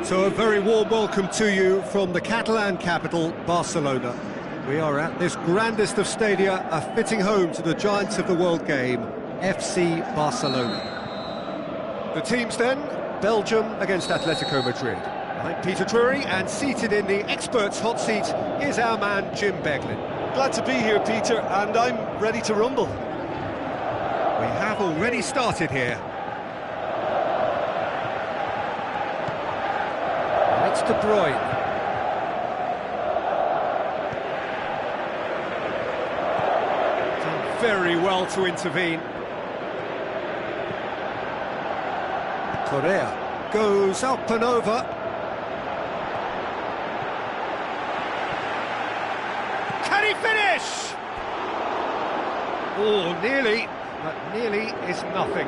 So a very warm welcome to you from the Catalan capital, Barcelona. We are at this grandest of stadia, a fitting home to the giants of the world game, FC Barcelona. The teams then, Belgium against Atletico Madrid. I'm Peter Drury, and seated in the experts' hot seat is our man Jim Beglin. Glad to be here, Peter, and I'm ready to rumble. We have already started here. It's De Bruyne. Done very well to intervene. Correa goes up and over. Can he finish? Oh, nearly, but nearly is nothing.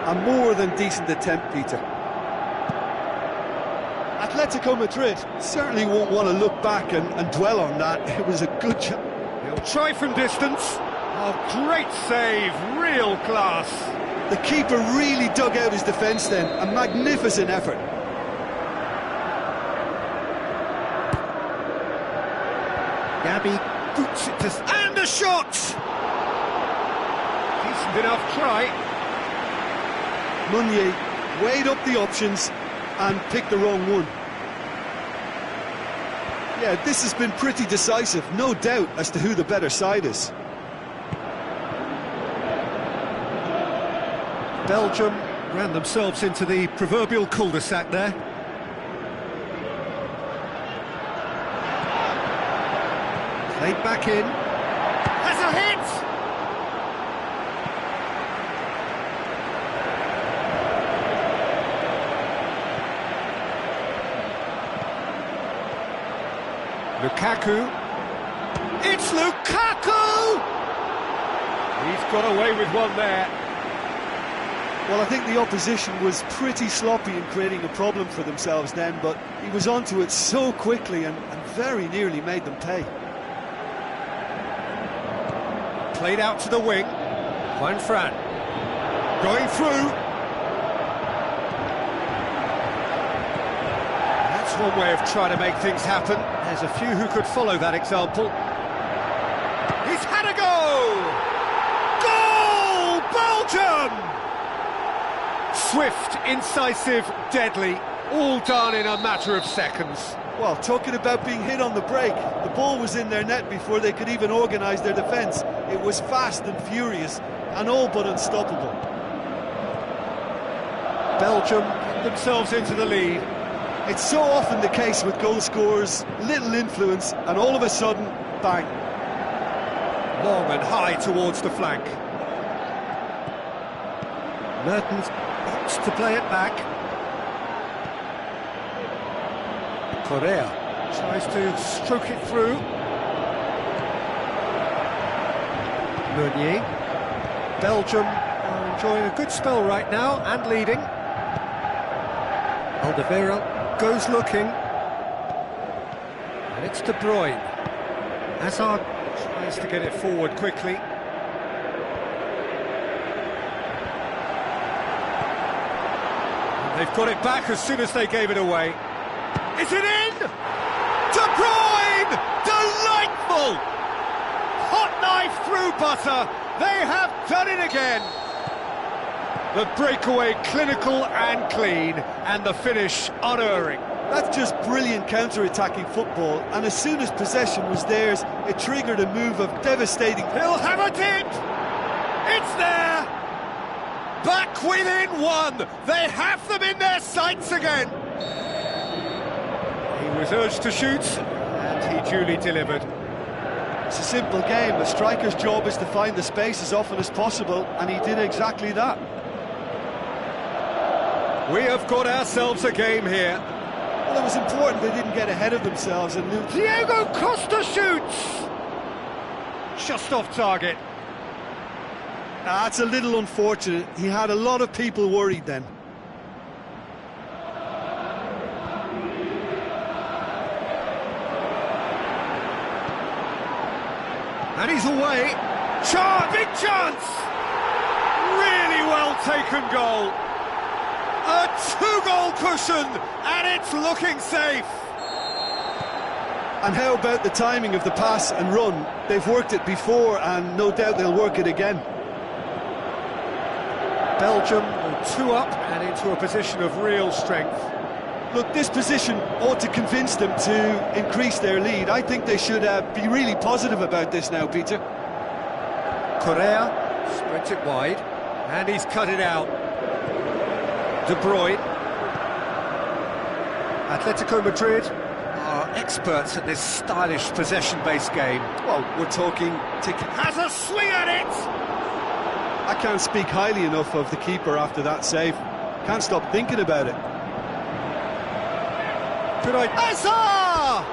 A more than decent attempt, Peter. Atletico Madrid certainly won't want to look back and dwell on that. It was a good job. He'll try from distance. Oh, great save, real class. The keeper really dug out his defence then. A magnificent effort. Gabby boots it to... And a shot! Decent enough try. Meunier weighed up the options and picked the wrong one. Yeah, this has been pretty decisive, no doubt as to who the better side is. Belgium ran themselves into the proverbial cul-de-sac there. Played back in. Has a hit! Lukaku. It's Lukaku! He's got away with one there. Well, I think the opposition was pretty sloppy in creating a problem for themselves then, but he was onto it so quickly and very nearly made them pay. Played out to the wing. Juan Fran. Going through. That's one way of trying to make things happen. There's a few who could follow that example. He's had a go! Goal! Belgium! Swift, incisive, deadly, all done in a matter of seconds. Well, talking about being hit on the break, the ball was in their net before they could even organise their defence. It was fast and furious, and all but unstoppable. Belgium get themselves into the lead. It's so often the case with goal scorers, little influence, and all of a sudden, bang. Long and high towards the flank. Mertens wants to play it back. Correa tries to stroke it through. Meunier. Belgium are enjoying a good spell right now and leading. Alderweireld goes looking. And it's De Bruyne. Hazard tries to get it forward quickly. And they've got it back as soon as they gave it away. Is it in? De Bruyne! Delightful! Hot knife through butter. They have done it again. The breakaway clinical and clean, and the finish unerring. That's just brilliant counter-attacking football, and as soon as possession was theirs, it triggered a move of devastating... He'll have a dip! It's there! Back within one! They have them in their sights again! He was urged to shoot, and he duly delivered. It's a simple game. A striker's job is to find the space as often as possible, and he did exactly that. We have got ourselves a game here. Well, it was important they didn't get ahead of themselves and lose. Diego Costa shoots! Just off target. That's a little unfortunate. He had a lot of people worried then. And he's away. Big chance! Really well taken goal. A two-goal cushion, and it's looking safe. And how about the timing of the pass and run? They've worked it before, and no doubt they'll work it again. Belgium are 2 up and into a position of real strength. Look, this position ought to convince them to increase their lead. I think they should be really positive about this now, Peter. Correa spreads it wide, and he's cut it out. De Bruyne. Atletico Madrid are experts at this stylish possession-based game. Well, we're talking Has a swing at it! I can't speak highly enough of the keeper after that save. Can't stop thinking about it. Good idea. Hazard!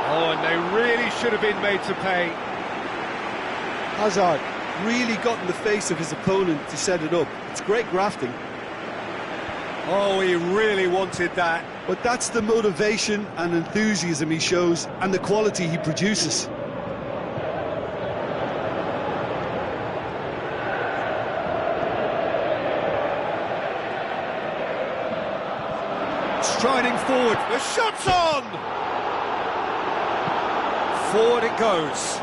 Oh, and they really should have been made to pay. Hazard really got in the face of his opponent to set it up. It's great grafting. Oh, he really wanted that. But that's the motivation and enthusiasm he shows, and the quality he produces. Striding forward, the shot's on! Forward it goes.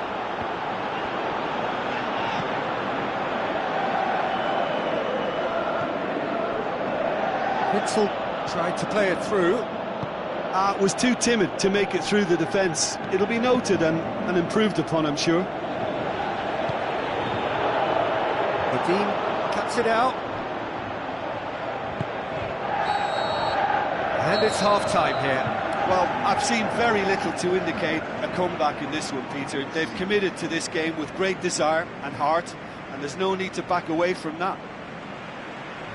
Witzel tried to play it through. Was too timid to make it through the defence. It'll be noted and improved upon, I'm sure. Dean cuts it out. And it's half-time here. Well, I've seen very little to indicate a comeback in this one, Peter. They've committed to this game with great desire and heart, and there's no need to back away from that.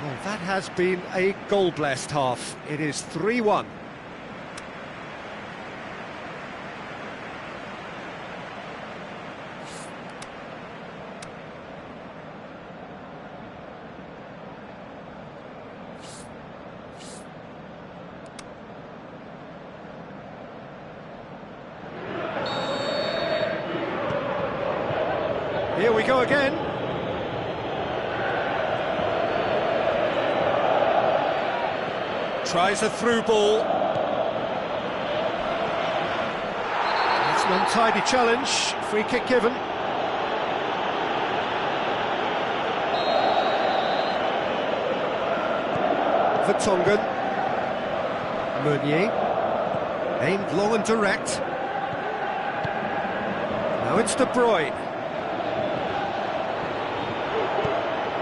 Well, that has been a goal-blessed half. It is 3-1. Here we go again. Tries a through ball. It's an untidy challenge. Free kick given. Vertonghen. Meunier. Aimed long and direct. Now it's De Bruyne.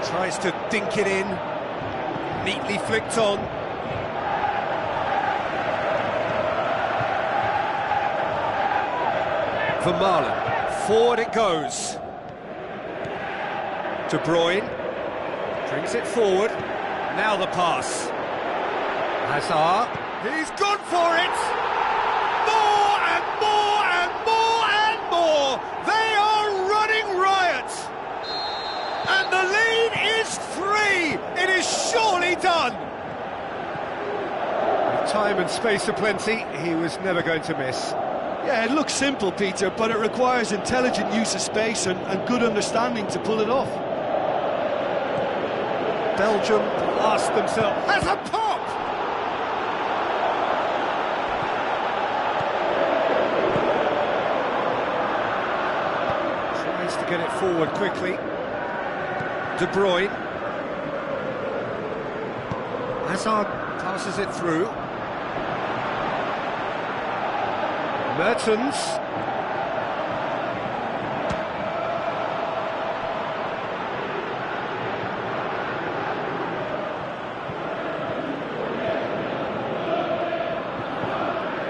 Tries to dink it in. Neatly flicked on. Vermaelen. Forward it goes. De Bruyne. Brings it forward. Now the pass. Hazard. He's gone for it! More and more and more and more! They are running riot! And the lead is 3! It is surely done! With time and space aplenty, he was never going to miss. Yeah, it looks simple, Peter, but it requires intelligent use of space and good understanding to pull it off. Belgium blast themselves. Has a pop! Tries to get it forward quickly. De Bruyne. Hazard passes it through. Mertens.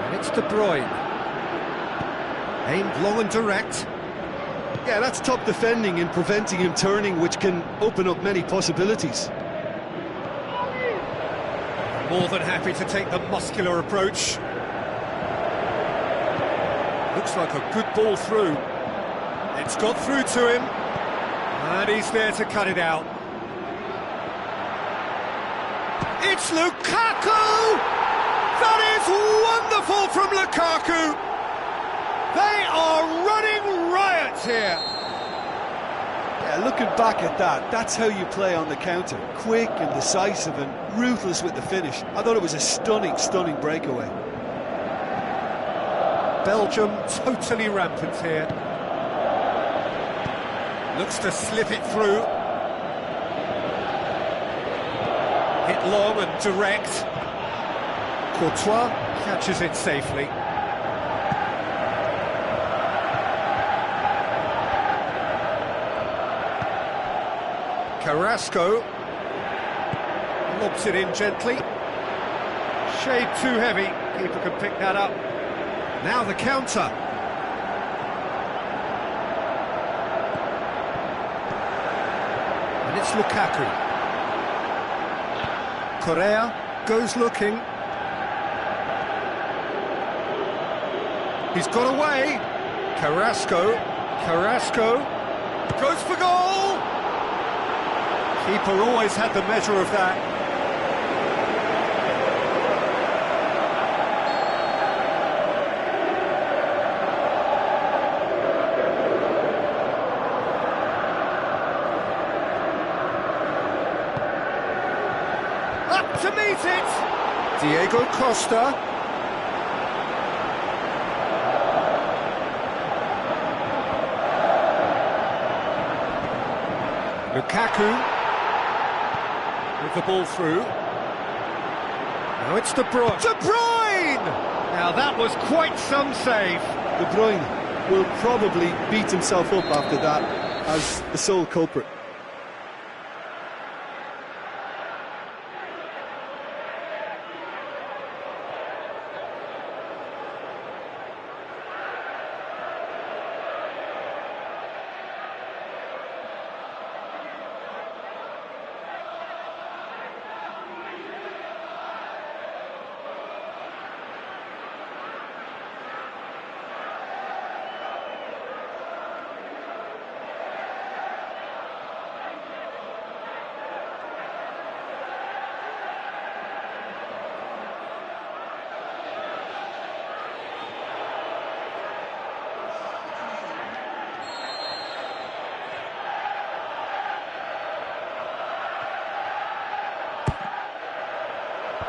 And it's De Bruyne. Aimed long and direct. Yeah, that's top defending and preventing him turning, which can open up many possibilities. More than happy to take the muscular approach. Looks like a good ball through. It's got through to him. And he's there to cut it out. It's Lukaku! That is wonderful from Lukaku! They are running riot here. Yeah, looking back at that, that's how you play on the counter. Quick and decisive and ruthless with the finish. I thought it was a stunning, stunning breakaway. Belgium totally rampant here. Looks to slip it through. Hit long and direct. Courtois catches it safely. Carrasco lobs it in gently. Shade too heavy. Keeper can pick that up. Now the counter. And it's Lukaku. Correa goes looking. He's got away. Carrasco goes for goal. Keeper always had the measure of that. Up to meet it! Diego Costa. Lukaku. With the ball through. Now it's De Bruyne. De Bruyne! Now that was quite some save. De Bruyne will probably beat himself up after that as the sole culprit.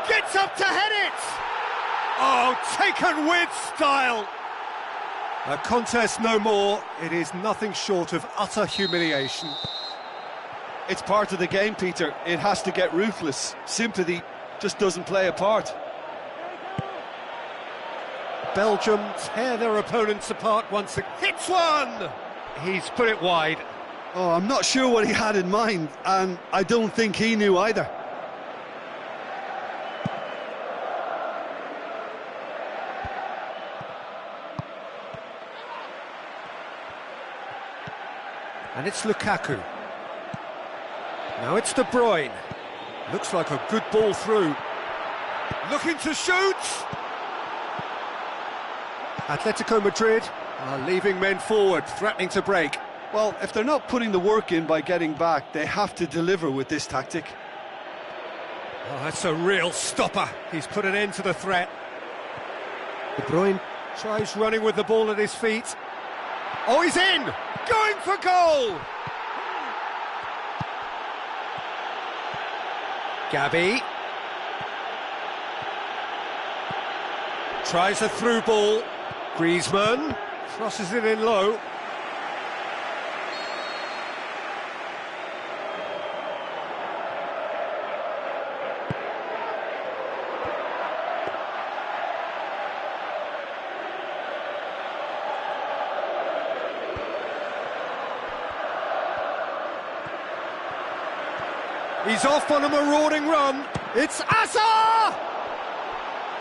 Gets up to head it! Oh, taken with style! A contest no more. It is nothing short of utter humiliation. It's part of the game, Peter. It has to get ruthless. Sympathy just doesn't play a part. Belgium tear their opponents apart once again. Hits one! He's put it wide. Oh, I'm not sure what he had in mind, and I don't think he knew either. And it's Lukaku. Now it's De Bruyne. Looks like a good ball through. Looking to shoot! Atletico Madrid are leaving men forward, threatening to break. Well, if they're not putting the work in by getting back, they have to deliver with this tactic. Oh, that's a real stopper. He's put an end to the threat. De Bruyne tries running with the ball at his feet. Oh, he's in! Going for goal! Gabi. Tries a through ball. Griezmann crosses it in low. He's off on a marauding run. It's Asa!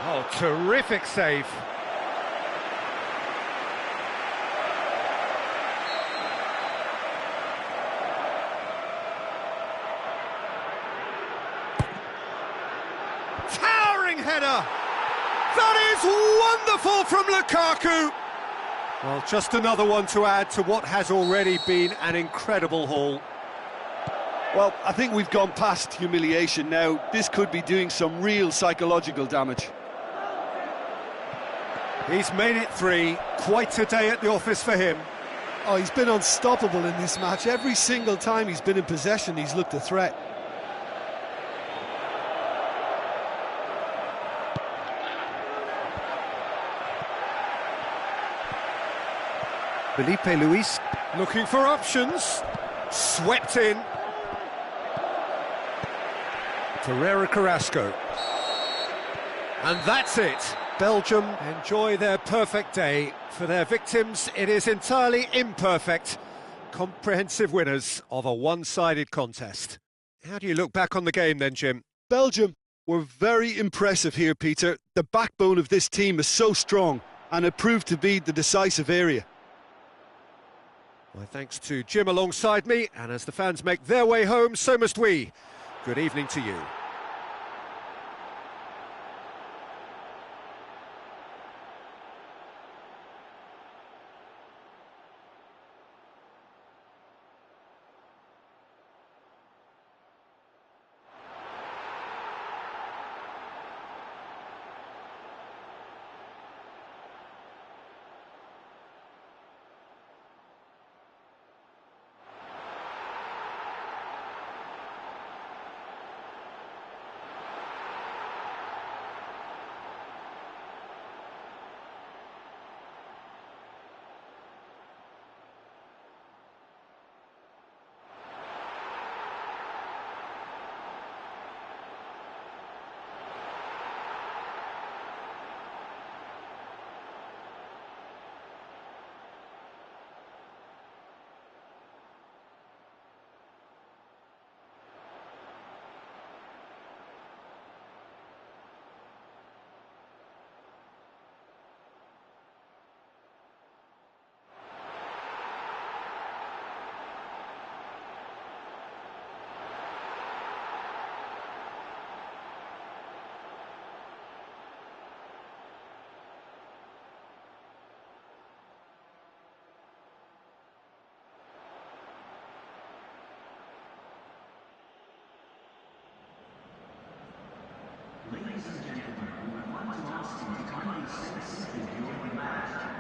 Oh, terrific save. Towering header. That is wonderful from Lukaku. Well, just another one to add to what has already been an incredible haul. Well, I think we've gone past humiliation now. This could be doing some real psychological damage. He's made it 3. Quite a day at the office for him. Oh, he's been unstoppable in this match. Every single time he's been in possession, he's looked a threat. Felipe Luis looking for options. Swept in. Ferreira Carrasco. And that's it. Belgium enjoy their perfect day. For their victims, it is entirely imperfect. Comprehensive winners of a one-sided contest. How do you look back on the game then, Jim? Belgium were very impressive here, Peter. The backbone of this team is so strong, and it proved to be the decisive area. My thanks to Jim alongside me, and as the fans make their way home, so must we. Good evening to you. Ladies and gentlemen, we would like to ask you to kindly stay seated during the match.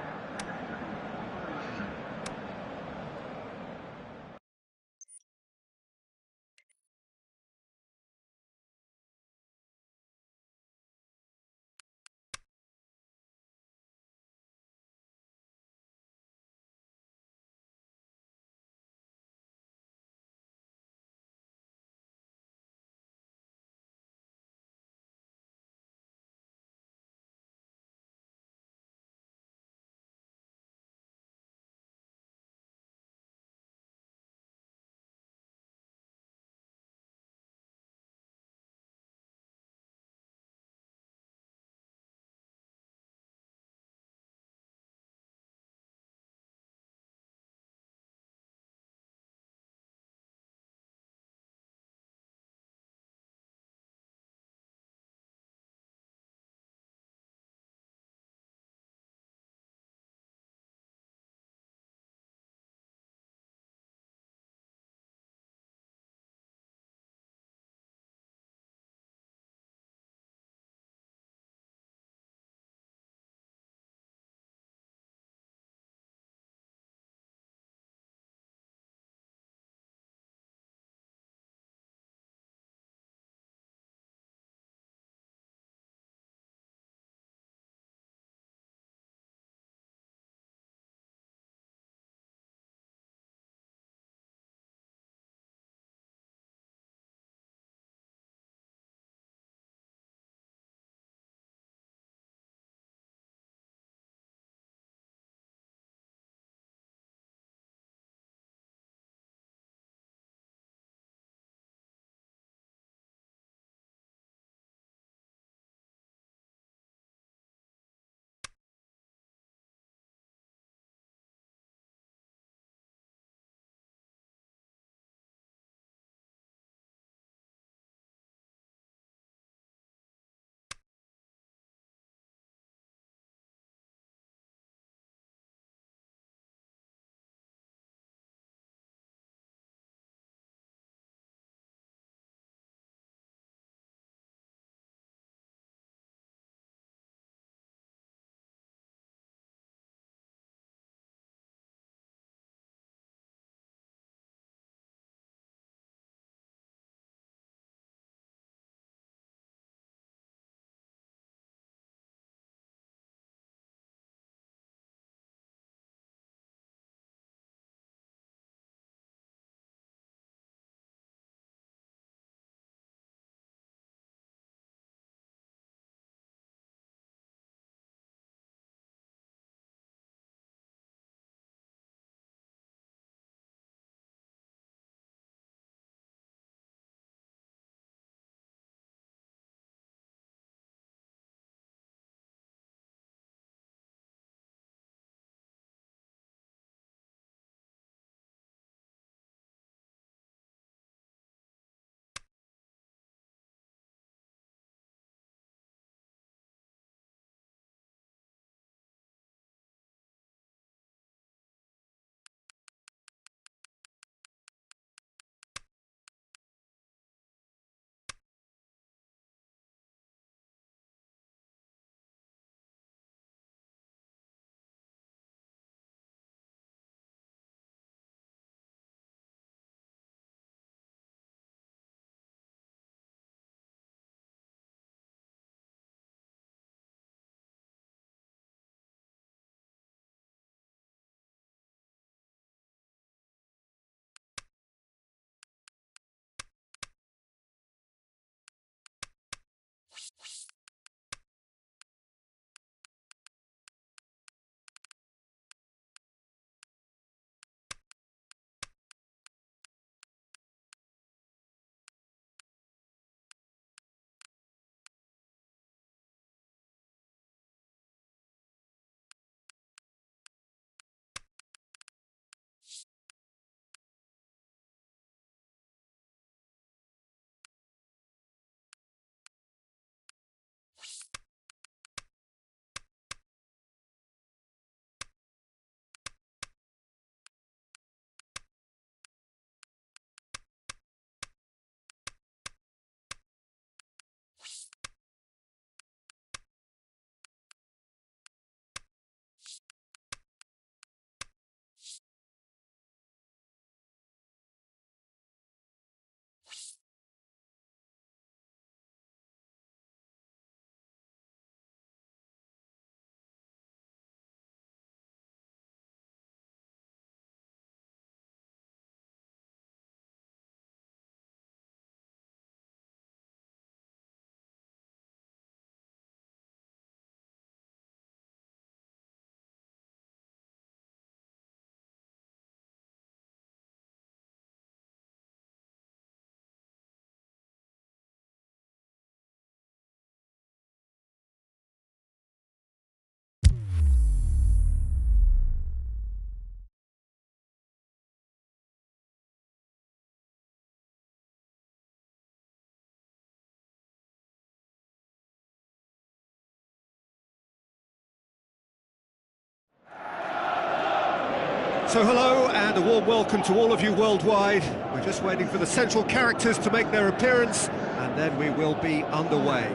So hello and a warm welcome to all of you worldwide. We're just waiting for the central characters to make their appearance and then we will be underway.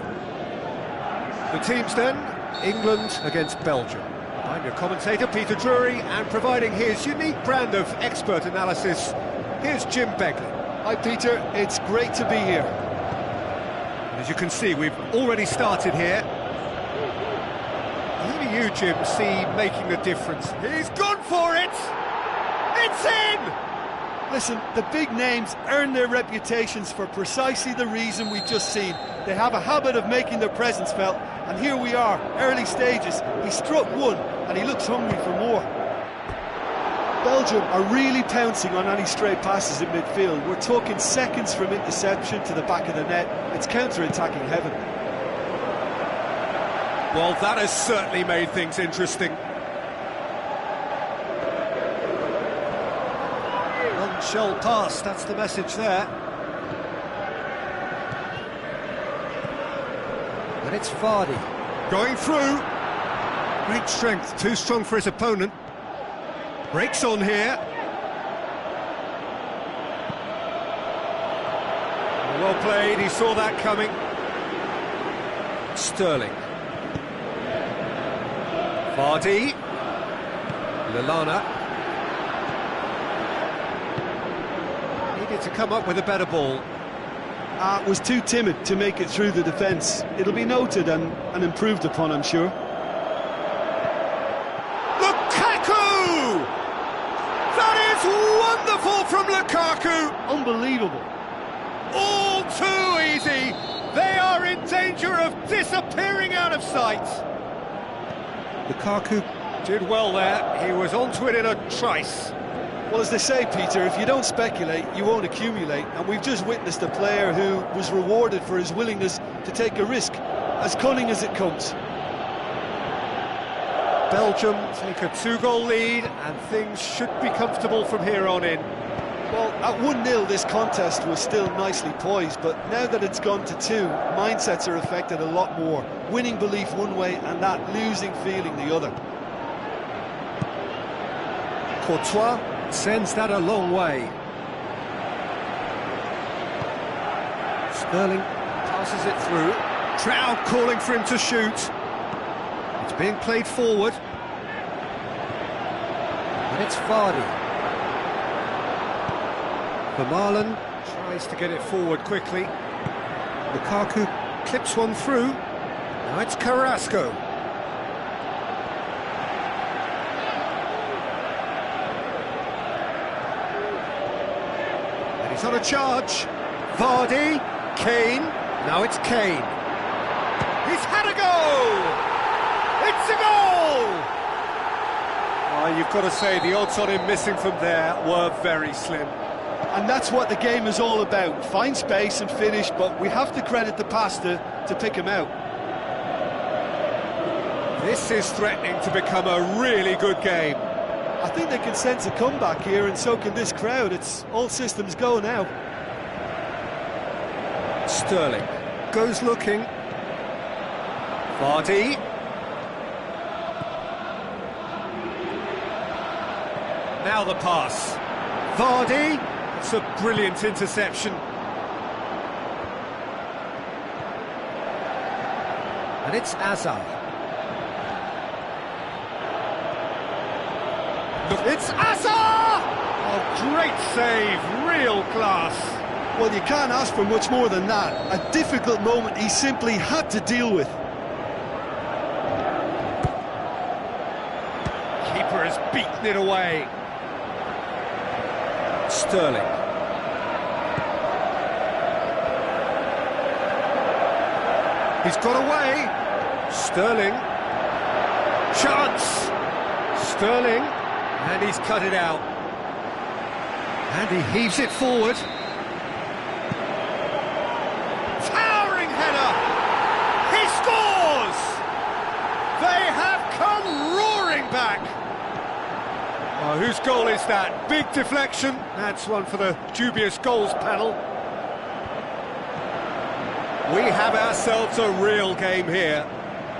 The teams then, England against Belgium. I'm your commentator Peter Drury, and providing his unique brand of expert analysis, here's Jim Begley. Hi Peter, it's great to be here. And as you can see, we've already started here. Who do you, Jim, see making the difference? He's gone for it! It's in! Listen, the big names earn their reputations for precisely the reason we've just seen. They have a habit of making their presence felt, and here we are, early stages. He struck one, and he looks hungry for more. Belgium are really pouncing on any stray passes in midfield. We're talking seconds from interception to the back of the net. It's counter-attacking heaven. Well, that has certainly made things interesting. One shell pass, that's the message there. And it's Vardy. Going through. Great strength, too strong for his opponent. Breaks on here. Well played, he saw that coming. Sterling. Vardy. Lallana. Needed to come up with a better ball. Was too timid to make it through the defence. It'll be noted and improved upon, I'm sure. Lukaku! That is wonderful from Lukaku! Unbelievable. All too easy! They are in danger of disappearing out of sight! Lukaku did well there. He was onto it in a trice. Well, as they say, Peter, if you don't speculate, you won't accumulate. And we've just witnessed a player who was rewarded for his willingness to take a risk, as cunning as it comes. Belgium take a 2-goal lead, and things should be comfortable from here on in. Well, at 1-0, this contest was still nicely poised, but now that it's gone to 2, mindsets are affected a lot more. Winning belief one way, and that losing feeling the other. Courtois sends that a long way. Sterling passes it through. Crowd calling for him to shoot. It's being played forward. And it's Vardy. Vermaelen tries to get it forward quickly. Lukaku clips one through. Now it's Carrasco. And he's on a charge. Vardy, Kane. Now it's Kane. He's had a goal! It's a goal! Oh, you've got to say the odds on him missing from there were very slim. And that's what the game is all about. Find space and finish, but we have to credit the passer to pick him out. This is threatening to become a really good game. I think they can sense a comeback here, and so can this crowd. It's all systems go now. Sterling goes looking. Vardy. Now the pass. Vardy. It's a brilliant interception. And it's Hazard. Look, it's Hazard! Oh, great save, real class. Well, you can't ask for much more than that. A difficult moment he simply had to deal with. Keeper has beaten it away. Sterling. He's got away. Sterling. Chance. Sterling. And he's cut it out. And he heaves it forward. Towering header. He scores! They have come roaring back. Oh, whose goal is that? Big deflection. That's one for the dubious goals panel. We have ourselves a real game here.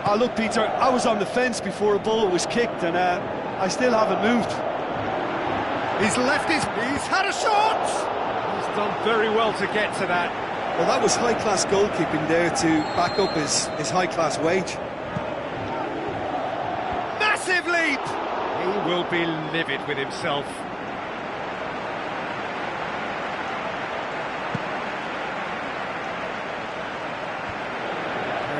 Oh, look, Peter, I was on the fence before a ball was kicked, and I still haven't moved. He's left he's had a shot! He's done very well to get to that. Well, that was high-class goalkeeping there to back up his high-class wage. Massive leap! He will be livid with himself.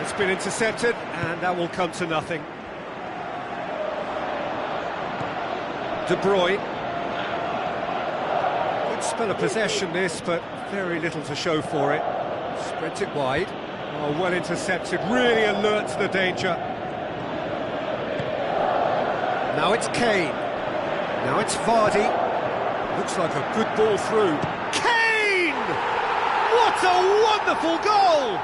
It's been intercepted, and that will come to nothing. De Bruyne. Good spell of possession this, but very little to show for it. Spreads it wide. Oh, well intercepted, really alert to the danger. Now it's Kane. Now it's Vardy. Looks like a good ball through. Kane! What a wonderful goal!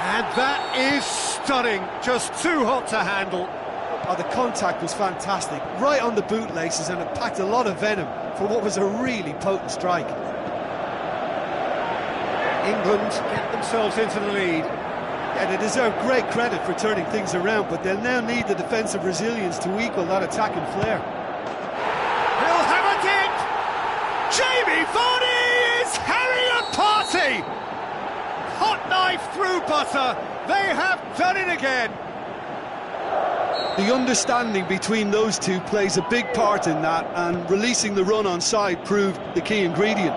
And that is stunning. Just too hot to handle. Oh, the contact was fantastic, right on the bootlaces, and it packed a lot of venom for what was a really potent strike. England get themselves into the lead. Yeah, they deserve great credit for turning things around, but they'll now need the defensive resilience to equal that attacking flair. He'll have a dip! Jamie Vardy is having a party! Hot knife through butter, they have done it again! The understanding between those two plays a big part in that, and releasing the run on side proved the key ingredient.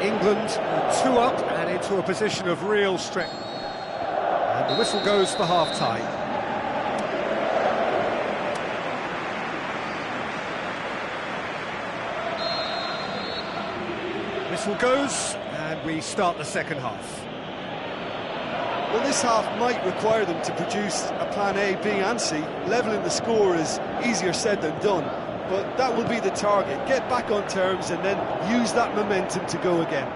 England are 2 up and into a position of real strength. And the whistle goes for half-time. Whistle goes, and we start the second half. Well, this half might require them to produce a plan A, B and C. Levelling the score is easier said than done, but that will be the target. Get back on terms and then use that momentum to go again.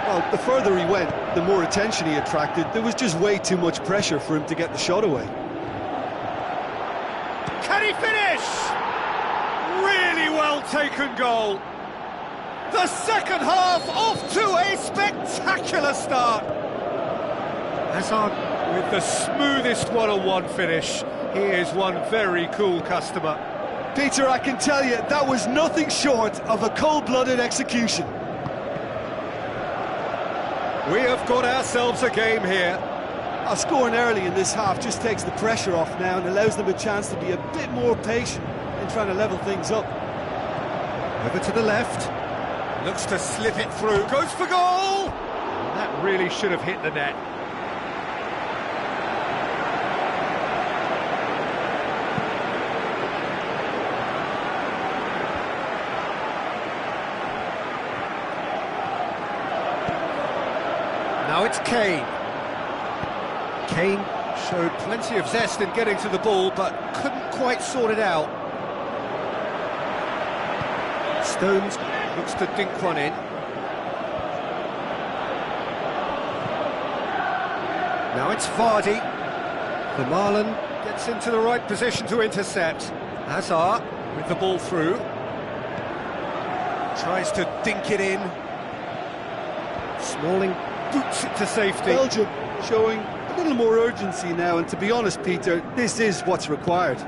Well, the further he went, the more attention he attracted. There was just way too much pressure for him to get the shot away. Can he finish? Really well taken goal. The second half off to a spectacular start. Hazard with the smoothest one-on-one finish. He is one very cool customer. Peter, I can tell you, that was nothing short of a cold-blooded execution. We have got ourselves a game here. Scoring early in this half just takes the pressure off now and allows them a chance to be a bit more patient in trying to level things up. Over to the left. Looks to slip it through, goes for goal! That really should have hit the net. Now it's Kane. Kane showed plenty of zest in getting to the ball, but couldn't quite sort it out. Stones looks to dink one in. Now it's Vardy. Vermaelen gets into the right position to intercept. Hazard with the ball through. Tries to dink it in. Smalling boots it to safety. Belgium showing a little more urgency now, and to be honest, Peter, this is what's required.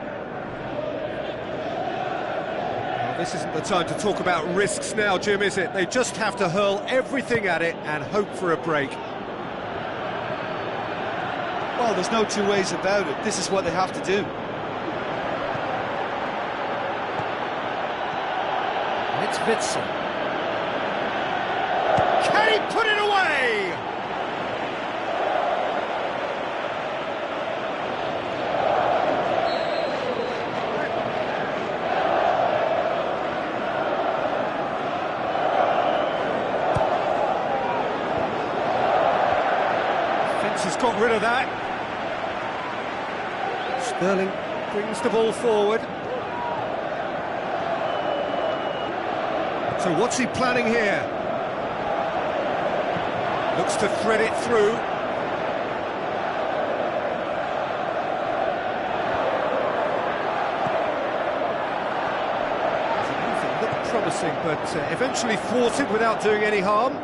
This isn't the time to talk about risks now, Jim, is it? They just have to hurl everything at it and hope for a break. Well, there's no two ways about it. This is what they have to do. And it's Witsel. Can he put it away? Has got rid of that. Sterling brings the ball forward. So what's he planning here? Looks to thread it through. It looked promising, but eventually thwarted without doing any harm.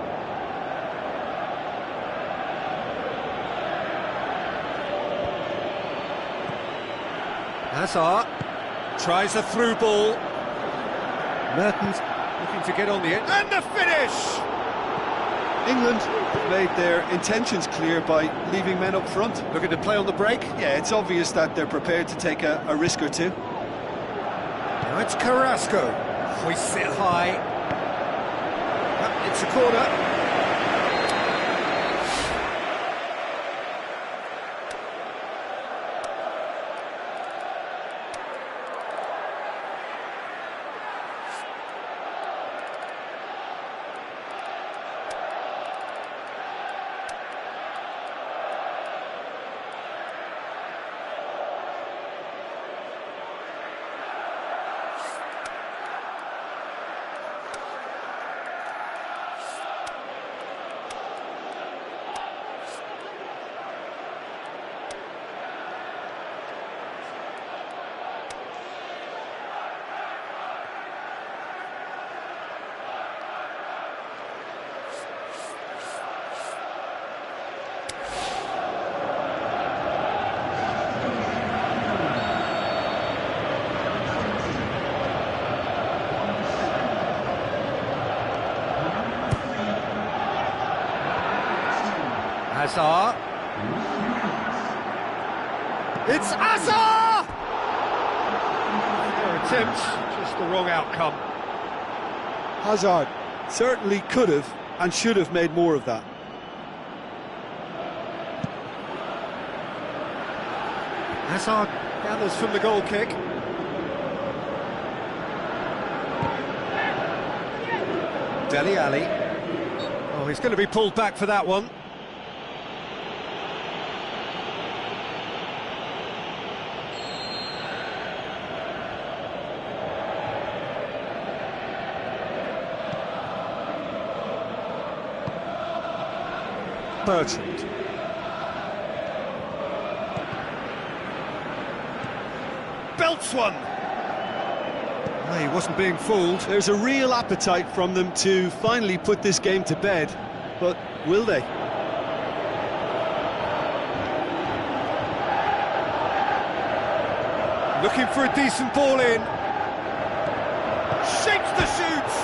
Hazard tries a through ball. Mertens looking to get on the end. And the finish! England made their intentions clear by leaving men up front. Looking to play on the break. Yeah, it's obvious that they're prepared to take a risk or two. Now it's Carrasco. Hoists it high. It's a corner. Hazard. It's Hazard! Their attempt, just the wrong outcome. Hazard certainly could have and should have made more of that. Hazard gathers from the goal kick. Dele Alli. Oh, he's going to be pulled back for that one. Bertrand. Belts one. No, he wasn't being fooled. There's a real appetite from them to finally put this game to bed, but will they? Looking for a decent ball in. Shapes the shoots.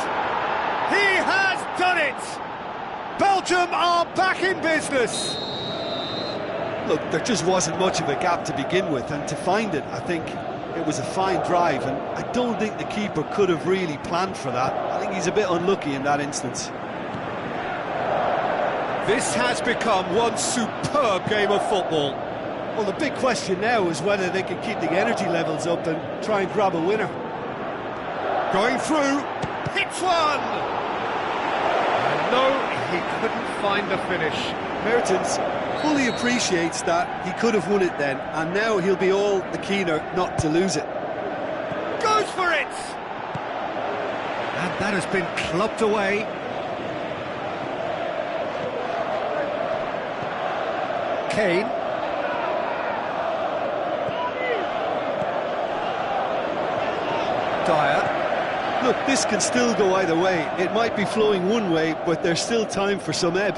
He has done it. Belgium are back in business. Look, there just wasn't much of a gap to begin with, and to find it, I think it was a fine drive, and I don't think the keeper could have really planned for that. I think he's a bit unlucky in that instance. This has become one superb game of football. Well, the big question now is whether they can keep the energy levels up and try and grab a winner. Going through, hits one! No, he couldn't find the finish. Mertens fully appreciates that he could have won it then, and now he'll be all the keener not to lose it. Goes for it! And that has been clubbed away. Kane. Dyer. Look, this can still go either way. It might be flowing one way, but there's still time for some ebb.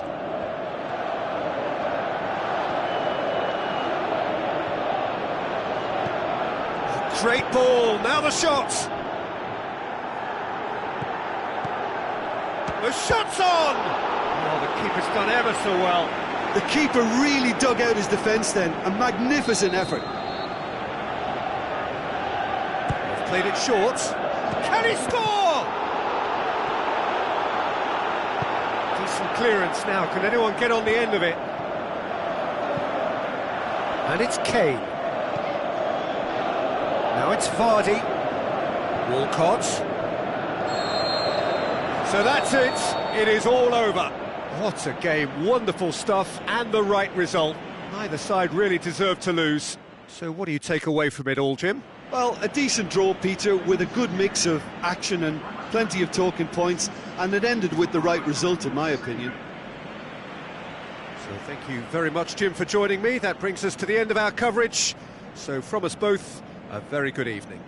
Great ball, now the shot! The shot's on! Oh, the keeper's done ever so well. The keeper really dug out his defence then, a magnificent effort. Played it short. Can he score? Decent clearance now. Can anyone get on the end of it? And it's Kane. Now it's Vardy. Walcott. So that's it. It is all over. What a game. Wonderful stuff and the right result. Neither side really deserved to lose. So what do you take away from it all, Jim? Well, a decent draw, Peter, with a good mix of action and plenty of talking points, and it ended with the right result, in my opinion. So thank you very much, Jim, for joining me. That brings us to the end of our coverage. So from us both, a very good evening.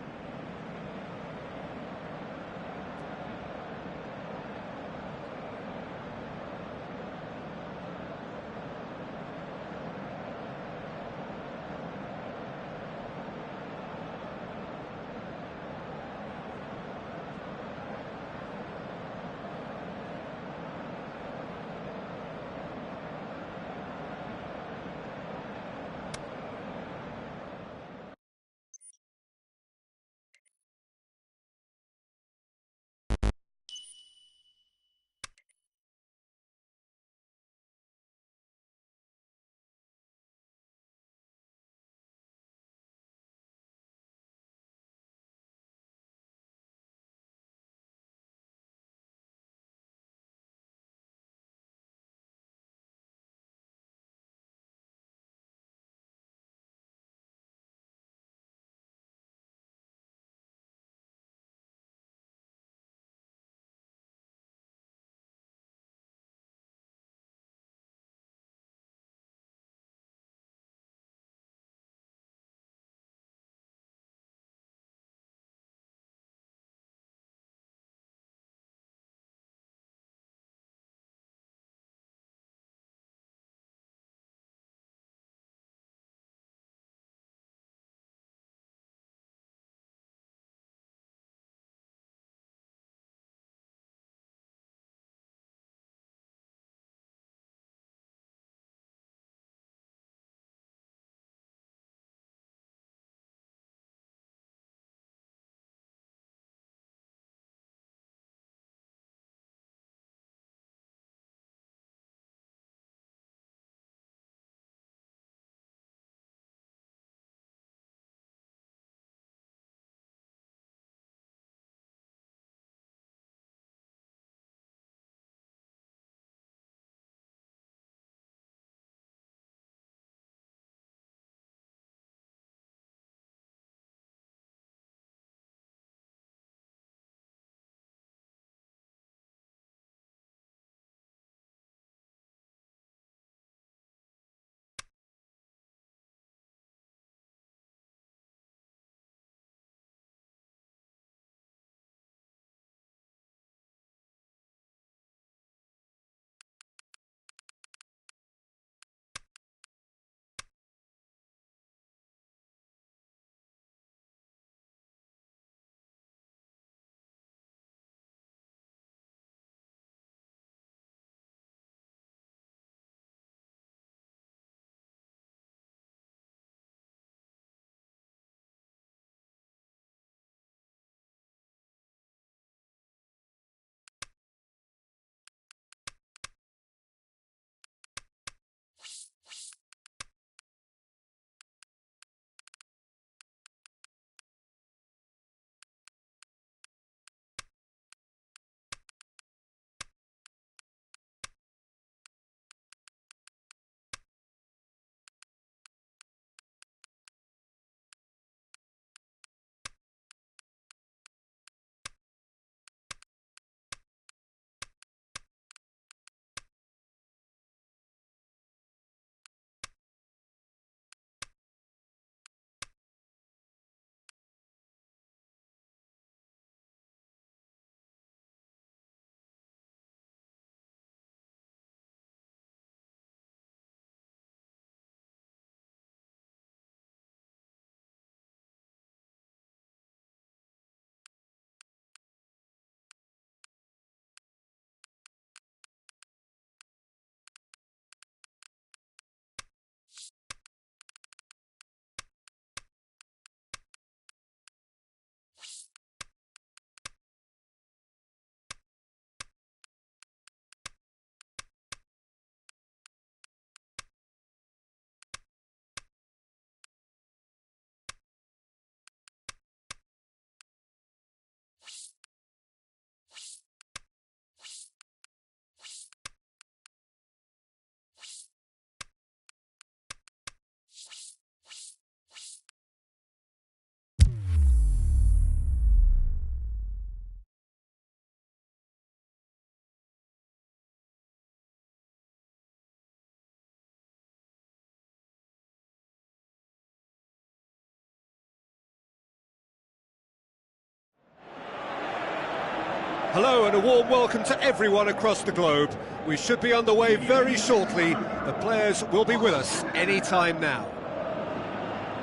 Hello and a warm welcome to everyone across the globe. We should be underway very shortly. The players will be with us any time now.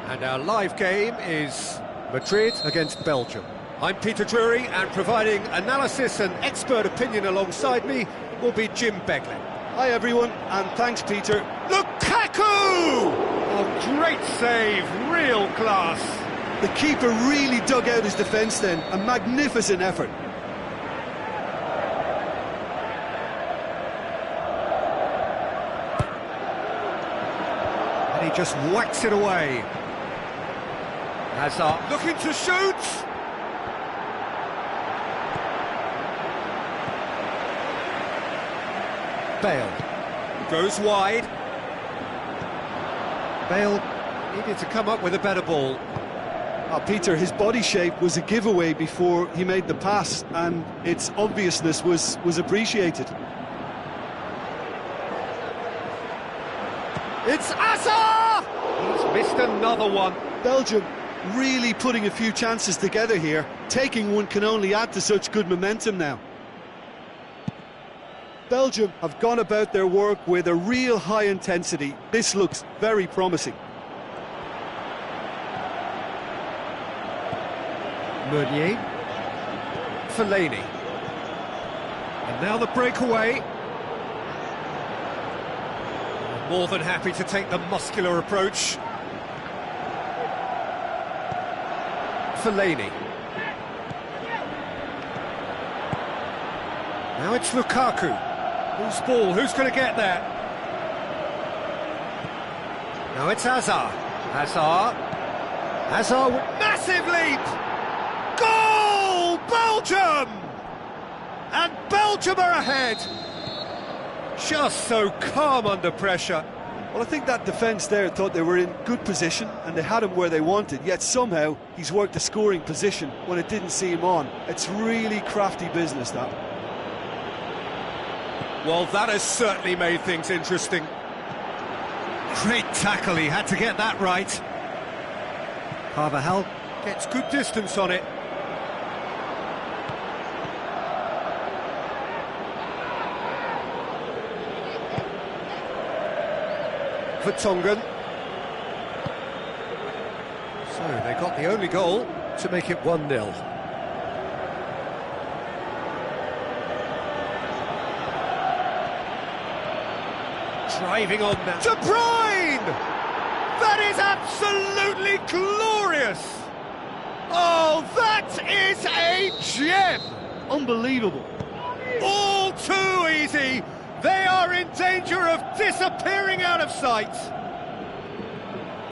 And our live game is Madrid against Belgium. I'm Peter Drury, and providing analysis and expert opinion alongside me will be Jim Beglin. Hi everyone, and thanks Peter. Lukaku! Oh, great save, real class. The keeper really dug out his defence then, a magnificent effort. And he just whacks it away. Hazard looking to shoot! Bale goes wide. Bale needed to come up with a better ball. Peter, his body shape was a giveaway before he made the pass, and its obviousness was appreciated. It's Hazard! He's missed another one. Belgium really putting a few chances together here. Taking one can only add to such good momentum now. Belgium have gone about their work with a real high intensity. This looks very promising. Meunier, Fellaini, and now the breakaway. More than happy to take the muscular approach. Fellaini. Now it's Lukaku. Whose ball? Who's going to get there? Now it's Hazard. Hazard with massive leap! Goal! Belgium! And Belgium are ahead! Just so calm under pressure. Well, I think that defence there thought they were in good position and they had him where they wanted, yet somehow he's worked a scoring position when it didn't see him on. It's really crafty business, that. Well, that has certainly made things interesting. Great tackle, he had to get that right. Carvajal gets good distance on it. Vertonghen. So they got the only goal to make it 1-0. Driving on now. De Bruyne! That is absolutely glorious! Oh, that is a gem! Unbelievable. All too easy. They are in danger of disappearing out of sight.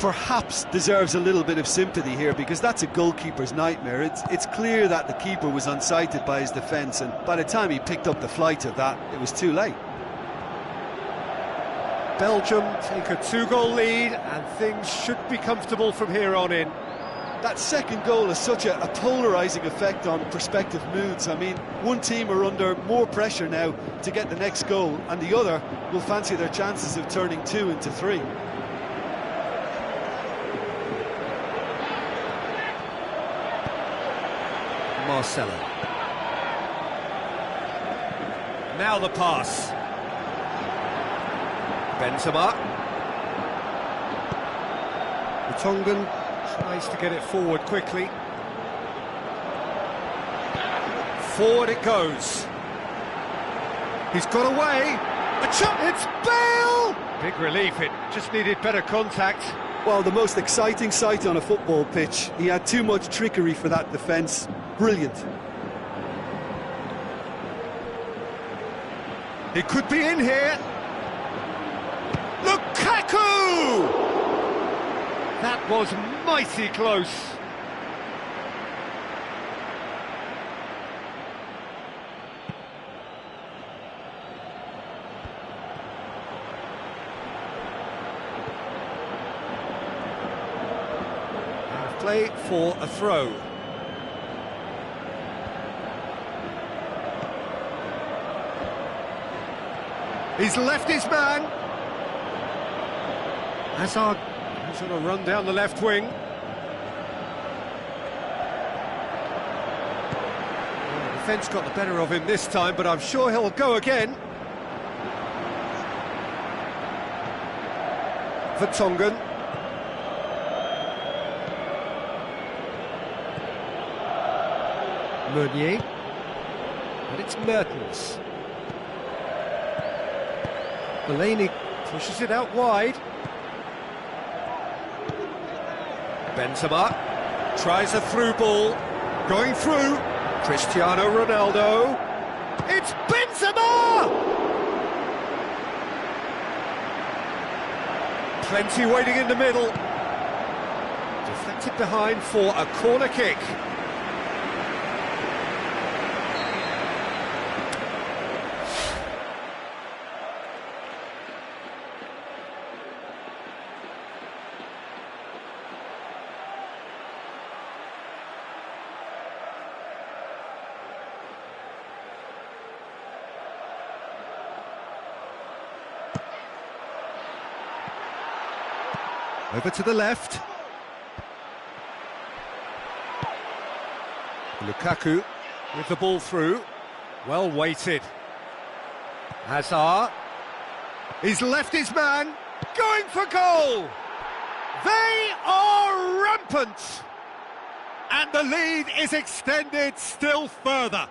Perhaps deserves a little bit of sympathy here, because that's a goalkeeper's nightmare. It's clear that the keeper was unsighted by his defence, and by the time he picked up the flight of that, it was too late. Belgium take a 2-goal lead, and things should be comfortable from here on in. That second goal has such a polarising effect on prospective moods. I mean, one team are under more pressure now to get the next goal, and the other will fancy their chances of turning 2 into 3. Marcelo. Now the pass. Benzema. Vertonghen tries to get it forward quickly. Forward it goes. He's got away. A chop. It's Bale! Big relief. It just needed better contact. Well, the most exciting sight on a football pitch. He had too much trickery for that defence. Brilliant. He could be in here. Lukaku! That was mighty close. And play for a throw. He's left his man. Hazard is on a run down the left wing. The Defence got the better of him this time, but I'm sure he'll go again. Vertonghen. Meunier. And it's Mertens. Delaney pushes it out wide. Benzema tries a through ball. Going through. Cristiano Ronaldo. It's Benzema! Plenty waiting in the middle. Deflected behind for a corner kick. Over to the left. Lukaku with the ball through. Well weighted. Hazard. He's left his man. Going for goal. They are rampant. And the lead is extended still further.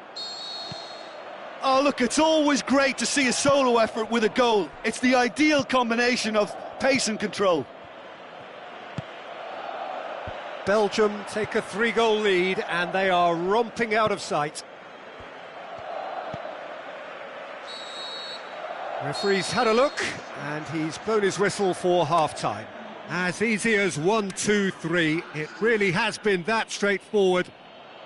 Oh, look, it's always great to see a solo effort with a goal. It's the ideal combination of pace and control. Belgium take a 3-goal lead and they are romping out of sight. Referee's had a look and he's blown his whistle for half-time. As easy as 1, 2, 3. It really has been that straightforward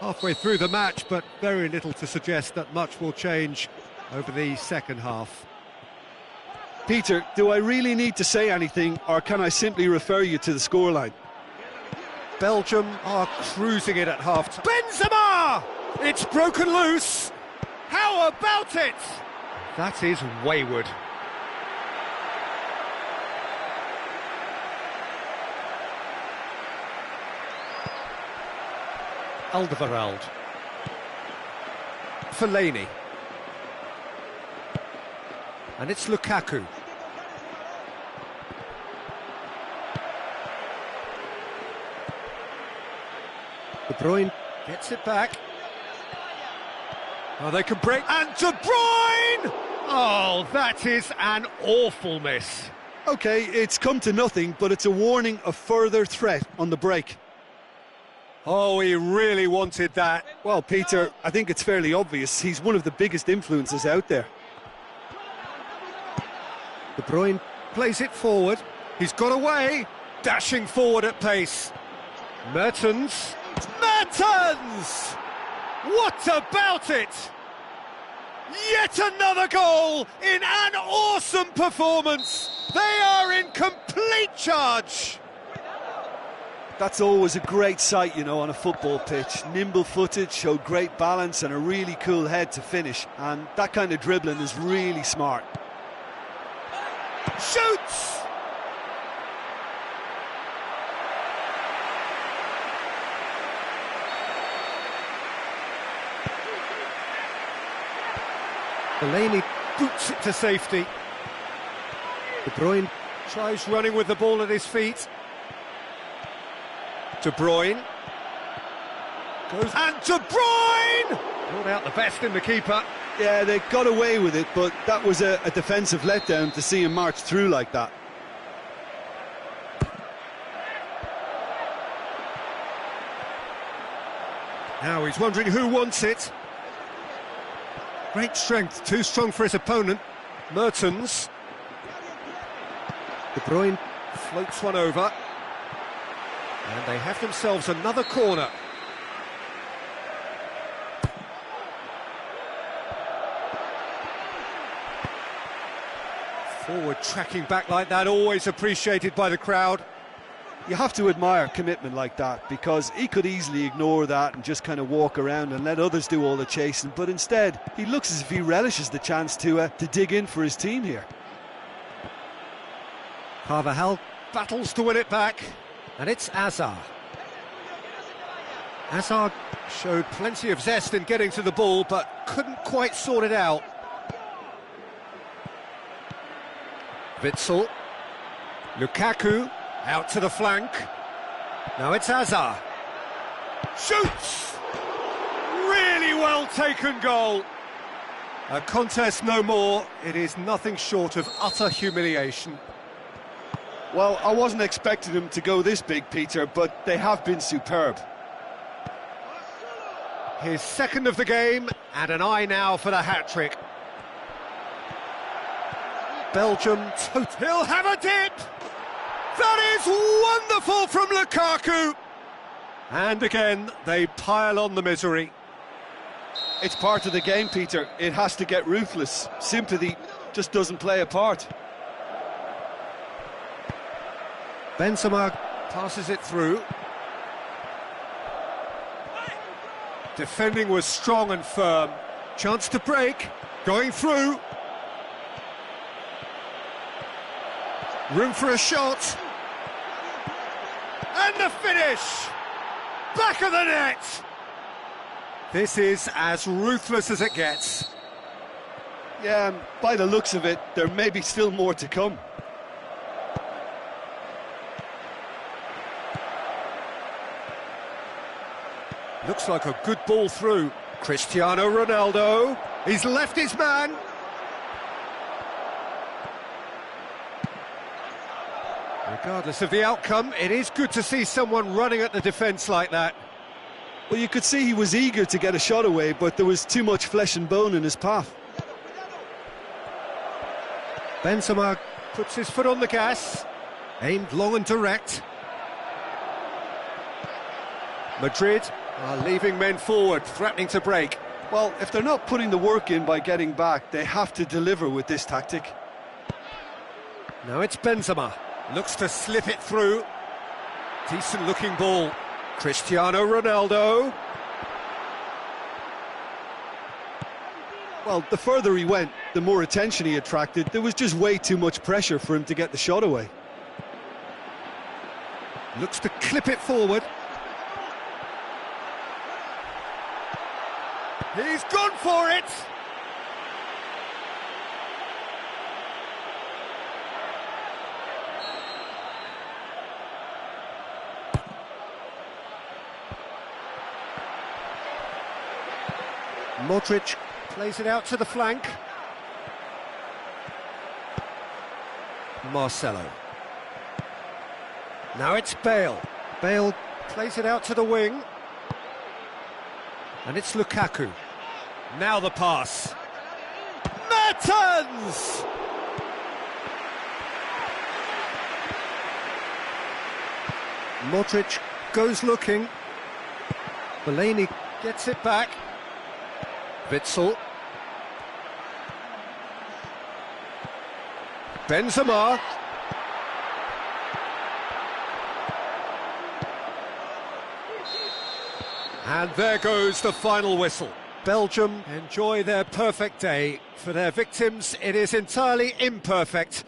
halfway through the match, but very little to suggest that much will change over the second half. Peter, do I really need to say anything, or can I simply refer you to the scoreline? Belgium are cruising it at half-time. Benzema! It's broken loose. How about it? That is wayward. Alderweireld. Fellaini. And it's Lukaku. De Bruyne gets it back. Oh, they can break. And De Bruyne! Oh, that is an awful miss. OK, it's come to nothing, but it's a warning of further threat on the break. Oh, he really wanted that. Well, Peter, I think it's fairly obvious. He's one of the biggest influences out there. De Bruyne plays it forward. He's got away. Dashing forward at pace. Mertens. Mertens! What about it? Yet another goal in an awesome performance. They are in complete charge. That's always a great sight, you know, on a football pitch. Nimble-footed, showed great balance and a really cool head to finish. And that kind of dribbling is really smart. Shoots! Delaney boots it to safety. De Bruyne tries running with the ball at his feet. De Bruyne goes, and De Bruyne brought out the best in the keeper. Yeah, they got away with it, but that was a defensive letdown to see him march through like that. Now he's wondering who wants it. Great strength, too strong for his opponent. Mertens. De Bruyne floats one over. And they have themselves another corner. Forward tracking back like that, always appreciated by the crowd. You have to admire commitment like that, because he could easily ignore that and just kind of walk around and let others do all the chasing, but instead he looks as if he relishes the chance to dig in for his team here. Carvajal battles to win it back, and it's Hazard. Hazard Showed plenty of zest in getting to the ball, but couldn't quite sort it out. Witsel. Lukaku, out to the flank. Now it's Hazard. Shoots! Really well taken goal. A contest no more. It is nothing short of utter humiliation. Well, I wasn't expecting them to go this big, Peter, but they have been superb. His second of the game, and an eye now for the hat-trick. Belgium, he'll have a dip! That is wonderful from Lukaku! And again, they pile on the misery. It's part of the game, Peter. It has to get ruthless. Sympathy just doesn't play a part. Benzema passes it through. Defending was strong and firm. Chance to break. Going through. Room for a shot. And the finish! Back of the net! This is as ruthless as it gets. Yeah, by the looks of it, there may be still more to come. Looks like a good ball through. Cristiano Ronaldo. He's left his man. Regardless of the outcome, it is good to see someone running at the defence like that. Well, you could see he was eager to get a shot away, but there was too much flesh and bone in his path. Benzema puts his foot on the gas. Aimed long and direct. Madrid are leaving men forward, threatening to break. Well, if they're not putting the work in by getting back, they have to deliver with this tactic. Now it's Benzema. Looks to slip it through. Decent looking ball. Cristiano Ronaldo. Well, the further he went, the more attention he attracted. There was just way too much pressure for him to get the shot away. Looks to clip it forward. He's gone for it! Modric plays it out to the flank. Marcelo. Now it's Bale. Bale plays it out to the wing. And it's Lukaku. Now the pass. Mertens! Modric goes looking. Fellaini gets it back. Witsel. Benzema. And there goes the final whistle. Belgium enjoy their perfect day. For their victims, it is entirely imperfect.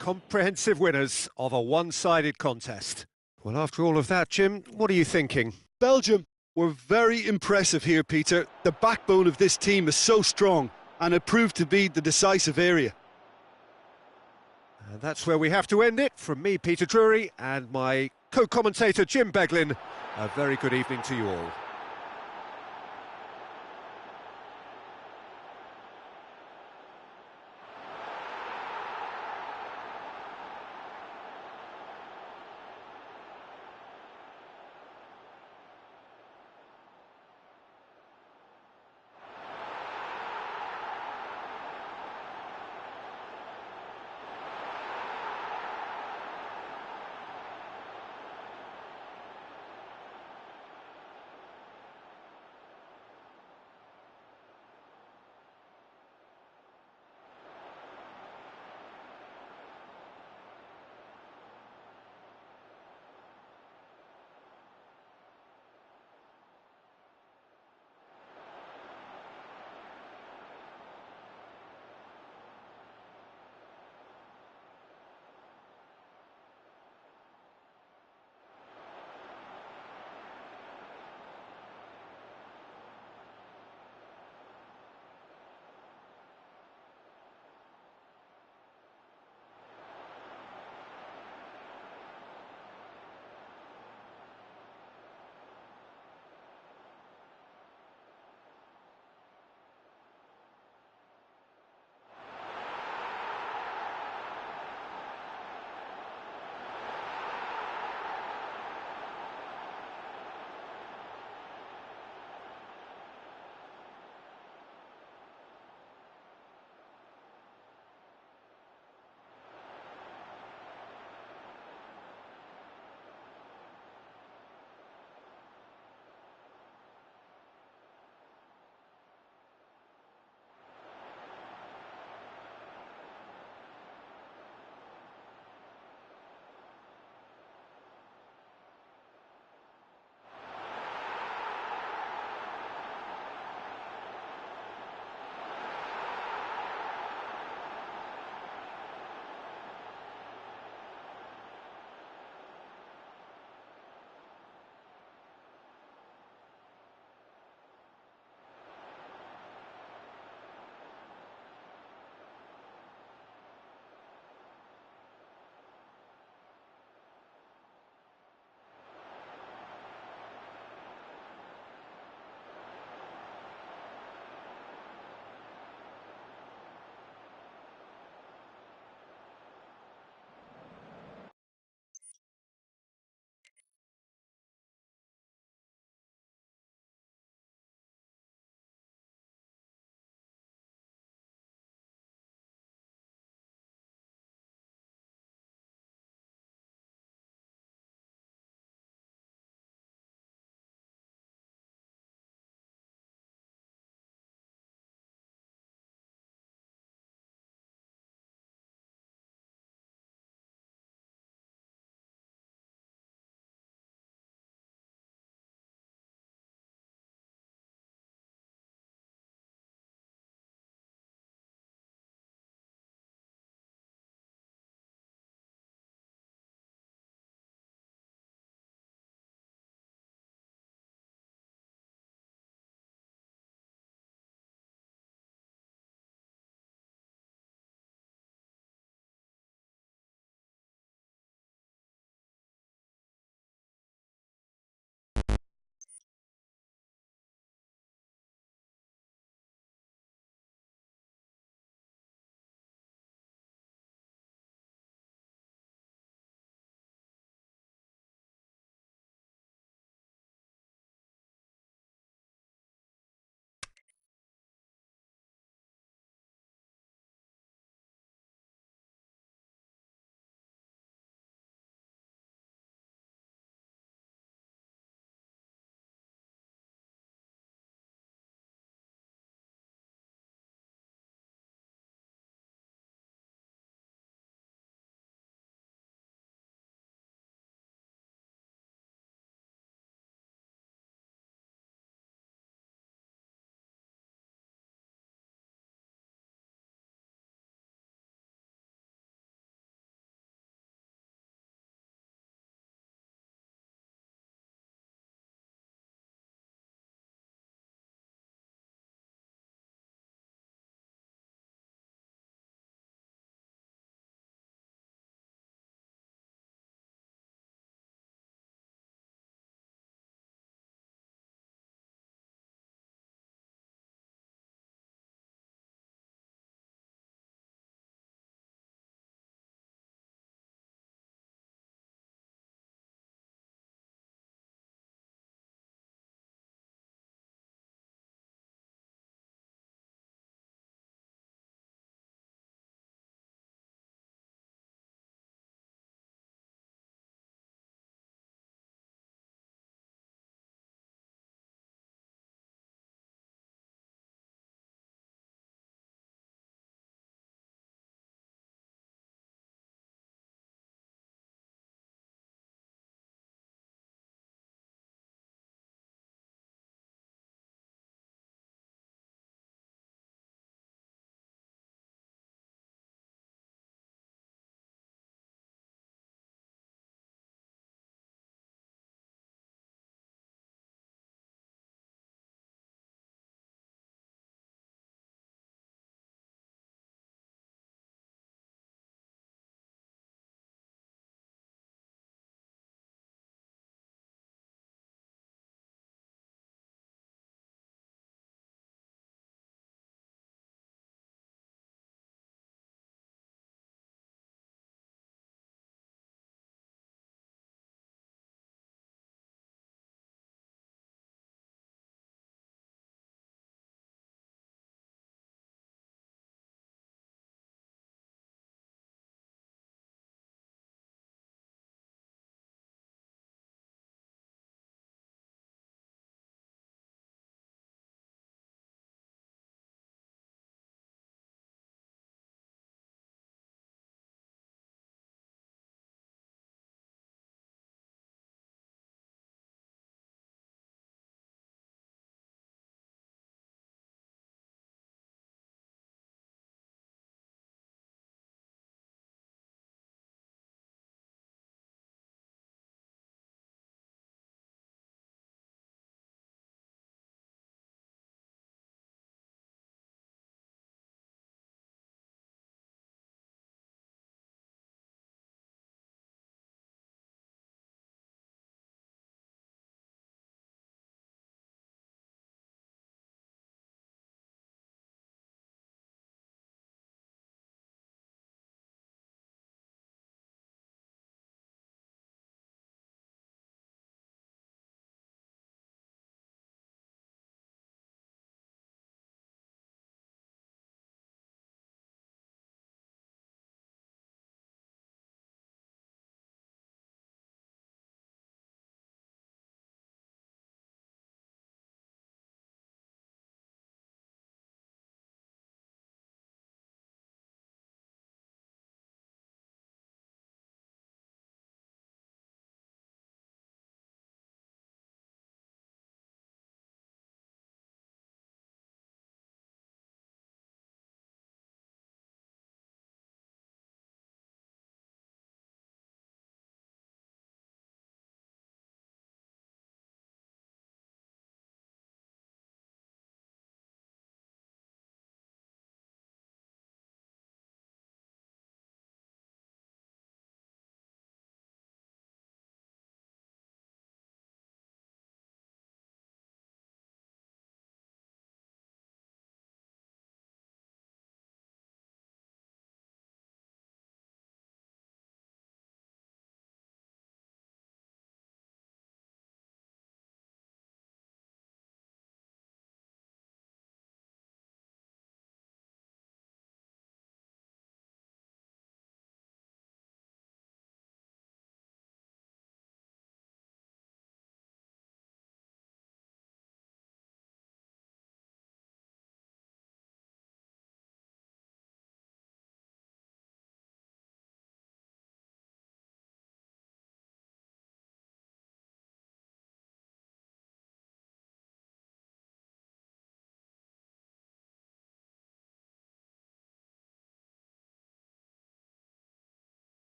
Comprehensive winners of a one-sided contest. Well, after all of that, Jim, what are you thinking? Belgium were very impressive here, Peter. The backbone of this team is so strong, and it proved to be the decisive area. And that's where we have to end it. From me, Peter Drury, and my co-commentator, Jim Beglin, a very good evening to you all.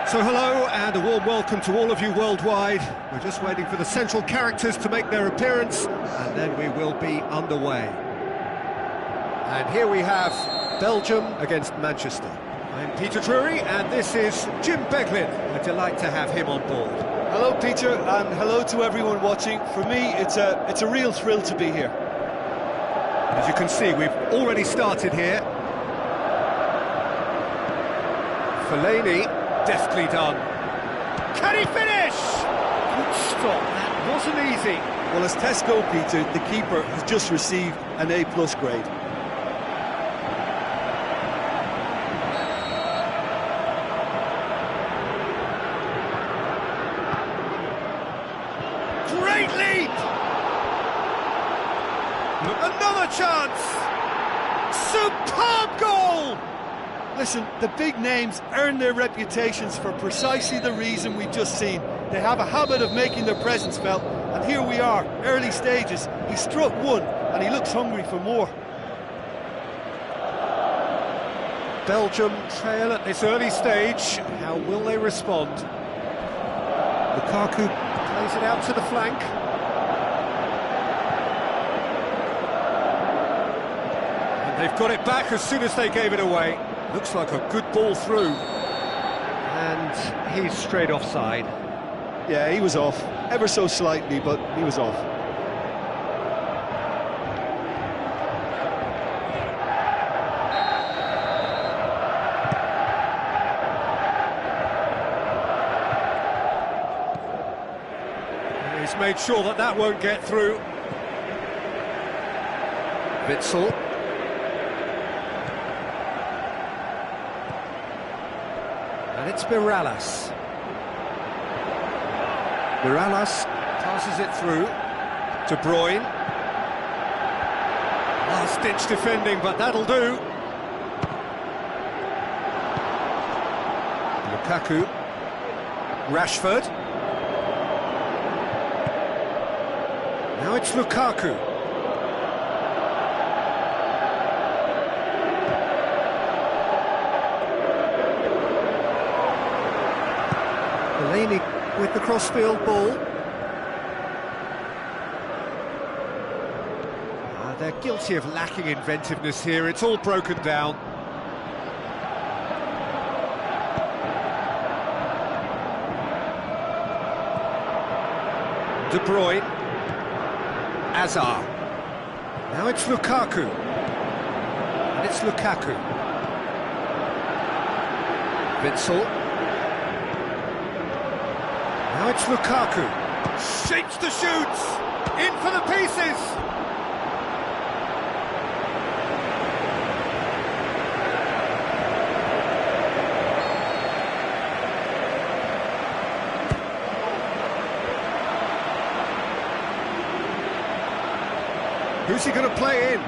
So hello and a warm welcome to all of you worldwide. We're just waiting for the central characters to make their appearance and then we will be underway. And here we have Belgium against Manchester. I'm Peter Drury and this is Jim Beglin. A delight to have him on board. Hello, Peter, and hello to everyone watching. For me, it's a real thrill to be here. As you can see, we've already started here. Fellaini, deftly done. Can he finish? Good stop, that wasn't easy. Well, as tests go, Peter, the keeper has just received an A+ grade. Great leap! Another chance! Superb goal! Listen, the big names earn their reputations for precisely the reason we've just seen. They have a habit of making their presence felt, and here we are, early stages. He struck one, and he looks hungry for more. Belgium trail at this early stage. How will they respond? Lukaku plays it out to the flank. And they've got it back as soon as they gave it away. Looks like a good ball through. And he's straight offside. Yeah, he was off, ever so slightly, but he was off. And he's made sure that that won't get through. Witsel. And it's Mirallas. Mirallas passes it through. De Bruyne. Last-ditch defending, but that'll do. Lukaku. Rashford. Now it's Lukaku. Fellaini with the crossfield ball. They're guilty of lacking inventiveness here. It's all broken down. De Bruyne. Azar. Now it's Lukaku. And it's Lukaku. Witsel. Now it's Lukaku. Shapes the shoots. In for the pieces. Who's he going to play in?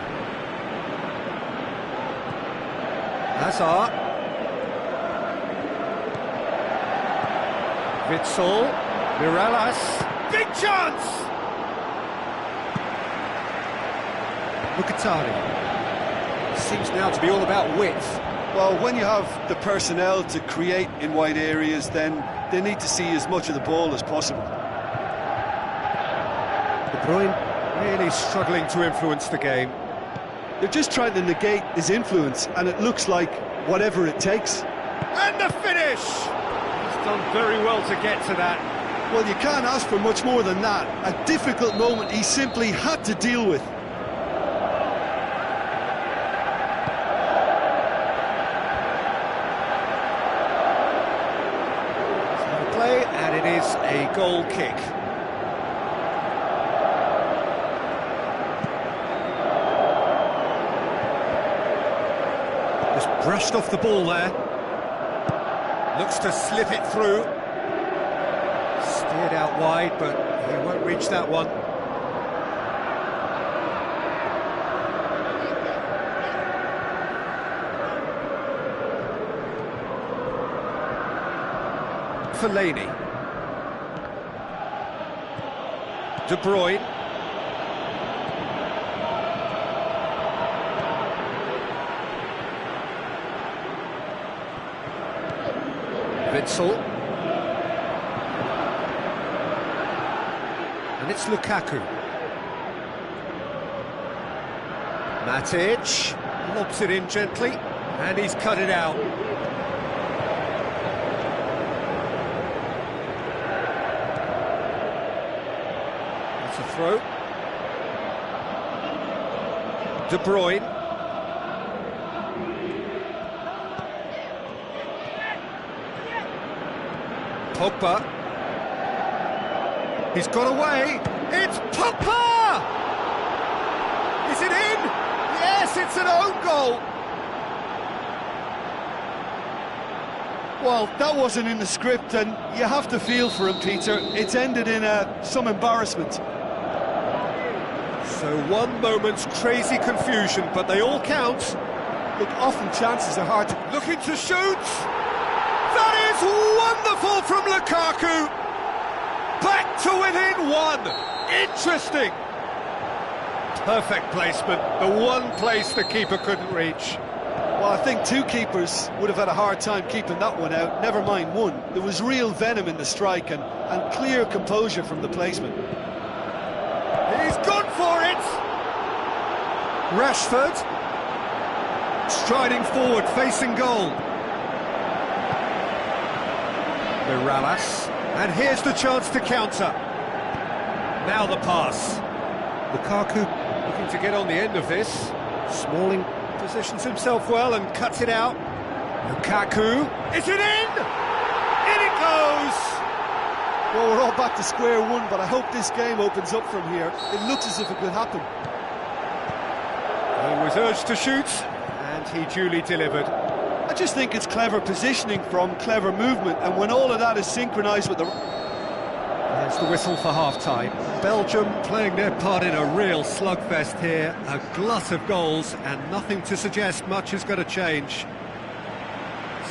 Hazard. Witsel. Mirallas. Big chance! Mkhitaryan. Seems now to be all about width. Well, when you have the personnel to create in wide areas, then they need to see as much of the ball as possible. De Bruyne really struggling to influence the game. They're just trying to negate his influence, and it looks like whatever it takes. And the finish! He's done very well to get to that. Well, you can't ask for much more than that. A difficult moment he simply had to deal with. So play, and it is a goal kick. Just brushed off the ball there. Looks to slip it through. Steered out wide, but he won't reach that one. Fellaini. De Bruyne. Witsel. And it's Lukaku. Matic lobs it in gently, and he's cut it out. That's a throw. De Bruyne. Pogba. He's got away. It's Pogba! Is it in? Yes, it's an own goal. Well, that wasn't in the script, and you have to feel for him, Peter. It's ended in some embarrassment. So one moment's crazy confusion, but they all count. Look, often chances are hard to... Looking to shoot! That is wonderful from Lukaku! Back to within one! Interesting! Perfect placement, the one place the keeper couldn't reach. Well, I think two keepers would have had a hard time keeping that one out, never mind one. There was real venom in the strike and clear composure from the placement. He's gone for it! Rashford, striding forward, facing goal. Mirallas, and here's the chance to counter. Now the pass. Lukaku looking to get on the end of this. Smalling positions himself well and cuts it out. Lukaku, is it in? In it goes! Well, we're all back to square one, but I hope this game opens up from here. It looks as if it could happen. He was urged to shoot, and he duly delivered. I just think it's clever positioning from clever movement, and when all of that is synchronised with the... There's the whistle for half-time. Belgium playing their part in a real slugfest here. A glut of goals, and nothing to suggest much is going to change.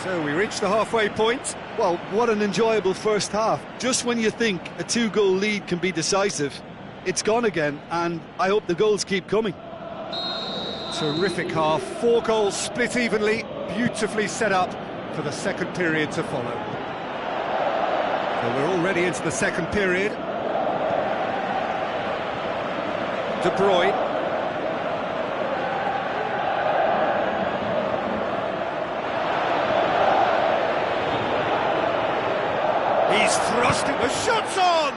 So we reach the halfway point. Well, what an enjoyable first half. Just when you think a two-goal lead can be decisive, it's gone again, and I hope the goals keep coming. Terrific half, 4 goals split evenly, beautifully set up for the second period to follow. So we're already into the second period. De Bruyne. He's thrusting, the shot's on!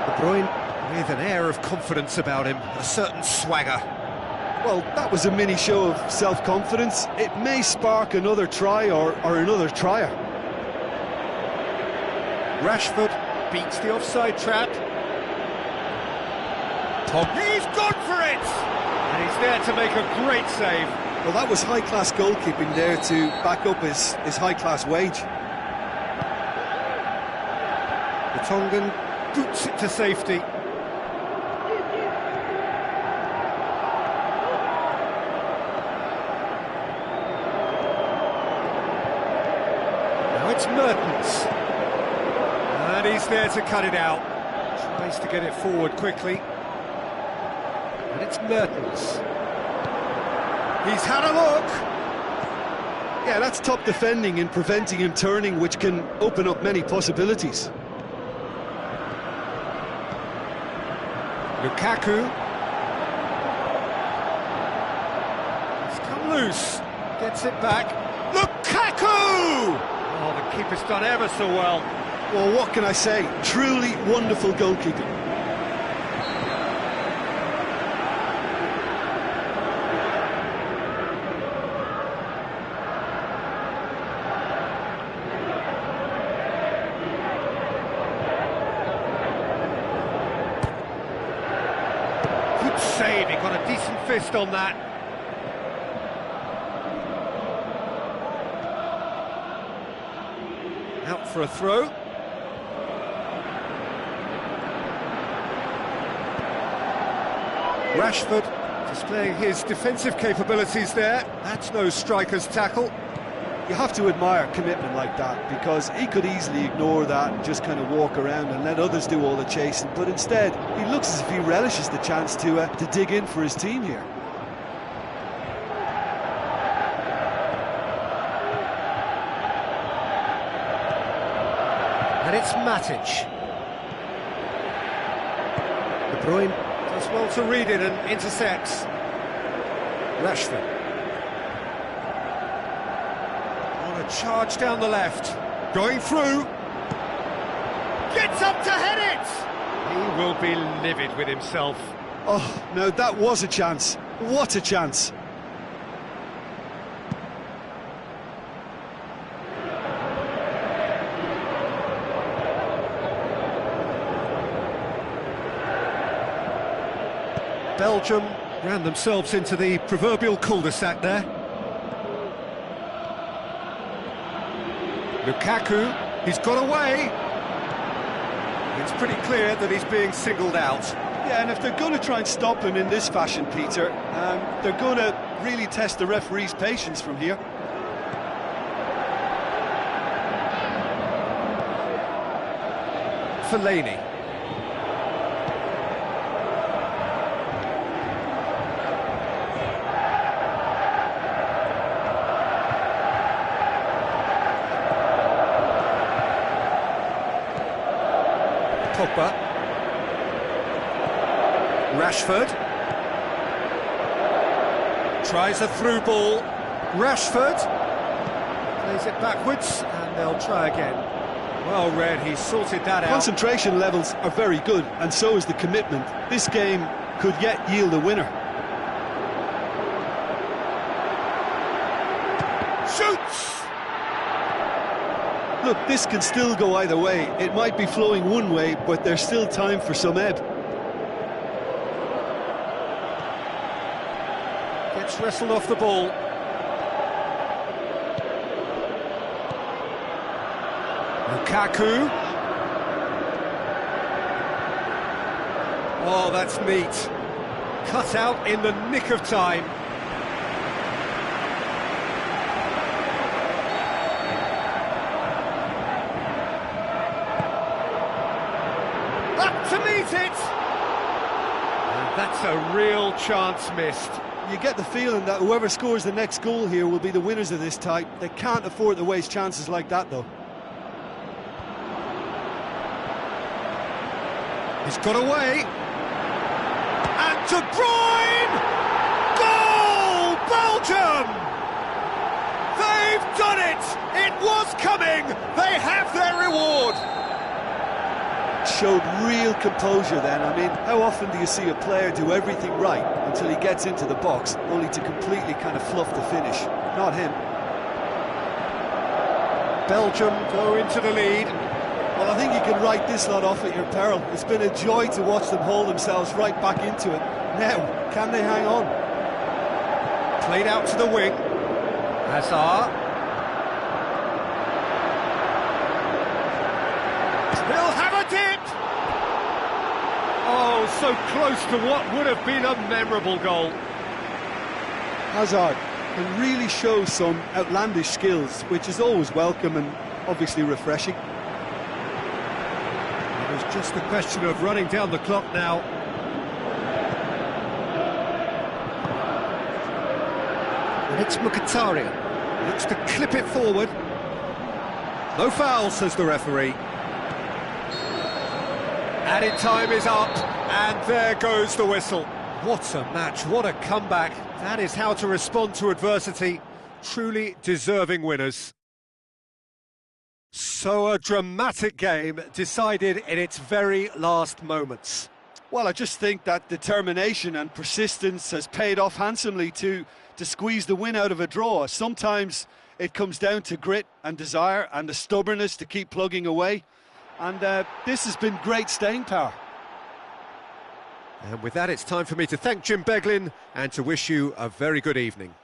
De Bruyne with an air of confidence about him, a certain swagger. Well, that was a mini show of self-confidence. It may spark another try or another trier. Rashford beats the offside trap. He's gone for it! And he's there to make a great save. Well, that was high-class goalkeeping there to back up his high-class wage. The Tongan boots it to safety. Now it's Mertens. And he's there to cut it out. Tries to get it forward quickly. And it's Mertens. He's had a look. Yeah, that's top defending and preventing him turning, which can open up many possibilities. Lukaku. He's come loose. Gets it back. Lukaku! Oh, the keeper's done ever so well. Well, what can I say? Truly wonderful goalkeeping. Good save, he got a decent fist on that. Out for a throw. Rashford displaying his defensive capabilities there. That's no striker's tackle. You have to admire commitment like that, because he could easily ignore that and just kind of walk around and let others do all the chasing, but instead he looks as if he relishes the chance to dig in for his team here. And it's Matic. De Bruyne does well to read it and intercepts. Rashford. On a charge down the left. Going through. Gets up to head it! He will be livid with himself. Oh, now that was a chance. What a chance. Belgium ran themselves into the proverbial cul-de-sac there. Lukaku, he's got away. It's pretty clear that he's being singled out. Yeah, and if they're going to try and stop him in this fashion, Peter, they're going to really test the referee's patience from here. Fellaini. Pogba. Rashford. Tries a through ball. Rashford. Plays it backwards, and they'll try again. Well read, he sorted that out. Concentration levels are very good, and so is the commitment. This game could yet yield a winner. Shoots! Look, this can still go either way. It might be flowing one way, but there's still time for some ebb. Gets wrestled off the ball. Lukaku. Oh, that's neat. Cut out in the nick of time. Up to meet it! And that's a real chance missed. You get the feeling that whoever scores the next goal here will be the winners of this type. They can't afford to waste chances like that, though. He's got away. And De Bruyne! Goal! Belgium! They've done it! It was coming! They have their reward! Showed real composure then. I mean, how often do you see a player do everything right until he gets into the box, only to completely kind of fluff the finish? Not him. Belgium go into the lead. Well, I think you can write this lot off at your peril. It's been a joy to watch them haul themselves right back into it. Now, can they hang on? Played out to the wing. Hazard. They'll have a dip! Oh, so close to what would have been a memorable goal. Hazard can really show some outlandish skills, which is always welcome and obviously refreshing. It was just a question of running down the clock now. And it's Mkhitaryan. Looks to clip it forward. No foul, says the referee. Added time is up, and there goes the whistle. What a match, what a comeback. That is how to respond to adversity. Truly deserving winners. So a dramatic game decided in its very last moments. Well, I just think that determination and persistence has paid off handsomely to squeeze the win out of a draw. Sometimes it comes down to grit and desire and the stubbornness to keep plugging away. And this has been great staying power. And with that, it's time for me to thank Jim Beglin and to wish you a very good evening.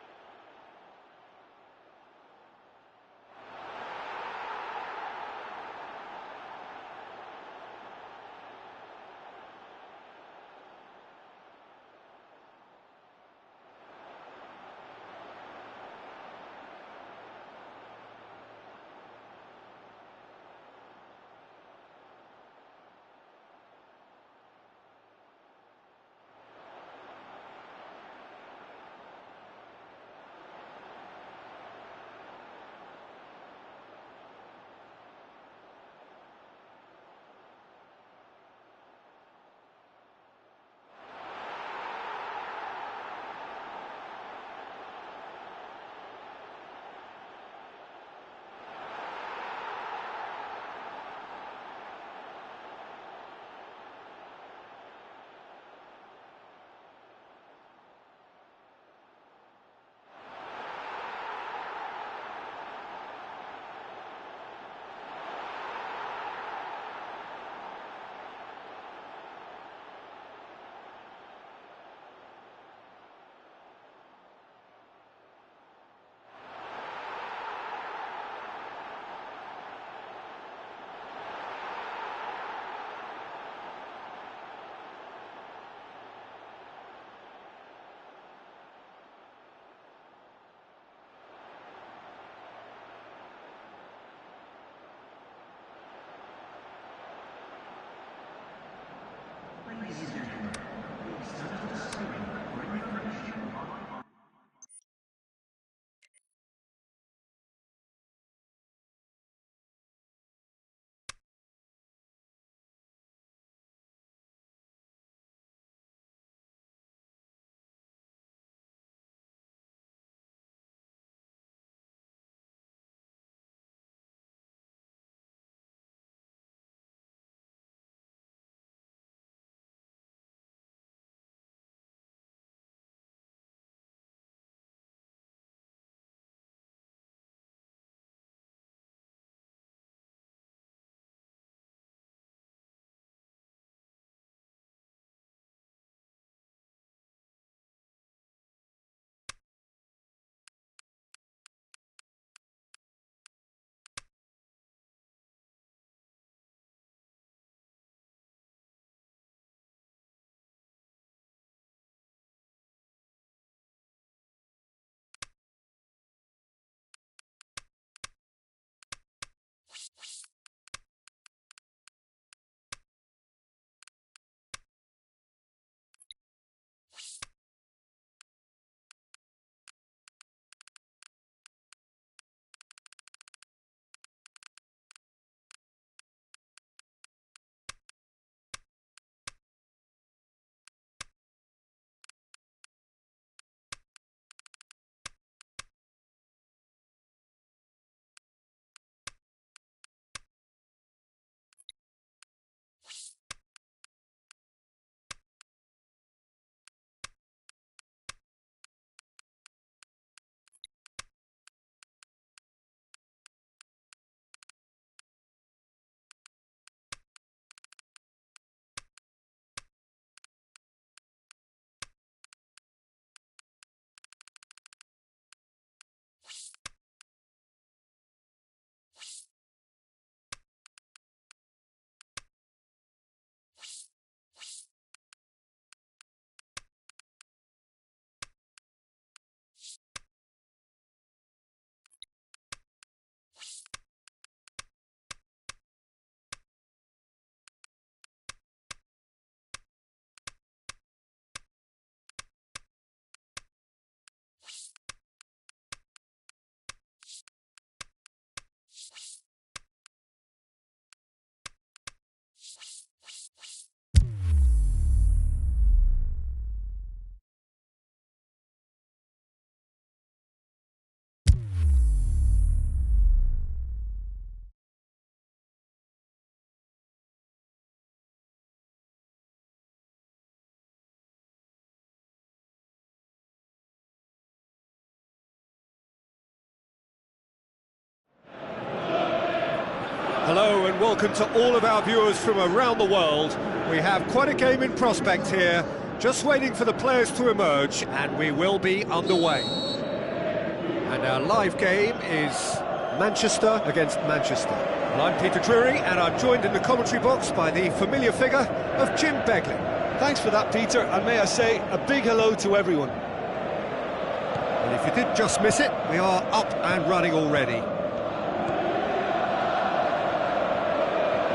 Hello and welcome to all of our viewers from around the world. We have quite a game in prospect here, just waiting for the players to emerge, and we will be underway. And our live game is Manchester against Manchester. Well, I'm Peter Drury, and I'm joined in the commentary box by the familiar figure of Jim Beglin. Thanks for that, Peter, and may I say a big hello to everyone. And if you did just miss it, we are up and running already.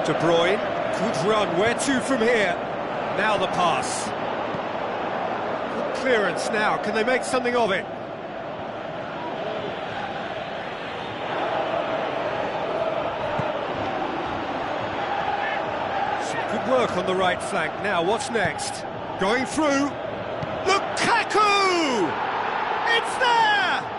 De Bruyne, good run, where to from here? Now the pass. Good clearance now, can they make something of it? Some good work on the right flank. Now, what's next? Going through. Lukaku! It's there!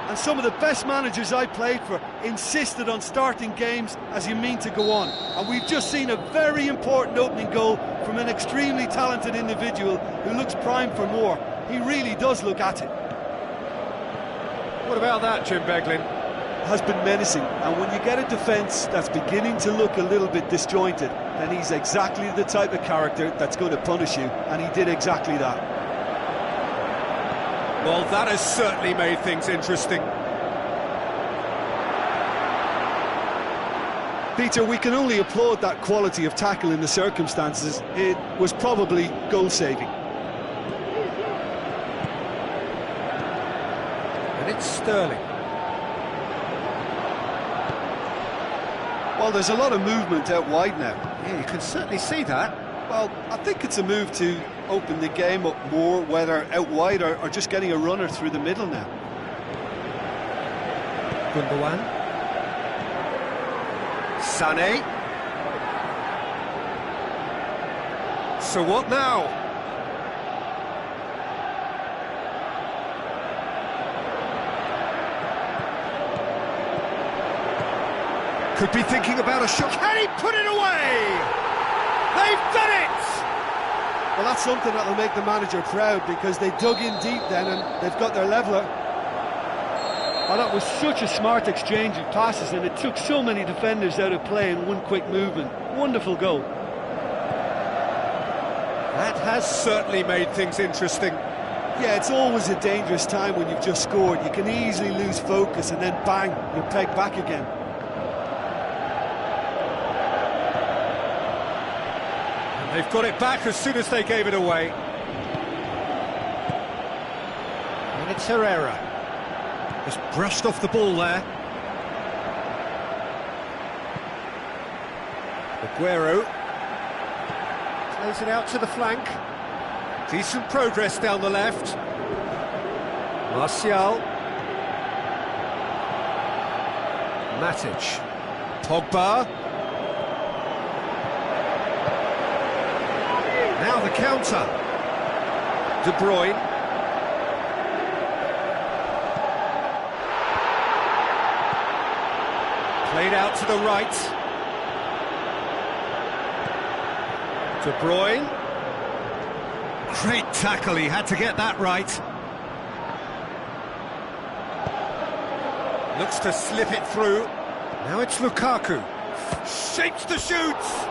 And some of the best managers I played for insisted on starting games as you mean to go on. And we've just seen a very important opening goal from an extremely talented individual who looks primed for more. He really does look at it. What about that, Jim Beglin? Has been menacing, and when you get a defence that's beginning to look a little bit disjointed, then he's exactly the type of character that's going to punish you, and he did exactly that. Well, that has certainly made things interesting. Peter, we can only applaud that quality of tackle in the circumstances. It was probably goal-saving. And it's Sterling. Well, there's a lot of movement out wide now. Yeah, you can certainly see that. Well, I think it's a move to open the game up more, whether out wide or just getting a runner through the middle now. Gundogan. Sané. So what now? Could be thinking about a shot. Can he put it away? They've done it! Well, that's something that'll make the manager proud, because they dug in deep then and they've got their leveller. Well, that was such a smart exchange of passes, and it took so many defenders out of play in one quick movement. Wonderful goal. That has certainly made things interesting. Yeah, it's always a dangerous time when you've just scored. You can easily lose focus and then bang, you're pegged back again. And they've got it back as soon as they gave it away. And it's Herrera. Just brushed off the ball there. Aguero. Plays it out to the flank. Decent progress down the left. Martial. Matic. Pogba. Now the counter. De Bruyne. Played out to the right. De Bruyne. Great tackle, he had to get that right. Looks to slip it through. Now it's Lukaku. Shapes the shoots!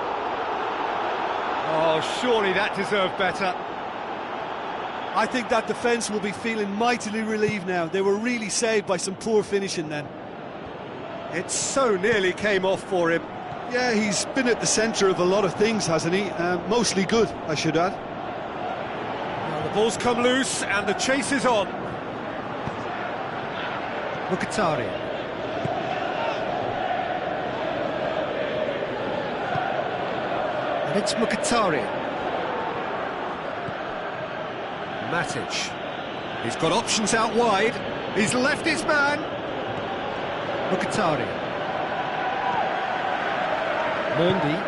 Oh, surely that deserved better. I think that defence will be feeling mightily relieved now. They were really saved by some poor finishing then. It so nearly came off for him. Yeah, he's been at the centre of a lot of things, hasn't he? Mostly good, I should add. Well, the ball's come loose and the chase is on. Mkhitaryan. And it's Mkhitaryan. Matic. He's got options out wide. He's left his man. Mkhitaryan. Mendy.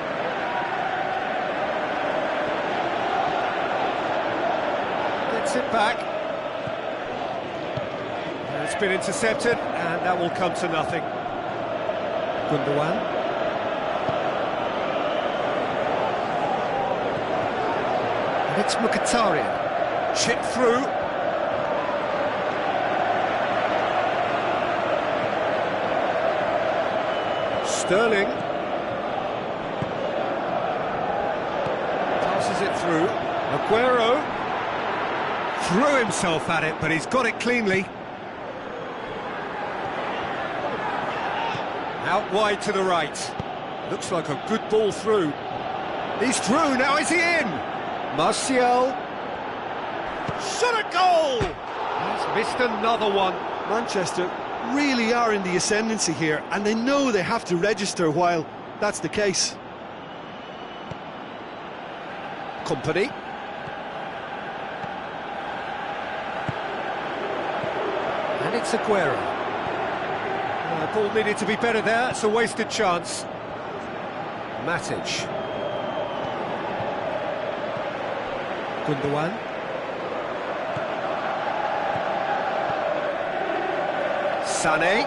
Gets it back. And it's been intercepted, and that will come to nothing. Gundogan. And it's Mkhitaryan. Chip through. Sterling. Passes it through. Aguero. Threw himself at it, but he's got it cleanly. Out wide to the right. Looks like a good ball through. He's through, now is he in? Martial. Shot a goal! He's missed another one. Manchester really are in the ascendancy here, and they know they have to register while that's the case. Company. And it's Aguero. The ball needed to be better there, it's a wasted chance. Matic. Gundogan. Sané.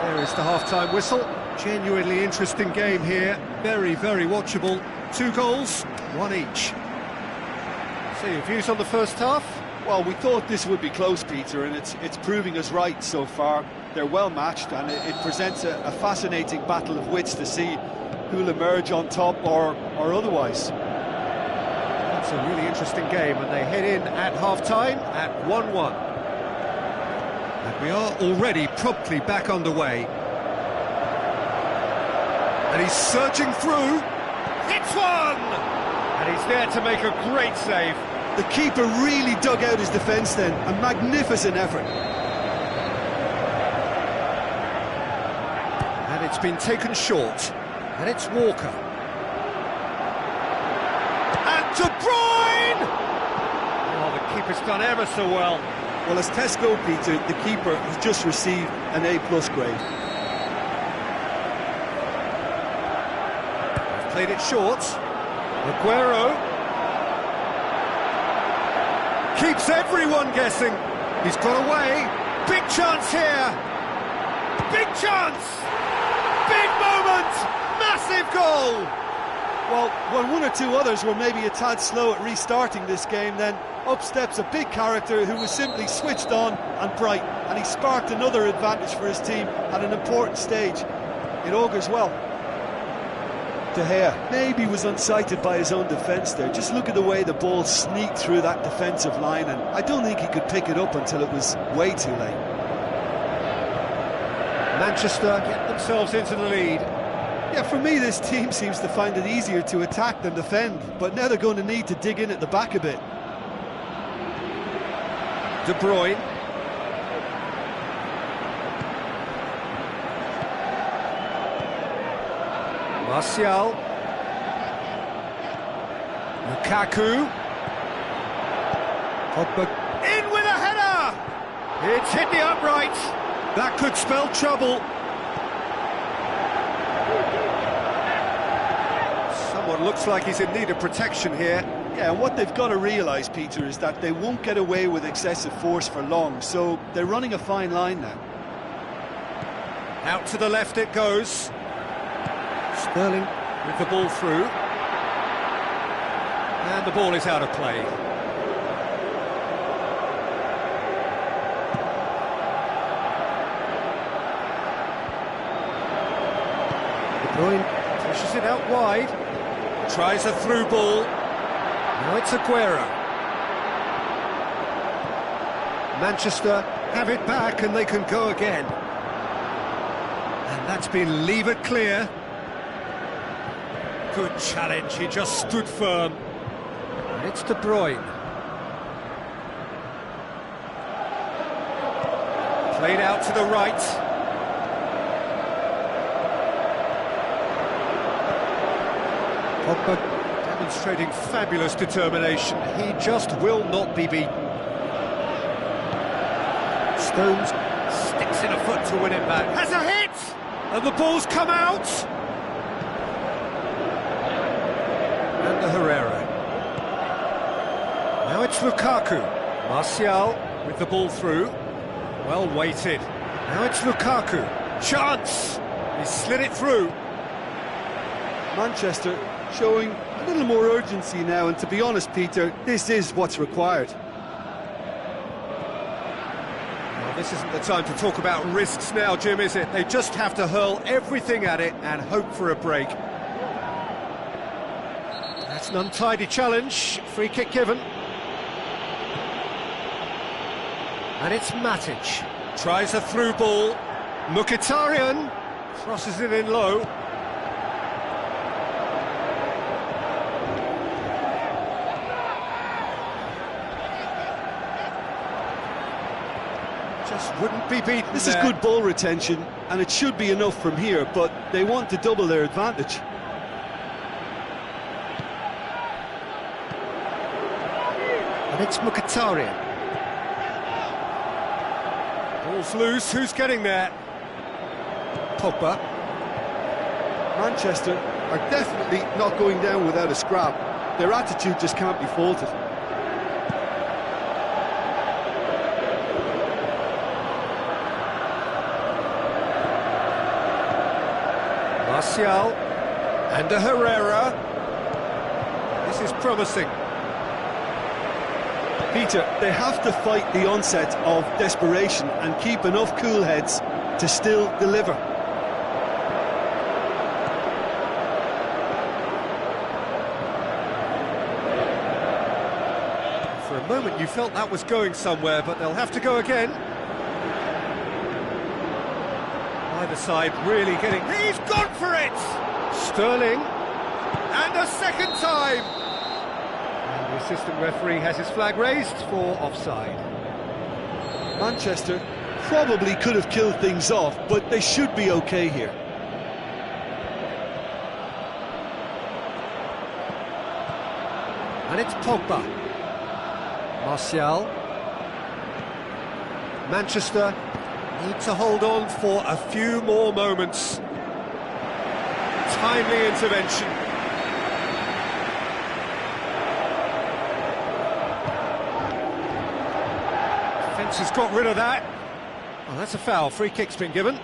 There is the half-time whistle. Genuinely interesting game here. Very, very watchable. 2 goals, 1 each. So your views on the first half? Well, we thought this would be close, Peter, and it's proving us right so far. They're well matched, and it presents a fascinating battle of wits to see who'll emerge on top or otherwise. That's a really interesting game, and they head in at half-time at 1-1. And we are already promptly back underway. And he's surging through. Hits one! And he's there to make a great save. The keeper really dug out his defence then. A magnificent effort. And it's been taken short. And it's Walker. De Bruyne! Oh, the keeper's done ever so well. Well, as tests go, Peter, the keeper has just received an A+ grade. Played it short. Aguero keeps everyone guessing. He's got away. Big chance here. Big chance. Big moment. Massive goal. Well, when one or two others were maybe a tad slow at restarting this game, then up steps a big character who was simply switched on and bright, and he sparked another advantage for his team at an important stage. It augurs well. De Gea maybe was unsighted by his own defence there. Just look at the way the ball sneaked through that defensive line, and I don't think he could pick it up until it was way too late. Manchester get themselves into the lead. Yeah, for me this team seems to find it easier to attack than defend, but now they're going to need to dig in at the back a bit. De Bruyne. Martial. Lukaku. Pogba. In with a header! It's hit the upright. That could spell trouble. Someone looks like he's in need of protection here. Yeah, and what they've got to realise, Peter, is that they won't get away with excessive force for long, so they're running a fine line now. Out to the left it goes. Sterling with the ball through. And the ball is out of play. De Bruyne pushes it out wide. Tries a through ball. Now it's Aguero. Manchester have it back and they can go again. And that's been levered clear. Good challenge, he just stood firm. And it's De Bruyne. Played out to the right. Pogba demonstrating fabulous determination. He just will not be beaten. Stones sticks in a foot to win it back. Has a hit! And the ball's come out! And the Herrera. Now it's Lukaku. Martial with the ball through. Well weighted. Now it's Lukaku. Chance! He slid it through. Manchester showing a little more urgency now, and to be honest, Peter, this is what's required. Well, this isn't the time to talk about risks now, Jim, is it? They just have to hurl everything at it and hope for a break. That's an untidy challenge. Free kick given. And it's Matic. Tries a through ball. Mkhitaryan crosses it in low. Just wouldn't be beaten. This is good ball retention, and it should be enough from here, but they want to double their advantage. And it's Mkhitaryan. Ball's loose, who's getting there? Pogba. Manchester are definitely not going down without a scrap. Their attitude just can't be faulted. Martial. And a Herrera. This is promising. Peter, they have to fight the onset of desperation and keep enough cool heads to still deliver. For a moment you felt that was going somewhere, but they'll have to go again. Either side really getting... He's gone for it! Sterling. And a second time! And the assistant referee has his flag raised for offside. Manchester probably could have killed things off, but they should be okay here. And it's Pogba. Martial. Manchester need to hold on for a few more moments. Timely intervention. Defence has got rid of that. Oh, that's a foul. Free kick's been given.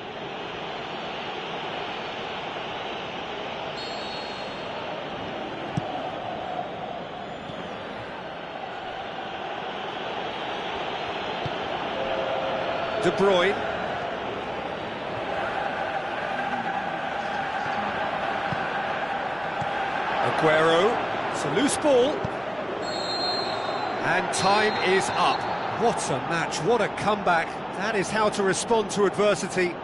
De Bruyne. Aguero. It's a loose ball. And time is up. What a match, what a comeback. That is how to respond to adversity.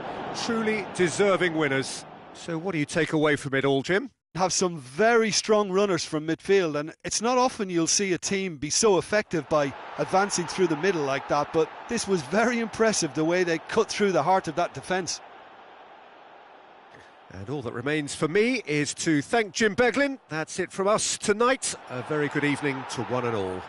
Truly deserving winners. So what do you take away from it all, Jim? Have some very strong runners from midfield, and it's not often you'll see a team be so effective by advancing through the middle like that, but this was very impressive the way they cut through the heart of that defence. And all that remains for me is to thank Jim Beglin. That's it from us tonight. A very good evening to one and all.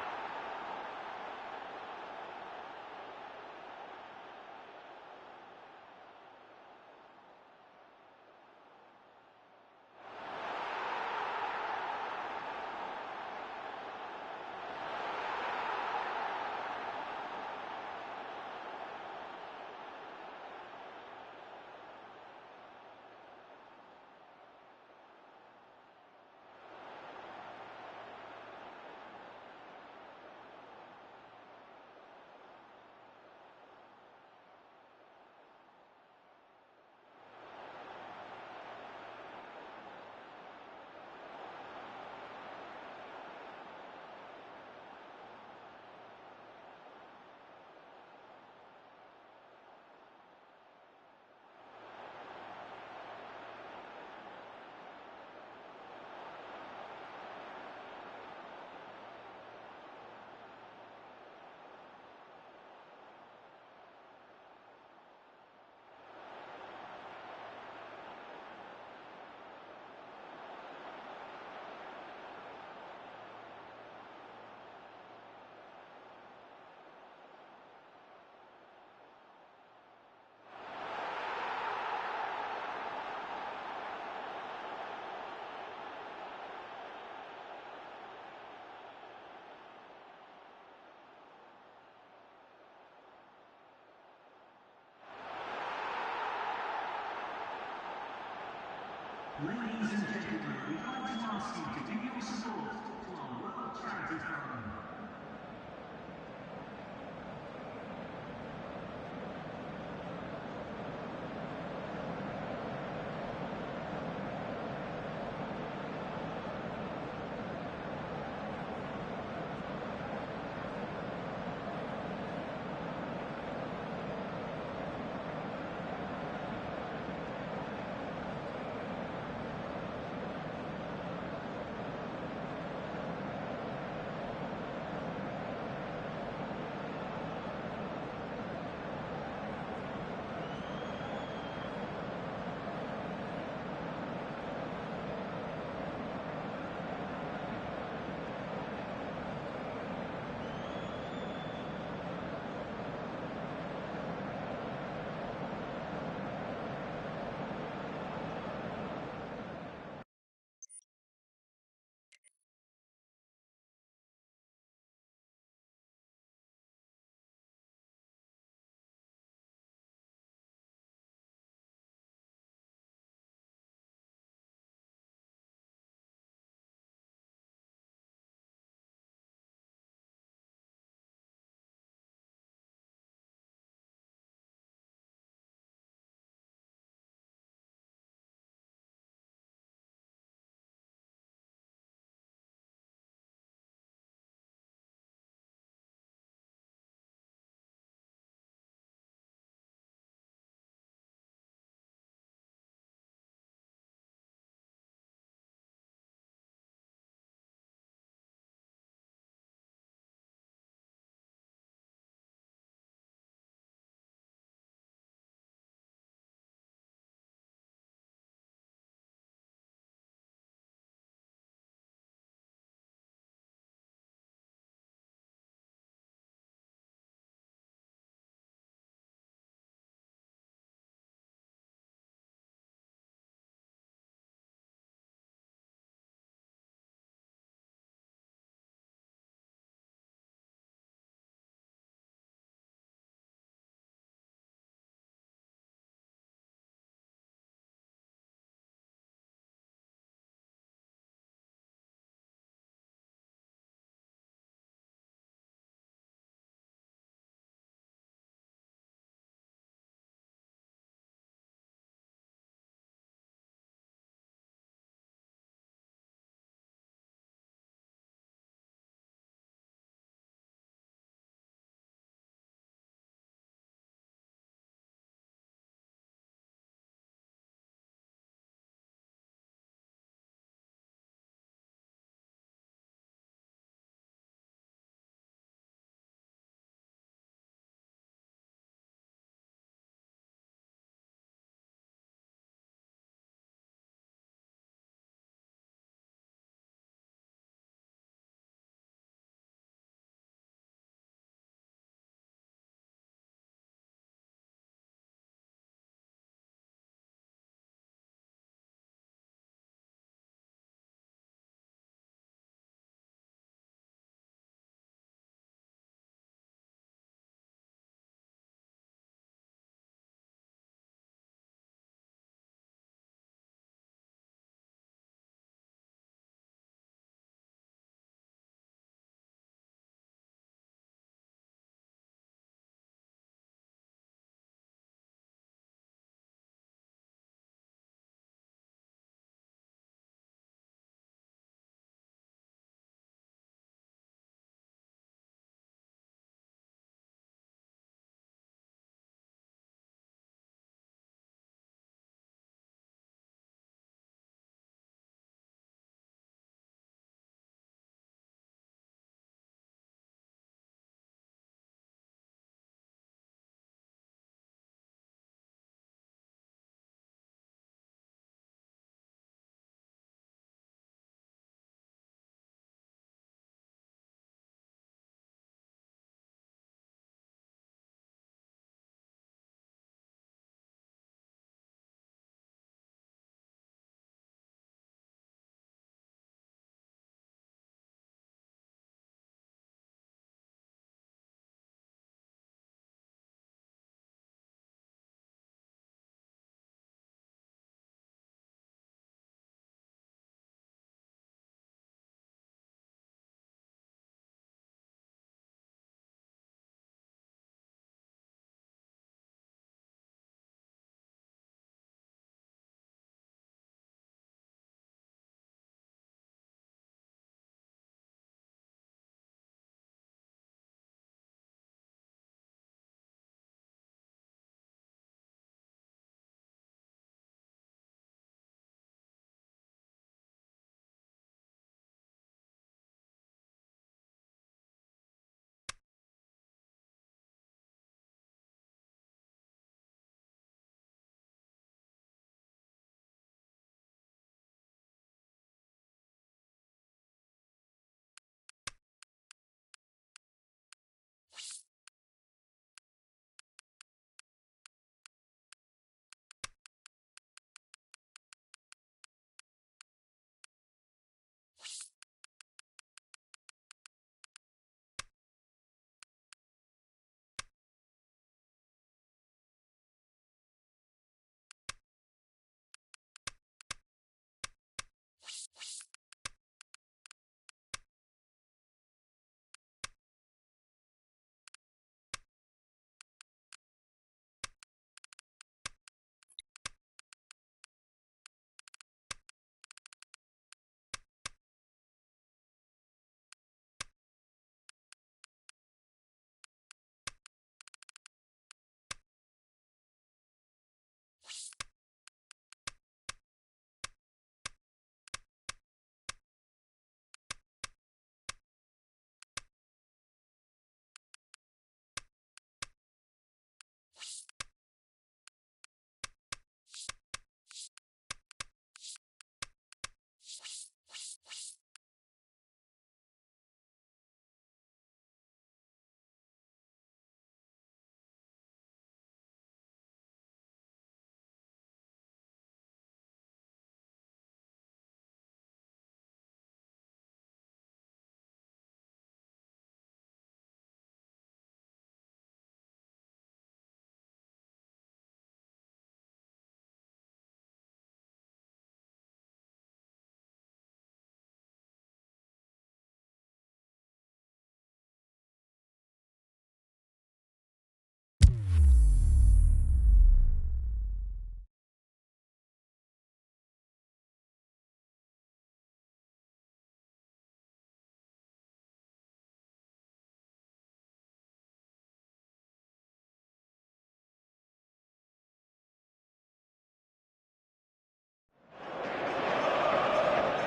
Ladies and gentlemen, we'd like to ask you to give your support to our local charity fund.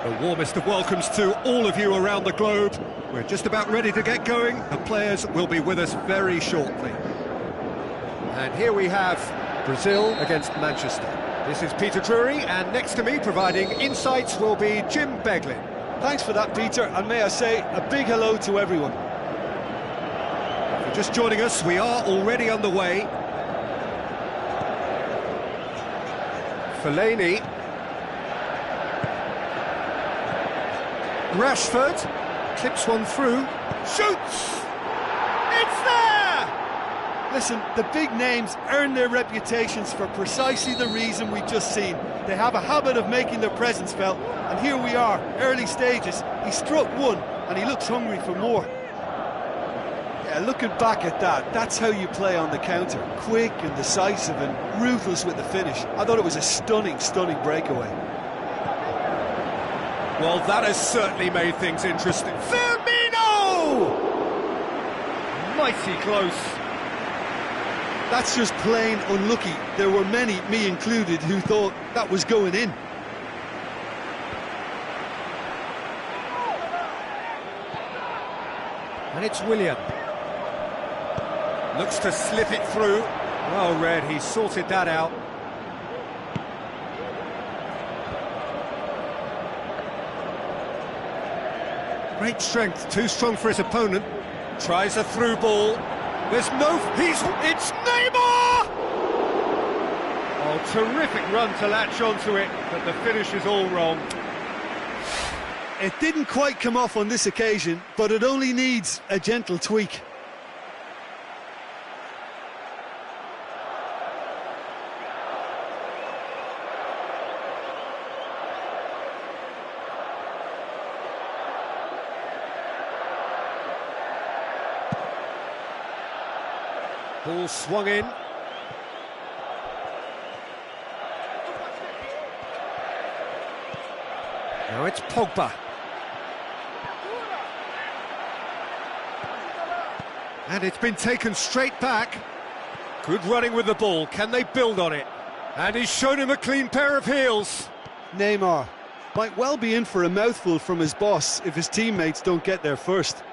The warmest of welcomes to all of you around the globe. We're just about ready to get going. The players will be with us very shortly. And here we have Brazil against Manchester. This is Peter Drury, and next to me providing insights will be Jim Beglin. Thanks for that, Peter, and may I say a big hello to everyone. If you're just joining us, we are already underway. Fellaini. Rashford clips one through, shoots! It's there! Listen, the big names earn their reputations for precisely the reason we've just seen. They have a habit of making their presence felt, and here we are, early stages. He struck one, and he looks hungry for more. Yeah, looking back at that, that's how you play on the counter. Quick and decisive and ruthless with the finish. I thought it was a stunning, stunning breakaway. Well, that has certainly made things interesting. Firmino! Mighty close. That's just plain unlucky. There were many, me included, who thought that was going in. And it's Willian. Looks to slip it through. Well read, he sorted that out. Great strength, too strong for his opponent. Tries a through ball. There's no... It's Neymar! Oh, terrific run to latch onto it, but the finish is all wrong. It didn't quite come off on this occasion, but it only needs a gentle tweak. Ball swung in. Now it's Pogba. And it's been taken straight back. Good running with the ball. Can they build on it? And he's shown him a clean pair of heels. Neymar might well be in for a mouthful from his boss if his teammates don't get there first.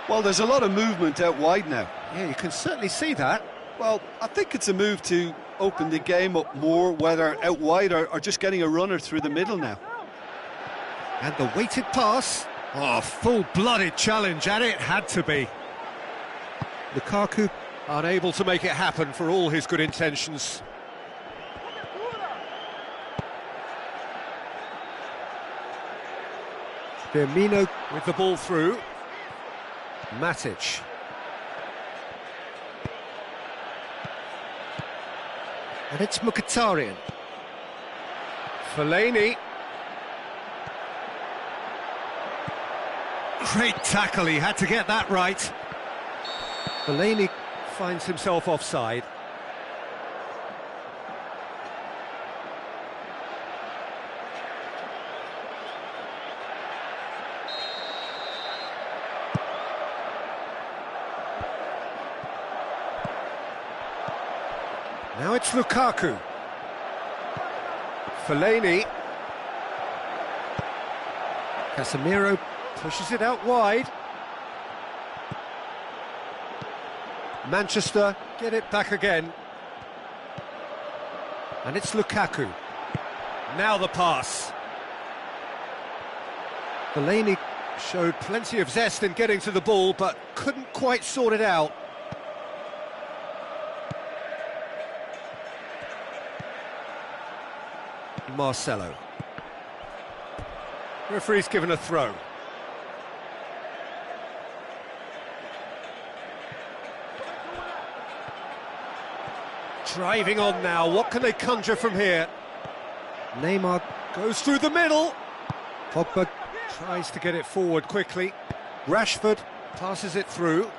Well, there's a lot of movement out wide now. Yeah, you can certainly see that. Well, I think it's a move to open the game up more, whether out wide or just getting a runner through the middle now. And the weighted pass. Oh, full-blooded challenge, and it had to be. Lukaku unable to make it happen for all his good intentions. Firmino with the ball through. Matic. And it's Mkhitaryan. Fellaini. Great tackle, he had to get that right. Fellaini finds himself offside. Now it's Lukaku. Fellaini. Casemiro pushes it out wide. Manchester get it back again. And it's Lukaku. Now the pass. Fellaini showed plenty of zest in getting to the ball, but couldn't quite sort it out. Marcelo. Referee's given a throw. Driving on now, what can they conjure from here? Neymar goes through the middle. Pogba tries to get it forward quickly. Rashford passes it through.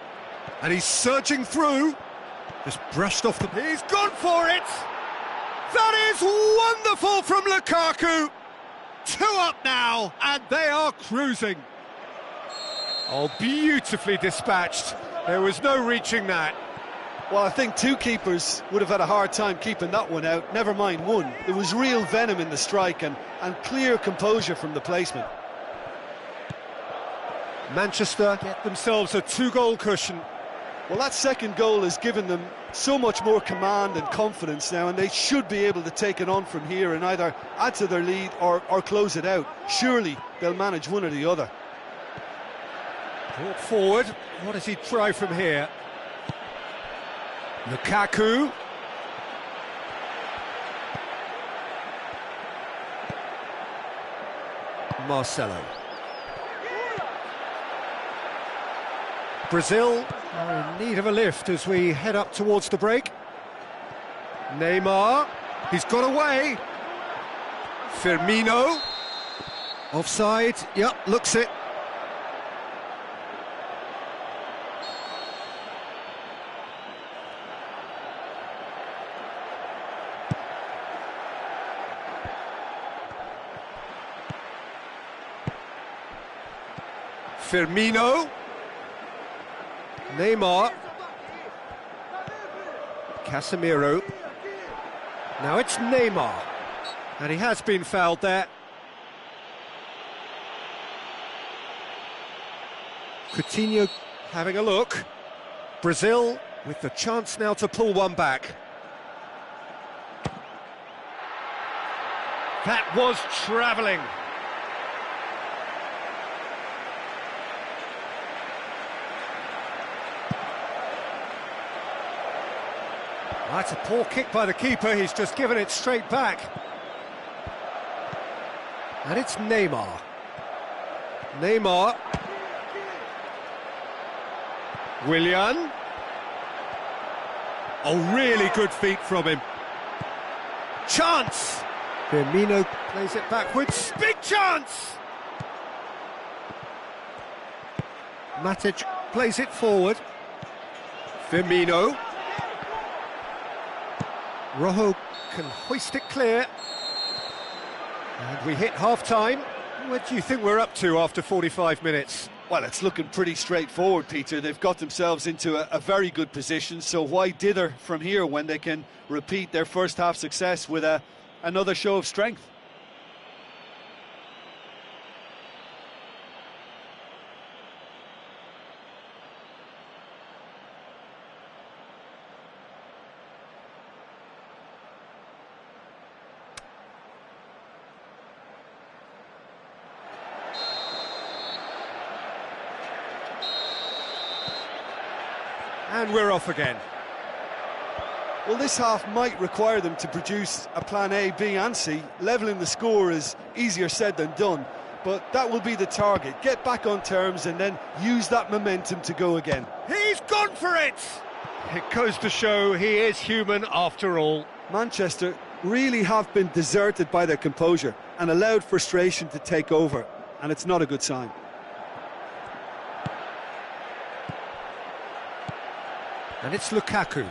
And he's surging through. Just brushed off the... He's gone for it! That is wonderful from Lukaku! 2 up now, and they are cruising. Oh, beautifully dispatched. There was no reaching that. Well, I think two keepers would have had a hard time keeping that one out, never mind one. There was real venom in the strike and clear composure from the placement. Manchester get themselves a 2-goal cushion. Well, that second goal has given them so much more command and confidence now, and they should be able to take it on from here and either add to their lead or close it out. Surely they'll manage one or the other. Brought forward. What does he try from here? Lukaku. Marcelo. Brazil are in need of a lift as we head up towards the break. Neymar, he's got away. Firmino. Offside, yep, looks it. Firmino. Neymar. Casemiro. Now it's Neymar. And he has been fouled there. Coutinho having a look. Brazil with the chance now to pull one back. That was travelling. That's a poor kick by the keeper, he's just given it straight back. And it's Neymar. Neymar. Willian. Oh, really good feet from him. Chance! Firmino plays it backwards. Big chance! Matic plays it forward. Firmino. Rojo can hoist it clear. And we hit half-time. What do you think we're up to after 45 minutes? Well, it's looking pretty straightforward, Peter. They've got themselves into a very good position, so why dither from here when they can repeat their first half success with another show of strength? And we're off again. Well, this half might require them to produce a plan A, B and C. Levelling the score is easier said than done, but that will be the target. Get back on terms and then use that momentum to go again. He's gone for it! It goes to show he is human after all. Manchester really have been deserted by their composure and allowed frustration to take over, and it's not a good sign. And it's Lukaku.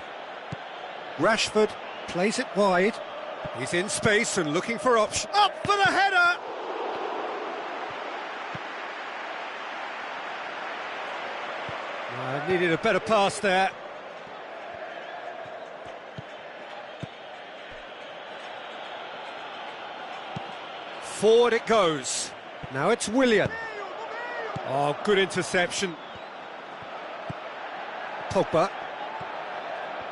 Rashford plays it wide. He's in space and looking for options. Up for the header! Needed a better pass there. Forward it goes. Now it's Willian. Oh, good interception. Pogba.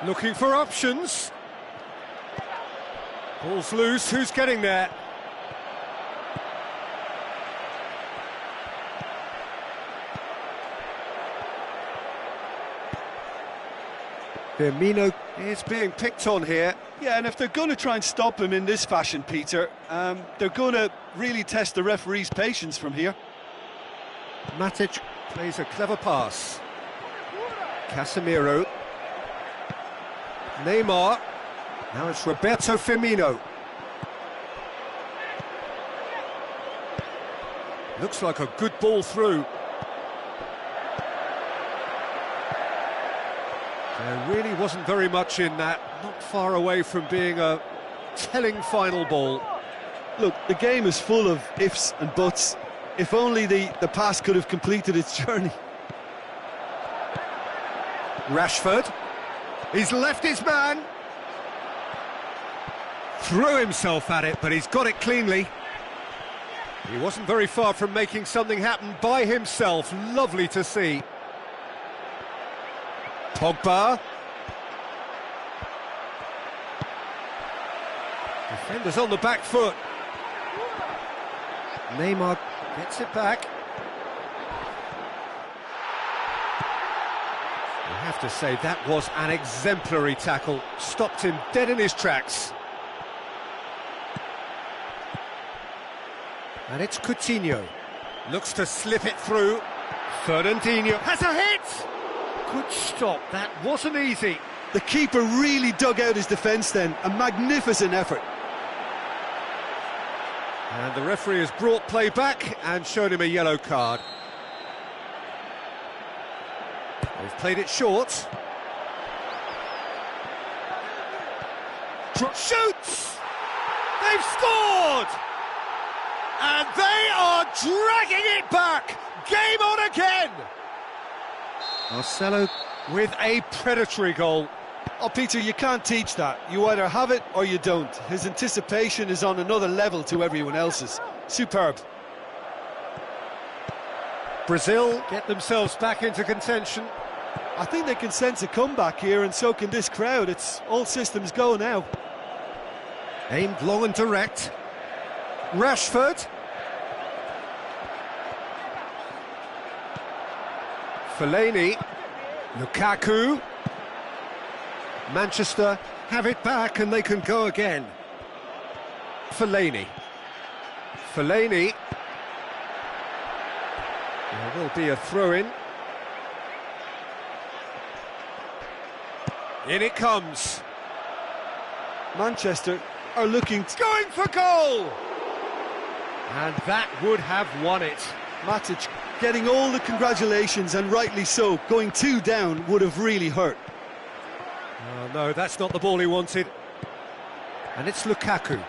Looking for options. Ball's loose, who's getting there? Firmino is being picked on here. Yeah, and if they're going to try and stop him in this fashion, Peter, they're going to really test the referee's patience from here. Matic plays a clever pass. Casemiro. Neymar. Now it's Roberto Firmino. Looks like a good ball through. There really wasn't very much in that. Not far away from being a telling final ball. Look, the game is full of ifs and buts. If only the pass could have completed its journey. Rashford. He's left his man. Threw himself at it, but he's got it cleanly. He wasn't very far from making something happen by himself. Lovely to see. Pogba. Defenders on the back foot. Neymar gets it back. I have to say that was an exemplary tackle. Stopped him dead in his tracks. And it's Coutinho. Looks to slip it through. Fernandinho has a hit! Good stop, that wasn't easy. The keeper really dug out his defence then. A magnificent effort. And the referee has brought play back and shown him a yellow card. They've played it short. Shoots! They've scored! And they are dragging it back! Game on again! Marcelo with a predatory goal. Oh, Peter, you can't teach that. You either have it or you don't. His anticipation is on another level to everyone else's. Superb. Brazil get themselves back into contention. I think they can sense a comeback here, and so can this crowd. It's all systems go now. Aimed long and direct. Rashford. Fellaini. Lukaku. Manchester have it back and they can go again. Fellaini. Fellaini. There will be a throw-in. In it comes. Manchester are looking... Going for goal! And that would have won it. Matic getting all the congratulations, and rightly so. Going 2 down would have really hurt. Oh, no, that's not the ball he wanted. And it's Lukaku.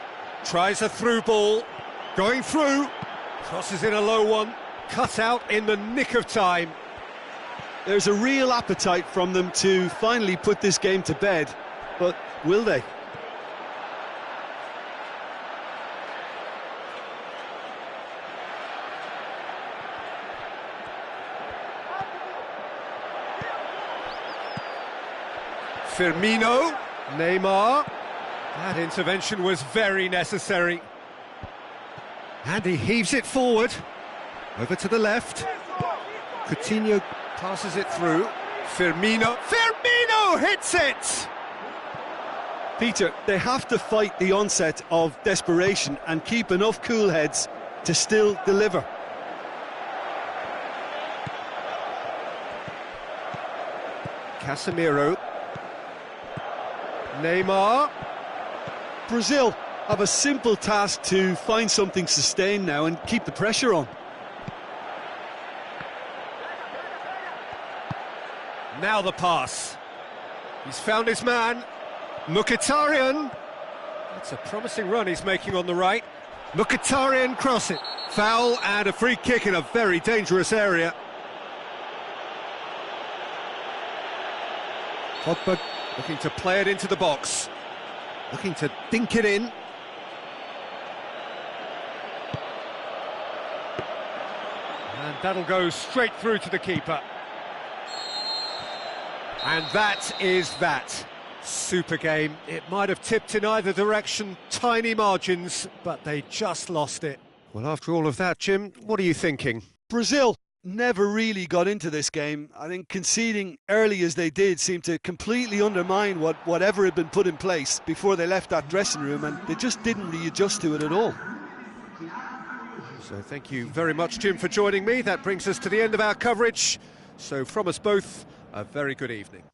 Tries a through ball. Going through. Crosses in a low one. Cut out in the nick of time. There's a real appetite from them to finally put this game to bed. But will they? Firmino, Neymar. That intervention was very necessary. And he heaves it forward. Over to the left. Coutinho passes it through. Firmino. Firmino hits it! Peter, they have to fight the onset of desperation and keep enough cool heads to still deliver. Casemiro. Neymar. Brazil have a simple task to find something sustained now and keep the pressure on. Now the pass. He's found his man. Mkhitaryan. That's a promising run he's making on the right. Mkhitaryan cross it. Foul and a free kick in a very dangerous area. Pogba looking to play it into the box. Looking to dink it in. And that'll go straight through to the keeper. And that is that. Super game. It might have tipped in either direction, tiny margins, but they just lost it. Well, after all of that, Jim, what are you thinking? Brazil never really got into this game. I think conceding early as they did seemed to completely undermine whatever had been put in place before they left that dressing room, and they just didn't readjust to it at all. So thank you very much, Jim, for joining me. That brings us to the end of our coverage. So from us both, a very good evening.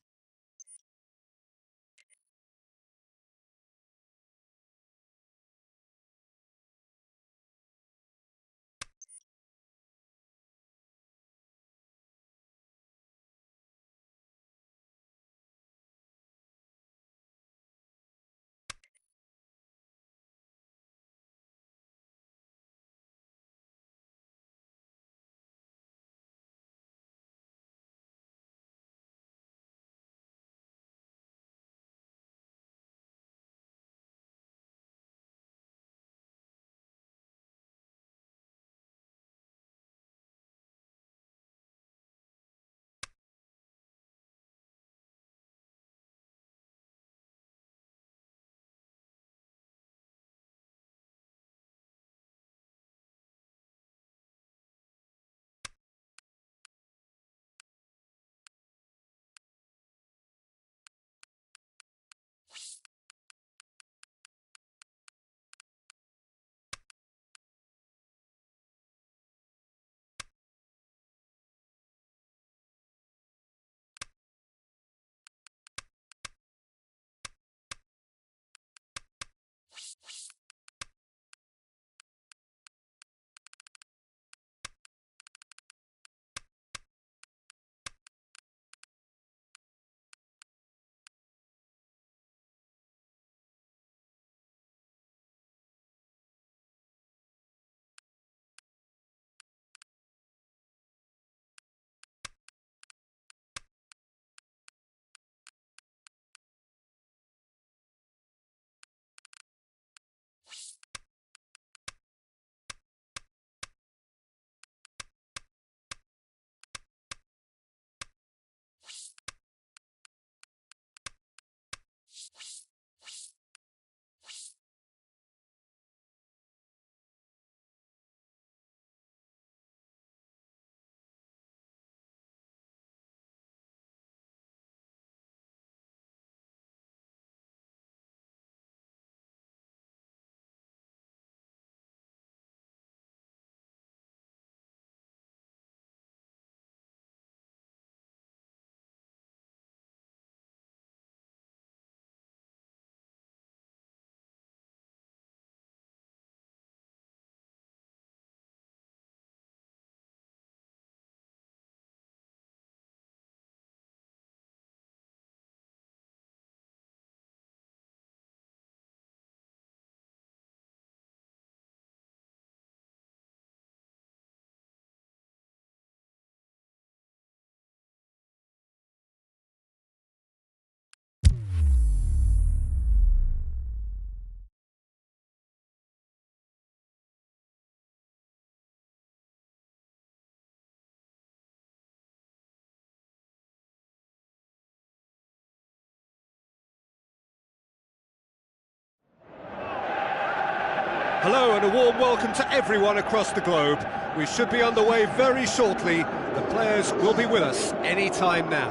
Hello and a warm welcome to everyone across the globe. We should be underway very shortly. The players will be with us any time now.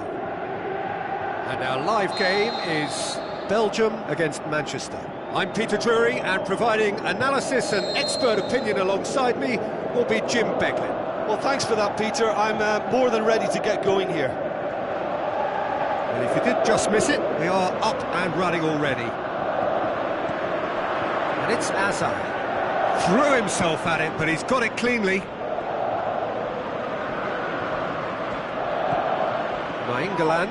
And our live game is Belgium against Manchester. I'm Peter Drury, and providing analysis and expert opinion alongside me will be Jim Becklin. Well, thanks for that, Peter. I'm more than ready to get going here. And if you did just miss it, we are up and running already. And it's Hazard. Threw himself at it, but he's got it cleanly. Nainggolan.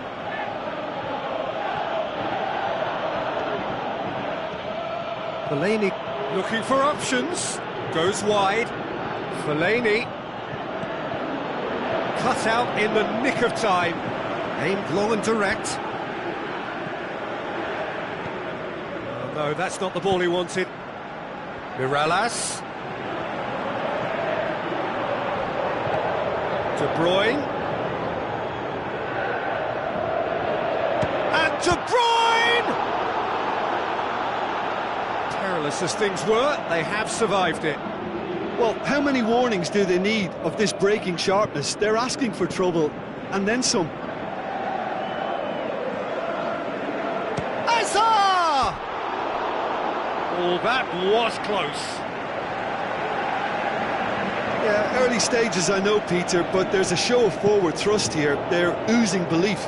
Fellaini looking for options. Goes wide. Fellaini. Cut out in the nick of time. Aimed long and direct. Oh, no, that's not the ball he wanted. Mirallas. De Bruyne. And De Bruyne! Perilous as things were, they have survived it. Well, how many warnings do they need of this breaking sharpness? They're asking for trouble, and then some. Hazard! Oh, that was close. Yeah, early stages, I know, Peter, but there's a show of forward thrust here. They're oozing belief.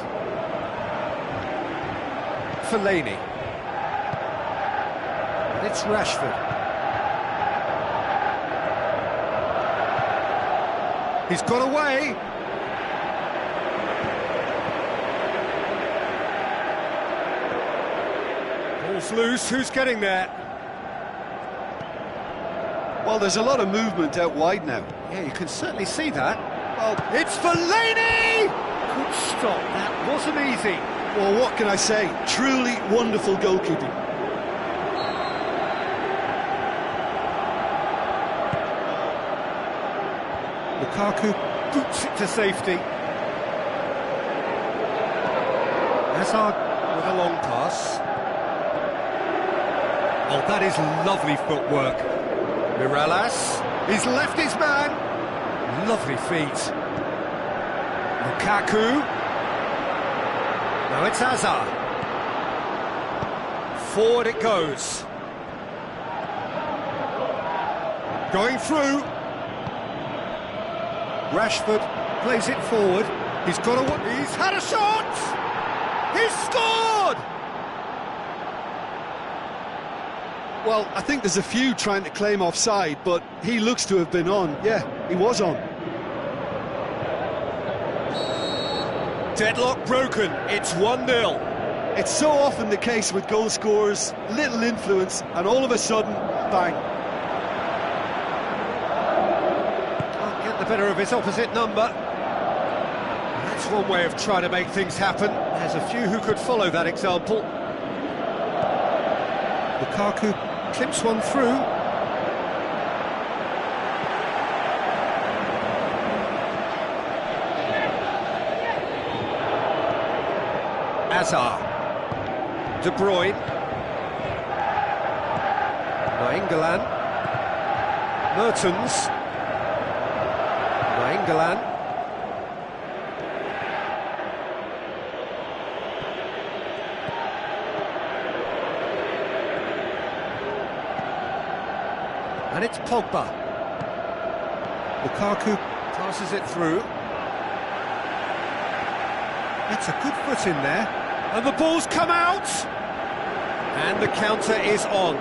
Fellaini. And it's Rashford. He's got away. Ball's loose, who's getting there? Well, there's a lot of movement out wide now. Yeah, you can certainly see that. Well, it's Fellaini! Good stop, that wasn't easy. Well, what can I say? Truly wonderful goalkeeping. Lukaku boots it to safety. Hazard with a long pass. Oh, that is lovely footwork. Mirallas, he's left his man. Lovely feet. Lukaku. Now it's Hazard. Forward it goes. Going through. Rashford plays it forward. He's got a... He's had a shot! He's scored! Well, I think there's a few trying to claim offside, but he looks to have been on. Yeah, he was on. Deadlock broken. It's 1-0. It's so often the case with goal scorers, little influence, and all of a sudden, bang. Can't get the better of his opposite number. That's one way of trying to make things happen. There's a few who could follow that example. Lukaku clips one through. Hazard. De Bruyne. Nainggolan. Mertens. Nainggolan. And it's Pogba. Lukaku passes it through. That's a good foot in there. And the ball's come out! And the counter is on.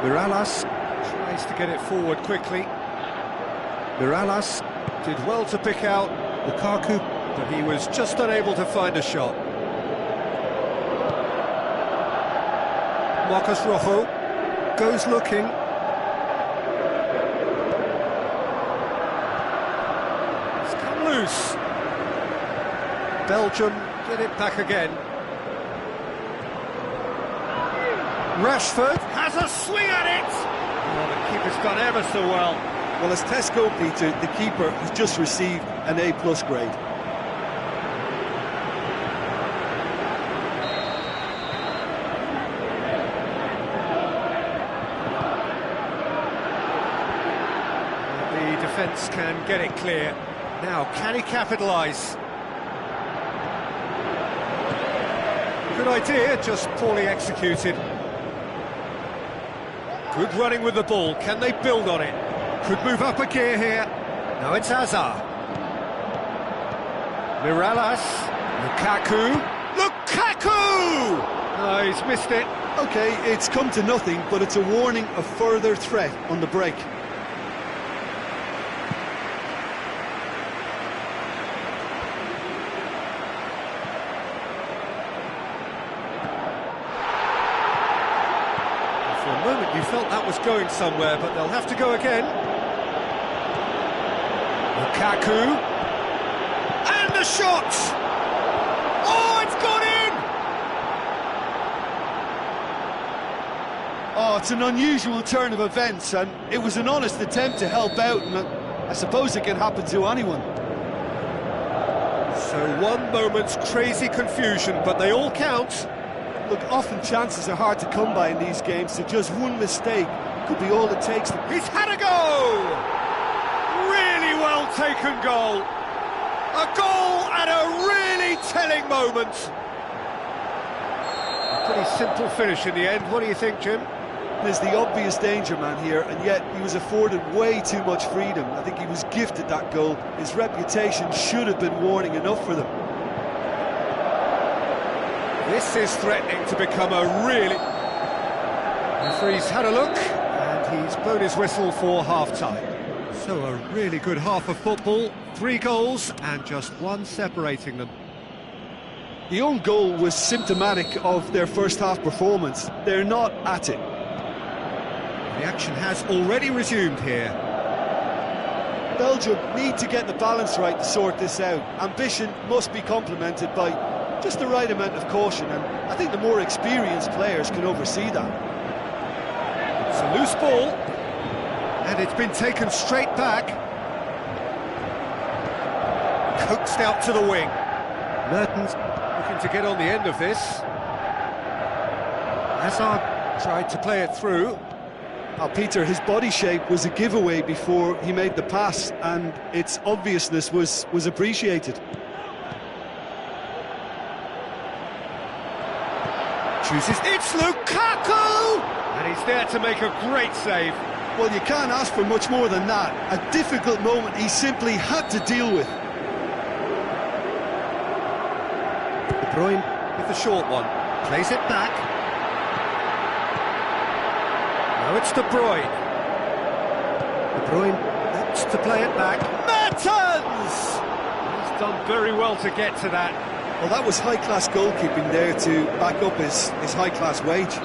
Mirallas tries to get it forward quickly. Mirallas did well to pick out Lukaku, but he was just unable to find a shot. Marcus Rojo goes looking. It's come loose. Belgium get it back again. Rashford has a swing at it! Oh, the keeper's done ever so well. Well, as Tesco, Peter, the keeper has just received an A+ grade. defence can get it clear. Now, can he capitalise? Good idea, just poorly executed. Good running with the ball. Can they build on it? Could move up a gear here. Now it's Hazard. Mirallas. Lukaku. Lukaku! No, he's missed it. OK, it's come to nothing, but it's a warning of further threat on the break. For a moment you felt that was going somewhere, but they'll have to go again. Lukaku. And the shot! Oh, it's gone in! Oh, it's an unusual turn of events, and it was an honest attempt to help out, and I suppose it can happen to anyone. So one moment's crazy confusion, but they all count. Look, often chances are hard to come by in these games, so just one mistake could be all it takes to... He's had a go! Really well taken goal. A goal at a really telling moment. A pretty simple finish in the end. What do you think, Jim? There's the obvious danger man here, and yet he was afforded way too much freedom. I think he was gifted that goal. His reputation should have been warning enough for them. This is threatening to become a really... The referee's had a look, and he's blown his whistle for half-time. So a really good half of football, 3 goals, and just one separating them. The own goal was symptomatic of their first-half performance. They're not at it. The action has already resumed here. Belgium need to get the balance right to sort this out. Ambition must be complemented by just the right amount of caution, and I think the more experienced players can oversee that. It's a loose ball, and it's been taken straight back. Coaxed out to the wing. Mertens looking to get on the end of this. Hazard tried to play it through. Now, Peter, his body shape was a giveaway before he made the pass, and its obviousness was appreciated. Chooses, it's Lukaku! And he's there to make a great save. Well, you can't ask for much more than that. A difficult moment he simply had to deal with. De Bruyne with the short one. Plays it back. Now it's De Bruyne. De Bruyne opts to play it back. Mertens! He's done very well to get to that. Well, that was high-class goalkeeping there to back up his high-class wage.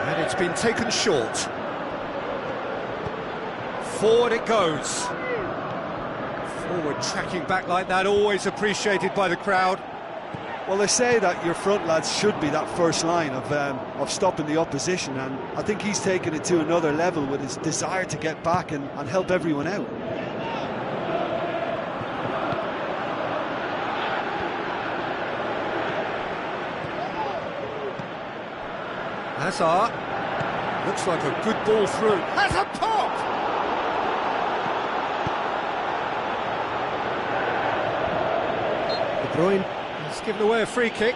And it's been taken short. Forward it goes. Forward tracking back like that, always appreciated by the crowd. Well, they say that your front lads should be that first line of stopping the opposition, and I think he's taken it to another level with his desire to get back and help everyone out. Hazard, looks like a good ball through. Has a pop! De Bruyne has given away a free kick.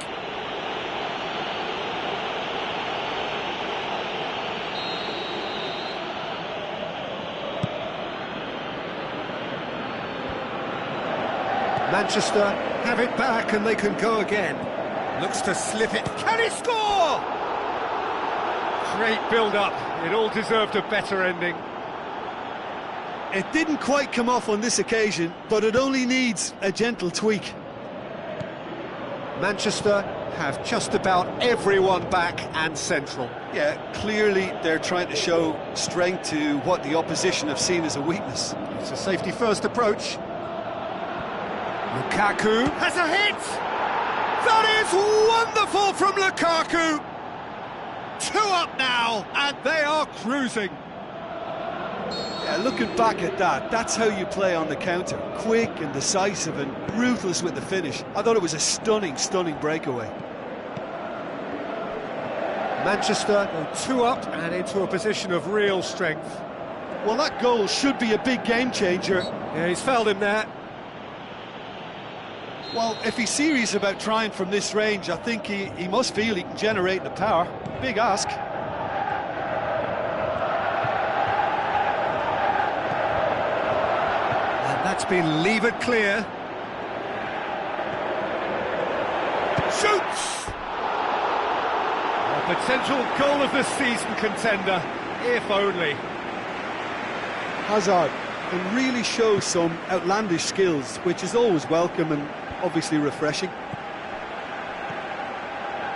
Manchester have it back and they can go again. Looks to slip it. Can he score? Great build-up. It all deserved a better ending. It didn't quite come off on this occasion, but it only needs a gentle tweak. Manchester have just about everyone back and central. Yeah, clearly they're trying to show strength to what the opposition have seen as a weakness. It's a safety-first approach. Lukaku has a hit! That is wonderful from Lukaku! 2 up now, and they are cruising. Yeah, looking back at that, that's how you play on the counter. Quick and decisive and ruthless with the finish. I thought it was a stunning, stunning breakaway. Manchester go 2 up and into a position of real strength. Well, that goal should be a big game changer. Yeah, he's fouled him there. Well, if he's serious about trying from this range, I think he must feel he can generate the power. Big ask. And that's been levered clear. Shoots! A potential goal of the season contender, if only. Hazard can really show some outlandish skills, which is always welcome and obviously refreshing.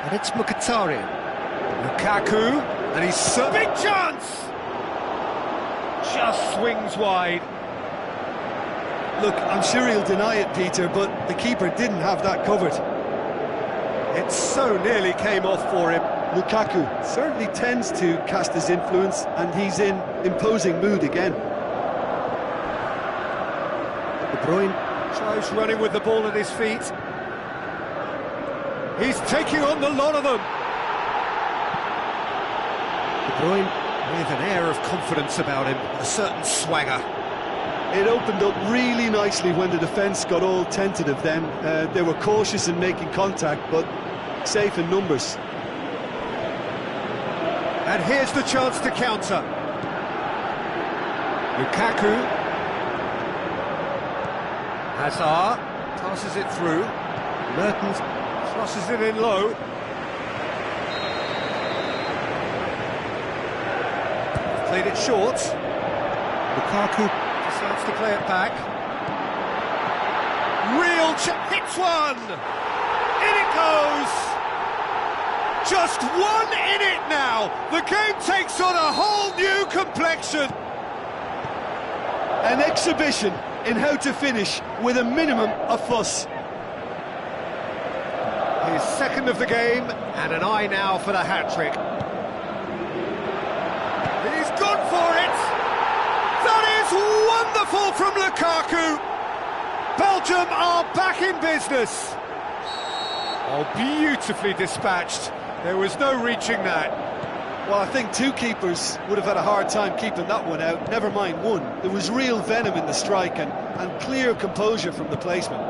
And it's Mkhitaryan. Lukaku, and he's a big chance! Just swings wide. Look, I'm sure he'll deny it, Peter, but the keeper didn't have that covered. It so nearly came off for him. Lukaku certainly tends to cast his influence, and he's in imposing mood again. De Bruyne Tries running with the ball at his feet. He's taking on the lot of them. De Bruyne With an air of confidence about him, a certain swagger. It opened up really nicely when the defence got all tentative then. They were cautious in making contact, but safe in numbers. And here's the chance to counter. Lukaku. Hazard passes it through. Mertens crosses it in low. Played it short. Lukaku decides to play it back. Hits one! In it goes! Just one in it now! The game takes on a whole new complexion! An exhibition in how to finish with a minimum of fuss. His second of the game, and an eye now for the hat-trick. He's gone for it! That is wonderful from Lukaku! Belgium are back in business! Oh, beautifully dispatched. There was no reaching that. Well, I think two keepers would have had a hard time keeping that one out, never mind one. There was real venom in the strike and clear composure from the placement.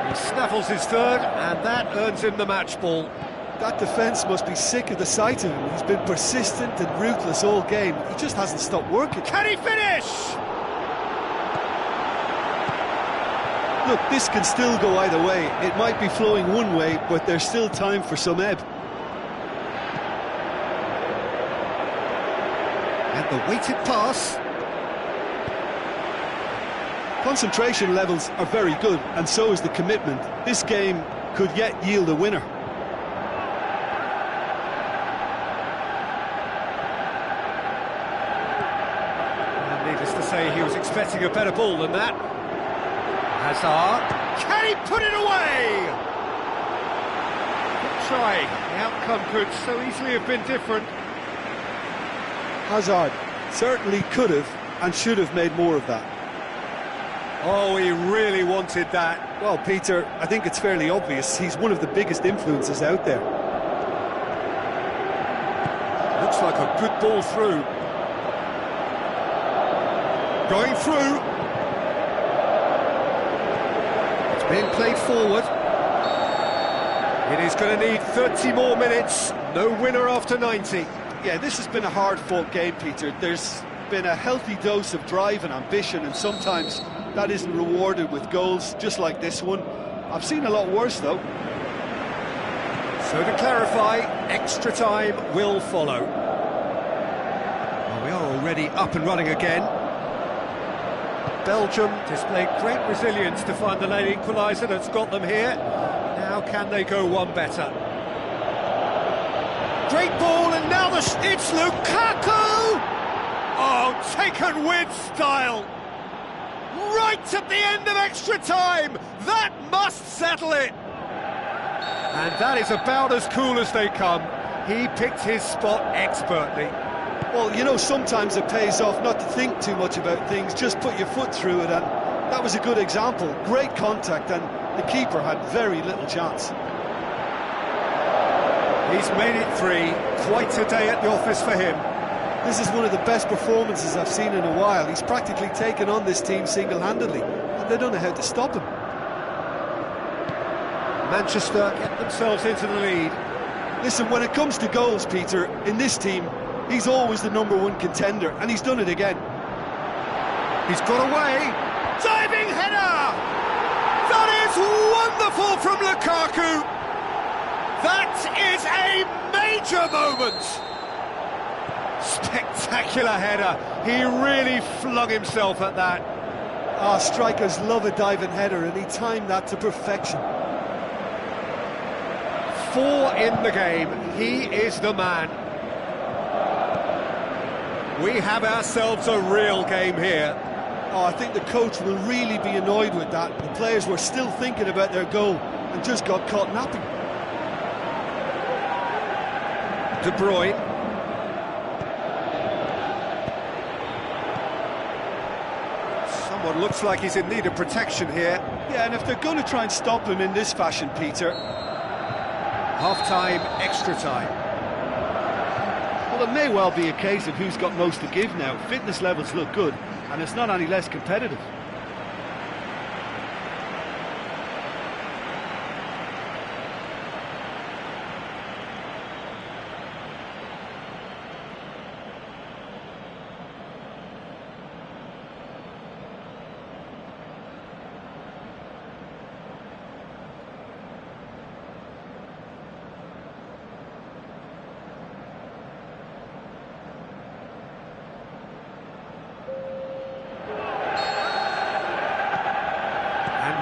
He snaffles his third, and that earns him the match ball. That defence must be sick of the sight of him. He's been persistent and ruthless all game. He just hasn't stopped working. Can he finish? Look, this can still go either way. It might be flowing one way, but there's still time for some ebb. And the weighted pass. Concentration levels are very good, and so is the commitment. This game could yet yield a winner. And needless to say, he was expecting a better ball than that. Hazard. Can he put it away? Good try. The outcome could so easily have been different. Hazard certainly could have and should have made more of that. Oh, he really wanted that. Well, Peter, I think it's fairly obvious. He's one of the biggest influences out there. Looks like a good ball through. Going through. It's being played forward. It is going to need 30 more minutes. No winner after 90. Yeah, this has been a hard-fought game, Peter. There's been a healthy dose of drive and ambition, and sometimes that isn't rewarded with goals, just like this one. I've seen a lot worse, though. So to clarify, extra time will follow. Well, we are already up and running again. Belgium displayed great resilience to find the late equaliser that's got them here. Now can they go one better? Great ball, and now it's Lukaku! Oh, taken with style! Right at the end of extra time! That must settle it! And that is about as cool as they come. He picked his spot expertly. Well, you know, sometimes it pays off not to think too much about things, just put your foot through it, and that was a good example. Great contact, and the keeper had very little chance. He's made it 3. Quite a day at the office for him. This is one of the best performances I've seen in a while. He's practically taken on this team single-handedly, and they don't know how to stop him. Manchester get themselves into the lead. Listen, when it comes to goals, Peter, in this team, he's always the #1 contender, and he's done it again. He's got away. Diving header! That is wonderful from Lukaku! That is a major moment! Spectacular header. He really flung himself at that. Ah, strikers love a diving header, and he timed that to perfection. 4 in the game. He is the man. We have ourselves a real game here. Oh, I think the coach will really be annoyed with that. The players were still thinking about their goal and just got caught napping. De Bruyne. Someone looks like he's in need of protection here. Yeah, and if they're going to try and stop him in this fashion, Peter... Half-time, extra time. Well, it may well be a case of who's got most to give now. Fitness levels look good, and it's not any less competitive.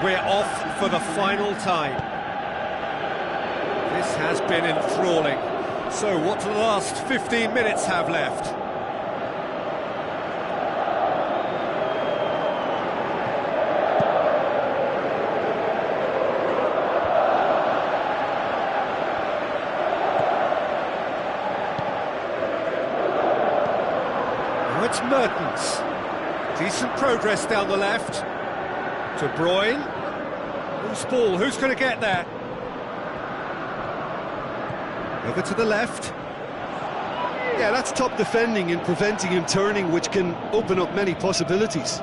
We're off for the final time. This has been enthralling. So what do the last 15 minutes have left? Now it's Mertens. Decent progress down the left. De Bruyne. Loose ball, who's going to get there? Over to the left. Yeah, that's top defending and preventing him turning, which can open up many possibilities.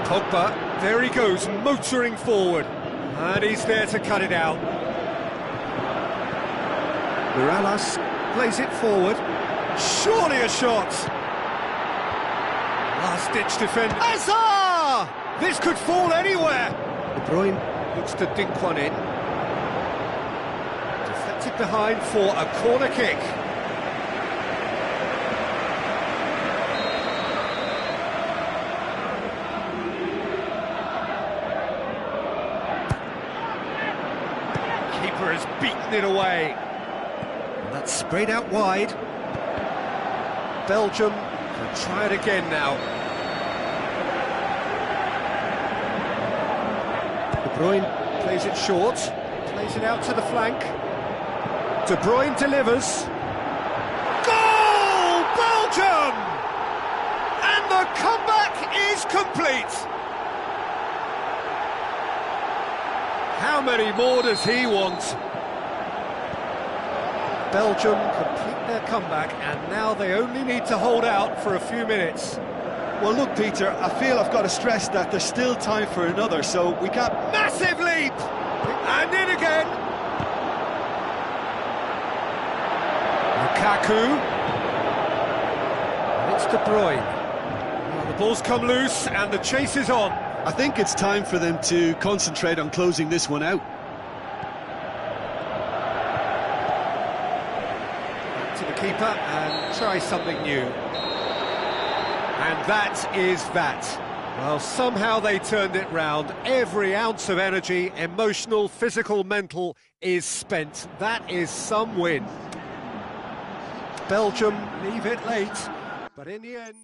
Pogba, there he goes, motoring forward. And he's there to cut it out. Mirallas plays it forward. Surely a shot! Last-ditch defend. Azar! This could fall anywhere. De Bruyne looks to dink one in. Deflected behind for a corner kick. Keeper has beaten it away. And that's sprayed out wide. Belgium can try it again now. De Bruyne plays it short, plays it out to the flank. De Bruyne delivers. Goal! Belgium! And the comeback is complete. How many more does he want? Belgium complete their comeback, and now they only need to hold out for a few minutes. Well, look, Peter, I feel I've got to stress that there's still time for another, so we can't... Massive leap! And in again! Lukaku. And it's De Bruyne. Well, the ball's come loose, and the chase is on. I think it's time for them to concentrate on closing this one out. Back to the keeper and try something new. And that is that. Well, somehow they turned it round. Every ounce of energy, emotional, physical, mental, is spent. That is some win. Belgium leave it late, but in the end...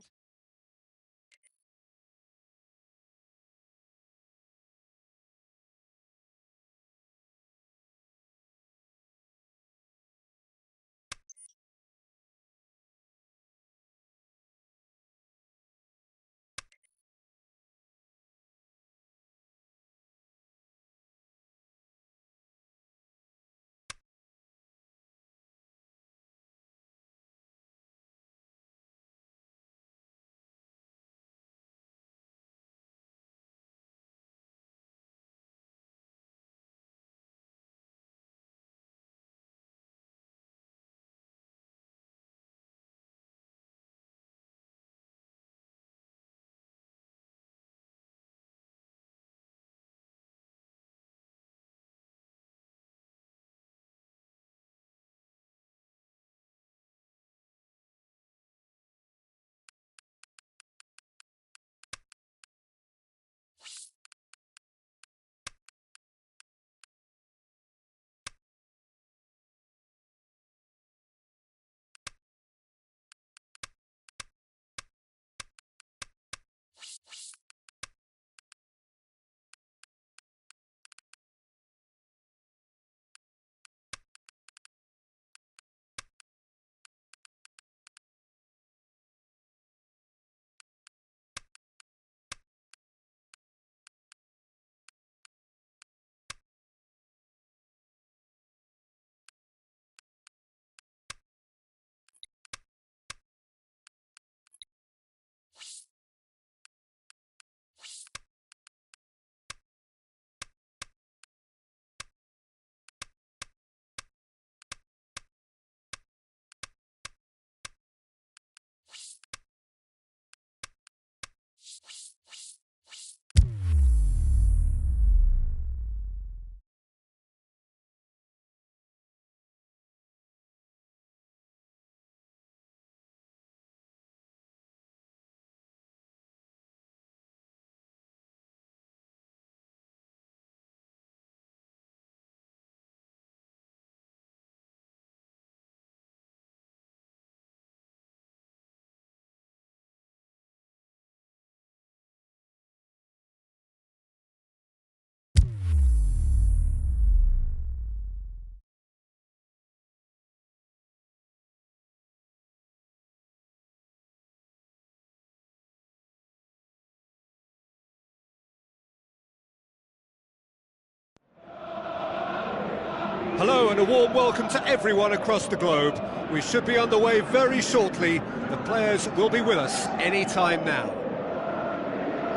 and a warm welcome to everyone across the globe. We should be underway very shortly. The players will be with us any time now.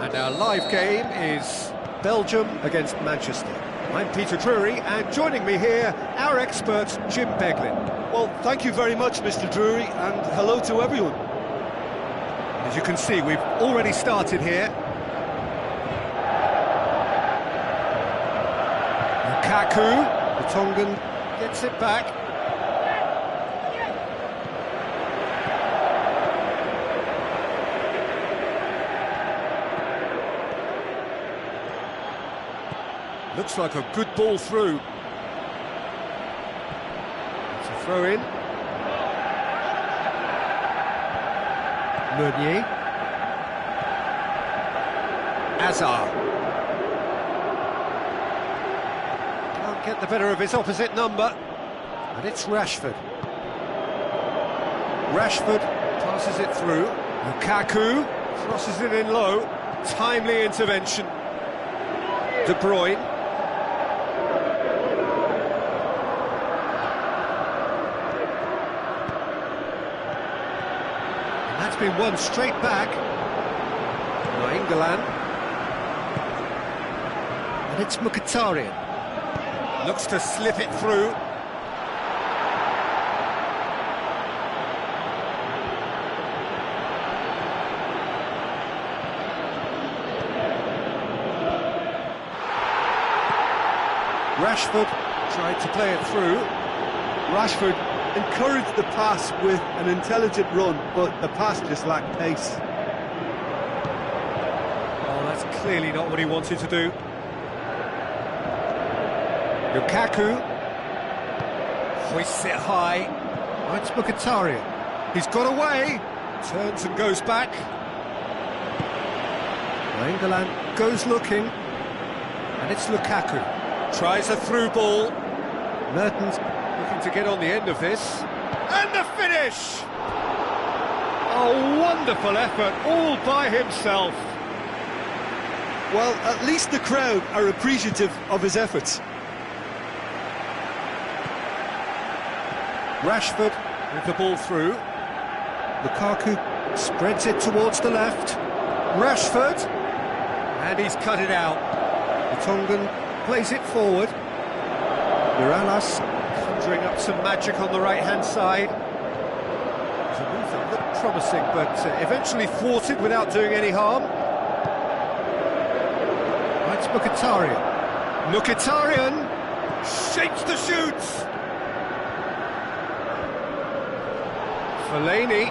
And our live game is Belgium against Manchester. I'm Peter Drury, and joining me here, our expert, Jim Beglin. Well, thank you very much, Mr. Drury, and hello to everyone. As you can see, we've already started here. Lukaku, the Tongan, gets it back. Looks like a good ball through. It's a throw in. Meunier. Hazard. Can't get the better of his opposite number. And it's Rashford. Rashford passes it through. Lukaku crosses it in low. Timely intervention. De Bruyne. That's been won straight back. England. And it's Mkhitaryan. Looks to slip it through. Rashford tried to play it through. Rashford encouraged the pass with an intelligent run, but the pass just lacked pace. Oh, that's clearly not what he wanted to do. Lukaku hoists it high. Oh, it's Mkhitaryan. He's got away. Turns and goes back. England goes looking. And it's Lukaku. Tries a through ball. Mertens looking to get on the end of this. And the finish! A wonderful effort, all by himself. Well, at least the crowd are appreciative of his efforts. Rashford with the ball through. Lukaku spreads it towards the left. Rashford! And he's cut it out. The Tongan plays it forward. Miralas conjuring up some magic on the right-hand side. It was a move that looked promising, but eventually thwarted without doing any harm. That's Mkhitaryan. Mkhitaryan shapes the shoots. Fellaini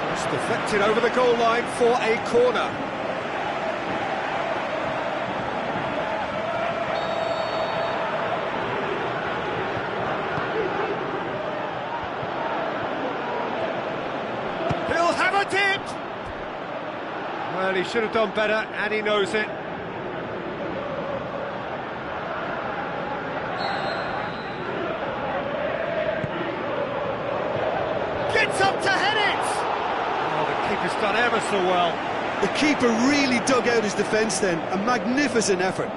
just deflected over the goal line for a corner. He'll have a tip! Well, he should have done better, and he knows it. Gets up to head it! Oh, the keeper's done ever so well. The keeper really dug out his defence then, a magnificent effort.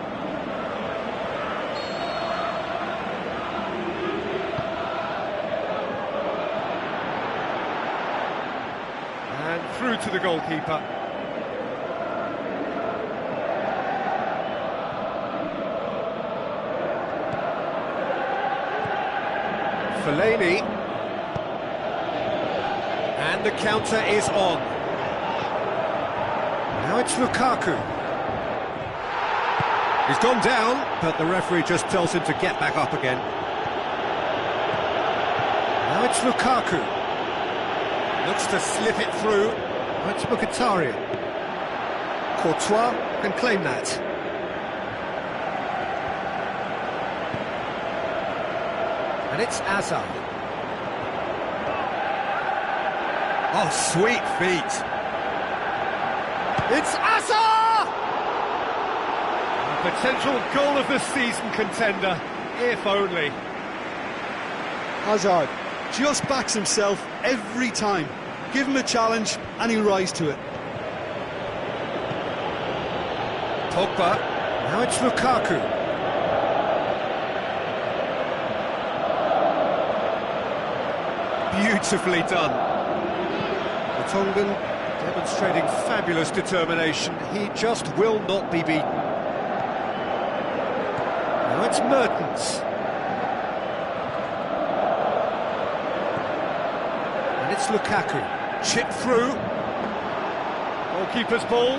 And through to the goalkeeper. Fellaini. And the counter is on. Now it's Lukaku. He's gone down, but the referee just tells him to get back up again. Now it's Lukaku. Looks to slip it through. That's Mkhitaryan. Courtois can claim that. And it's Hazard. Oh, sweet feet. It's Hazard! A potential goal of the season contender, if only. Hazard just backs himself every time. Give him a challenge and he'll rise to it. Pogba, now it's Lukaku. Beautifully done. Tongan demonstrating fabulous determination. He just will not be beaten. Now it's Mertens. And it's Lukaku. Chip through. Goalkeeper's ball.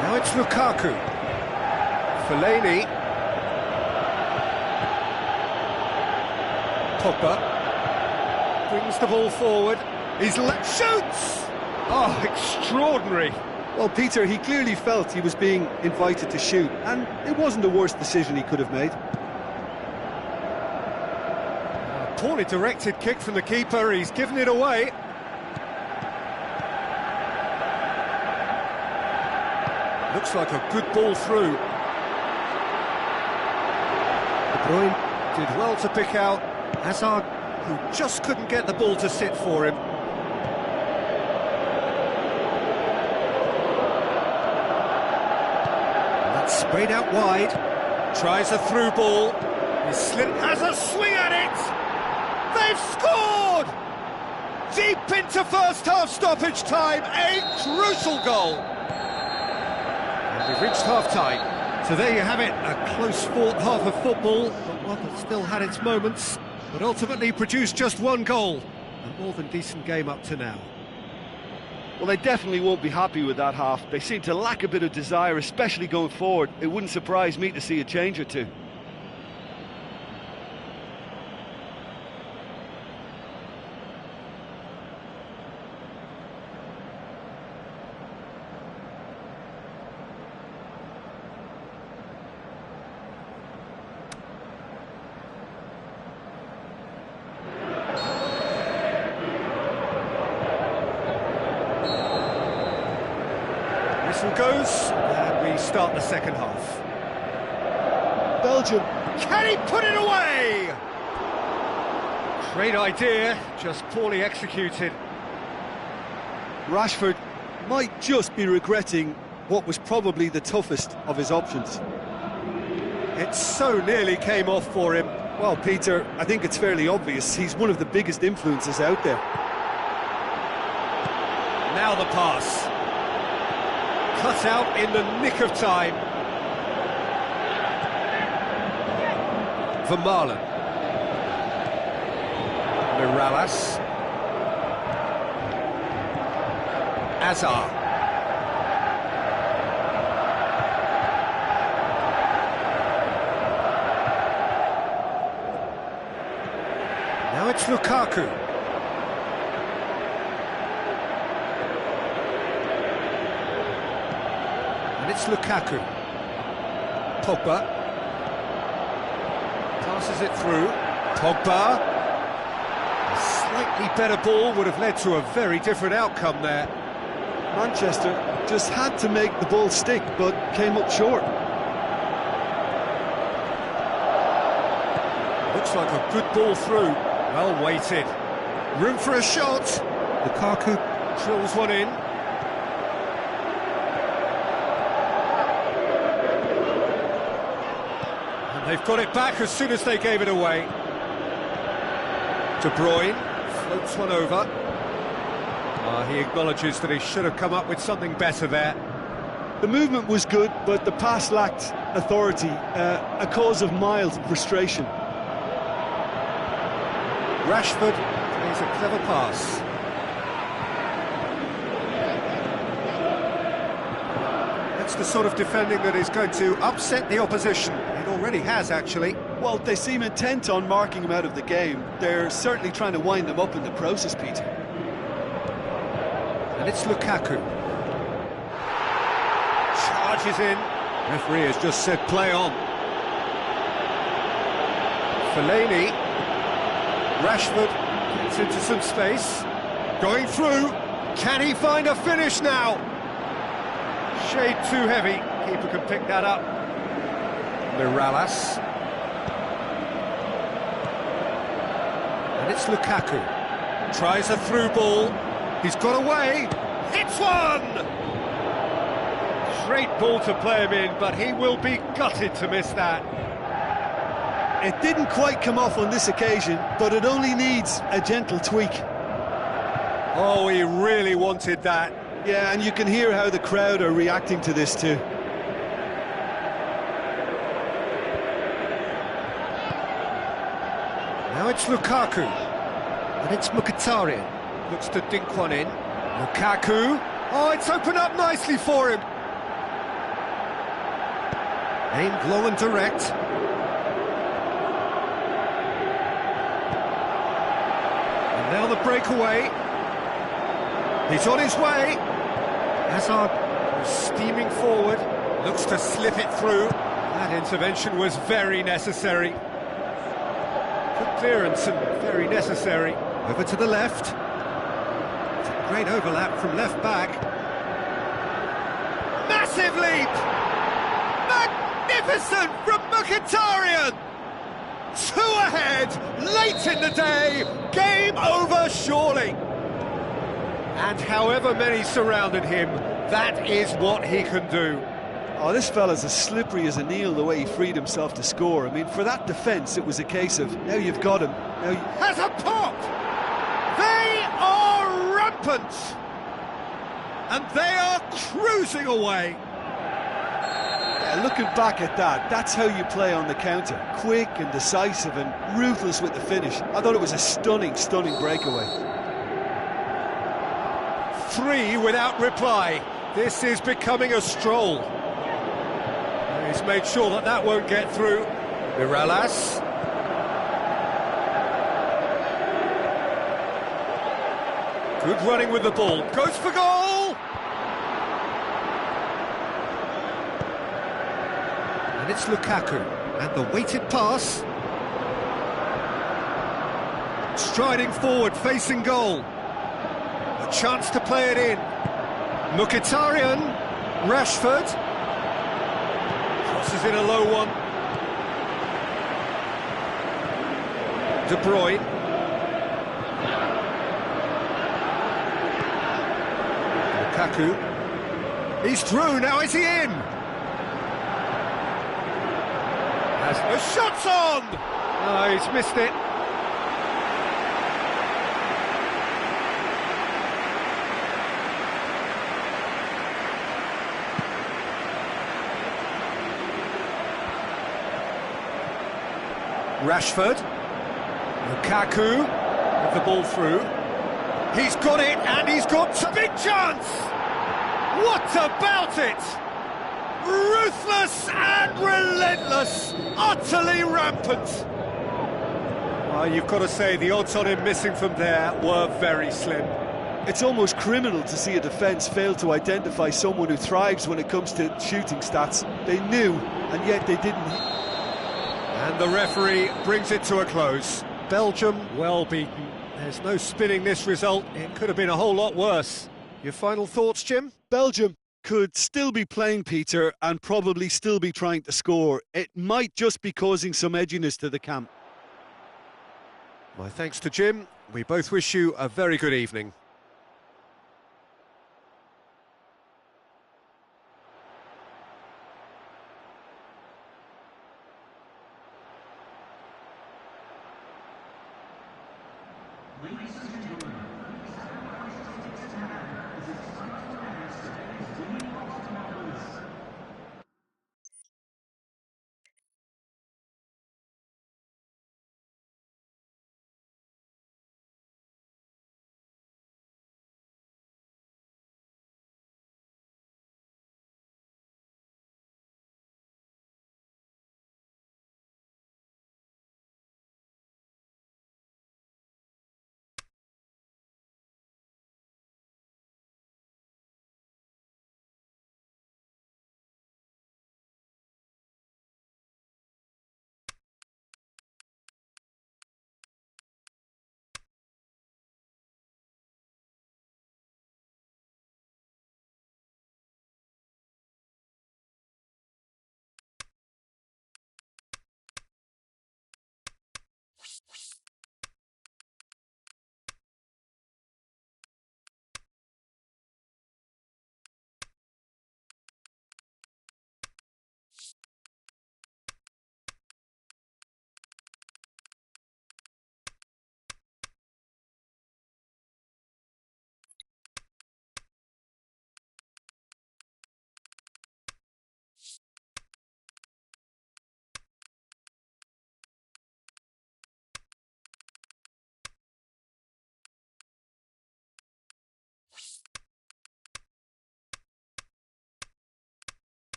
Now it's Lukaku. Fellaini. Pogba brings the ball forward. Shoots! Oh, extraordinary. Well, Peter, he clearly felt he was being invited to shoot, and it wasn't the worst decision he could have made. A poorly directed kick from the keeper, he's given it away. Looks like a good ball through. De Bruyne did well to pick out Hazard, who just couldn't get the ball to sit for him. And that's sprayed out wide. Tries a through ball. He has a swing at it. They've scored! Deep into first half stoppage time. A crucial goal. And we've reached half time. So there you have it, a close fought half of football, but one that still had its moments, but ultimately produced just one goal. A more than decent game up to now. Well, they definitely won't be happy with that half. They seem to lack a bit of desire, especially going forward. It wouldn't surprise me to see a change or two. Whistle goes, and we start the second half. Belgium. Can he put it away? Great idea, just poorly executed. Rashford might just be regretting what was probably the toughest of his options. It so nearly came off for him. Well, Peter, I think it's fairly obvious he's one of the biggest influences out there. Now the pass. Cut out in the nick of time. Vermaelen. Mirallas. Azar. Now it's Lukaku. And it's Lukaku. Pogba. Passes it through. Pogba. A slightly better ball would have led to a very different outcome there. Manchester just had to make the ball stick, but came up short. Looks like a good ball through. Well weighted. Room for a shot. Lukaku drills one in. They've got it back as soon as they gave it away. De Bruyne floats one over. He acknowledges that he should have come up with something better there. The movement was good, but the pass lacked authority, a cause of mild frustration. Rashford plays a clever pass. That's the sort of defending that is going to upset the opposition. It already has, actually. Well, they seem intent on marking him out of the game. They're certainly trying to wind them up in the process, Peter. And it's Lukaku. Charges in. Referee has just said play on. Fellaini. Rashford gets into some space. Going through. Can he find a finish now? Shade too heavy. Keeper can pick that up. Mirallas. And it's Lukaku. Tries a through ball. He's got away. Hits one! Great ball to play him in, but he will be gutted to miss that. It didn't quite come off on this occasion, but it only needs a gentle tweak. Oh, he really wanted that. Yeah, and you can hear how the crowd are reacting to this too. Now it's Lukaku, and it's Mkhitaryan. Looks to dink one in. Lukaku. Oh, it's opened up nicely for him. Aimed low and direct. And now the breakaway. He's on his way. Hazard steaming forward. Looks to slip it through. That intervention was very necessary. Good clearance and very necessary. Over to the left. It's a great overlap from left back. Massive leap! Magnificent from Mkhitaryan! 2 ahead, late in the day, game over surely. And however many surrounded him, that is what he can do. Oh, this fella's as slippery as an eel the way he freed himself to score. I mean, for that defence, it was a case of, now you've got him. Now Has a pop! They are rampant! And they are cruising away. Yeah, looking back at that, that's how you play on the counter. Quick and decisive and ruthless with the finish. I thought it was a stunning, stunning breakaway. 3 without reply. This is becoming a stroll. He's made sure that that won't get through. Mirallas. Good running with the ball. Goes for goal! And it's Lukaku. And the weighted pass. Striding forward, facing goal. A chance to play it in. Mkhitaryan. Rashford. Crosses in a low one. De Bruyne. Lukaku. He's through, now is he in? Has the shot's on! Oh, he's missed it. Rashford, Lukaku, with the ball through. He's got it, and he's got a big chance! What about it? Ruthless and relentless, utterly rampant. Well, you've got to say, the odds on him missing from there were very slim. It's almost criminal to see a defence fail to identify someone who thrives when it comes to shooting stats. They knew, and yet they didn't. And the referee brings it to a close. Belgium well beaten. There's no spinning this result. It could have been a whole lot worse. Your final thoughts, Jim? Belgium could still be playing, Peter, and probably still be trying to score. It might just be causing some edginess to the camp. My thanks to Jim. We both wish you a very good evening. Ladies and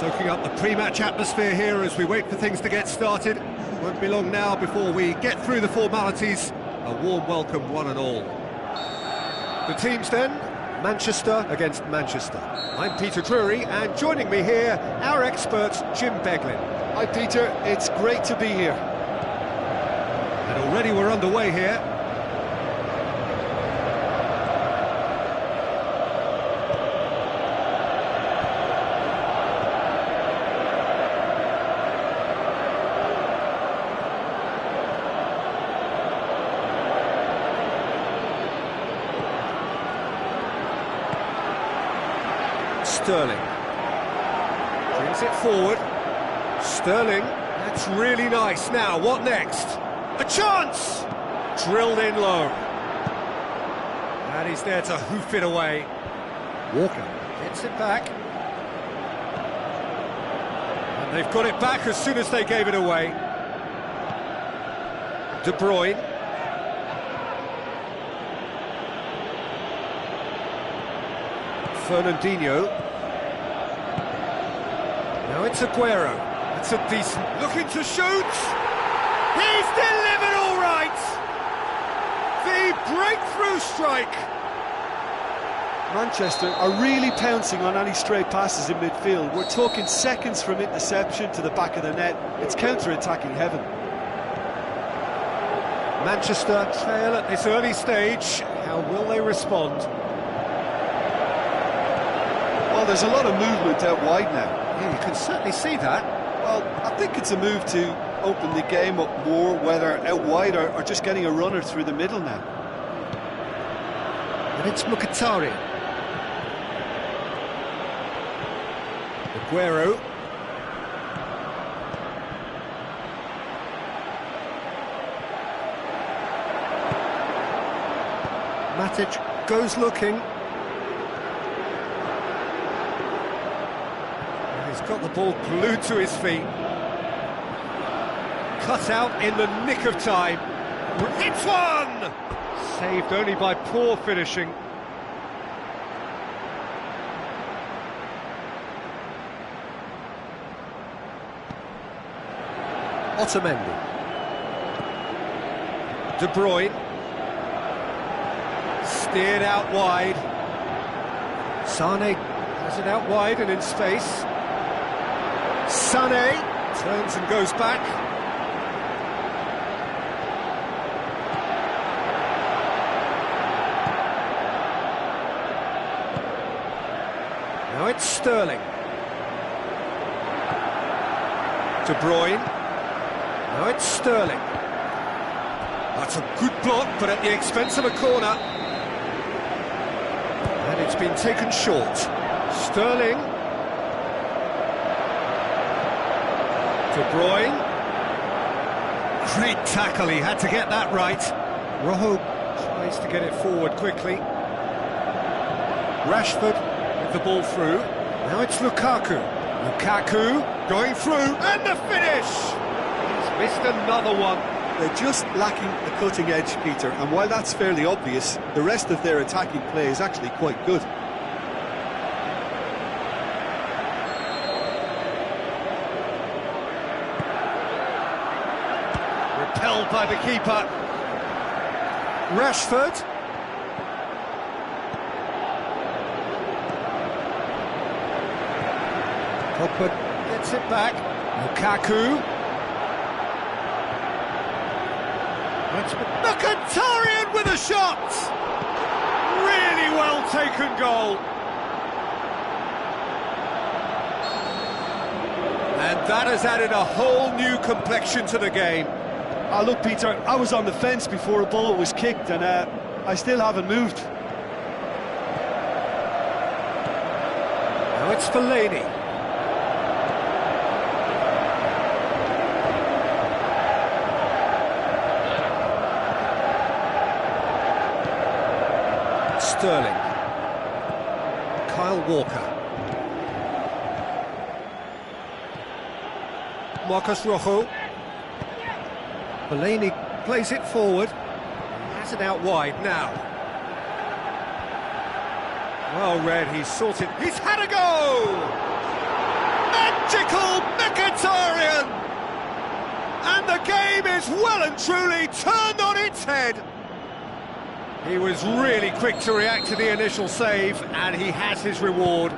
Soaking up the pre-match atmosphere here as we wait for things to get started. Won't be long now before we get through the formalities. A warm welcome, one and all. The teams then, Manchester against Manchester. I'm Peter Drury, and joining me here, our expert, Jim Beglin. Hi Peter, it's great to be here. And already we're underway here. Sterling brings it forward. Sterling, that's really nice. Now, what next? A chance! Drilled in low. And he's there to hoof it away. Walker gets it back. And they've got it back as soon as they gave it away. De Bruyne. Fernandinho. Now it's Aguero. It's a decent... Looking to shoot! He's delivered all right! The breakthrough strike! Manchester are really pouncing on any stray passes in midfield. We're talking seconds from interception to the back of the net. It's counter-attacking heaven. Manchester trail at this early stage. How will they respond? Well, there's a lot of movement out wide now. Yeah, you can certainly see that. Well, I think it's a move to open the game up more, whether out wide or just getting a runner through the middle now. And it's Mkhitaryan. Aguero. Matic goes looking. He's got the ball glued to his feet. Cut out in the nick of time. It's one! Saved only by poor finishing. Otamendi. De Bruyne. Steered out wide. Sane has it out wide and in space. Sané turns and goes back. Now it's Sterling. De Bruyne. Now it's Sterling. That's a good block, but at the expense of a corner. And it's been taken short. Sterling. De Bruyne. Great tackle, he had to get that right. Rojo tries to get it forward quickly. Rashford with the ball through. Now it's Lukaku. Lukaku going through, and the finish! He's missed another one. They're just lacking the cutting edge, Peter, and while that's fairly obvious, the rest of their attacking play is actually quite good. Repelled by the keeper. Rashford. Pogba gets it back. Lukaku. Mkhitaryan with a shot! Really well taken goal. And that has added a whole new complexion to the game. Look, Peter, I was on the fence before a ball was kicked, and I still haven't moved. Now it's Fellaini. Sterling. Kyle Walker. Marcus Rojo. Fellaini plays it forward. Has it out wide now. Well read, he's sorted. He's had a go! is well and truly turned on its head. He was really quick to react to the initial save, and he has his reward.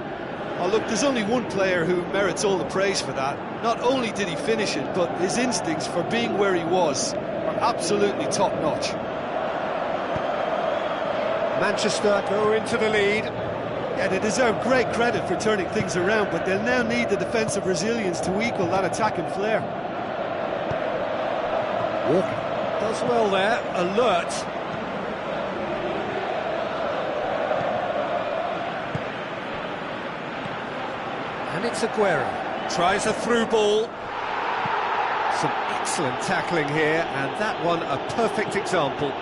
Oh, look, there's only one player who merits all the praise for that. Not only did he finish it, but his instincts for being where he was are absolutely top-notch. Manchester go into the lead. Yeah, they deserve great credit for turning things around, but they'll now need the defensive resilience to equal that attacking flair. Walker does well there, alert. And it's Aguero. Tries a through ball. Some excellent tackling here, and that one a perfect example.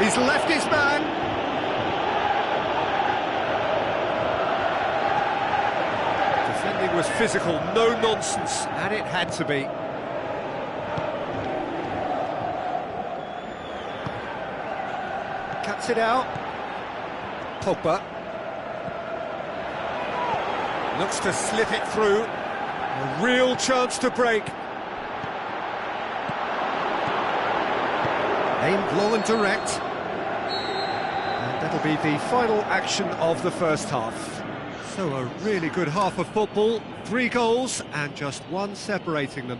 He's left his man. Defending was physical, no nonsense, and it had to be. Cuts it out. Pogba. Looks to slip it through. A real chance to break. Aimed low and direct. And that'll be the final action of the first half. So a really good half of football. 3 goals and just one separating them.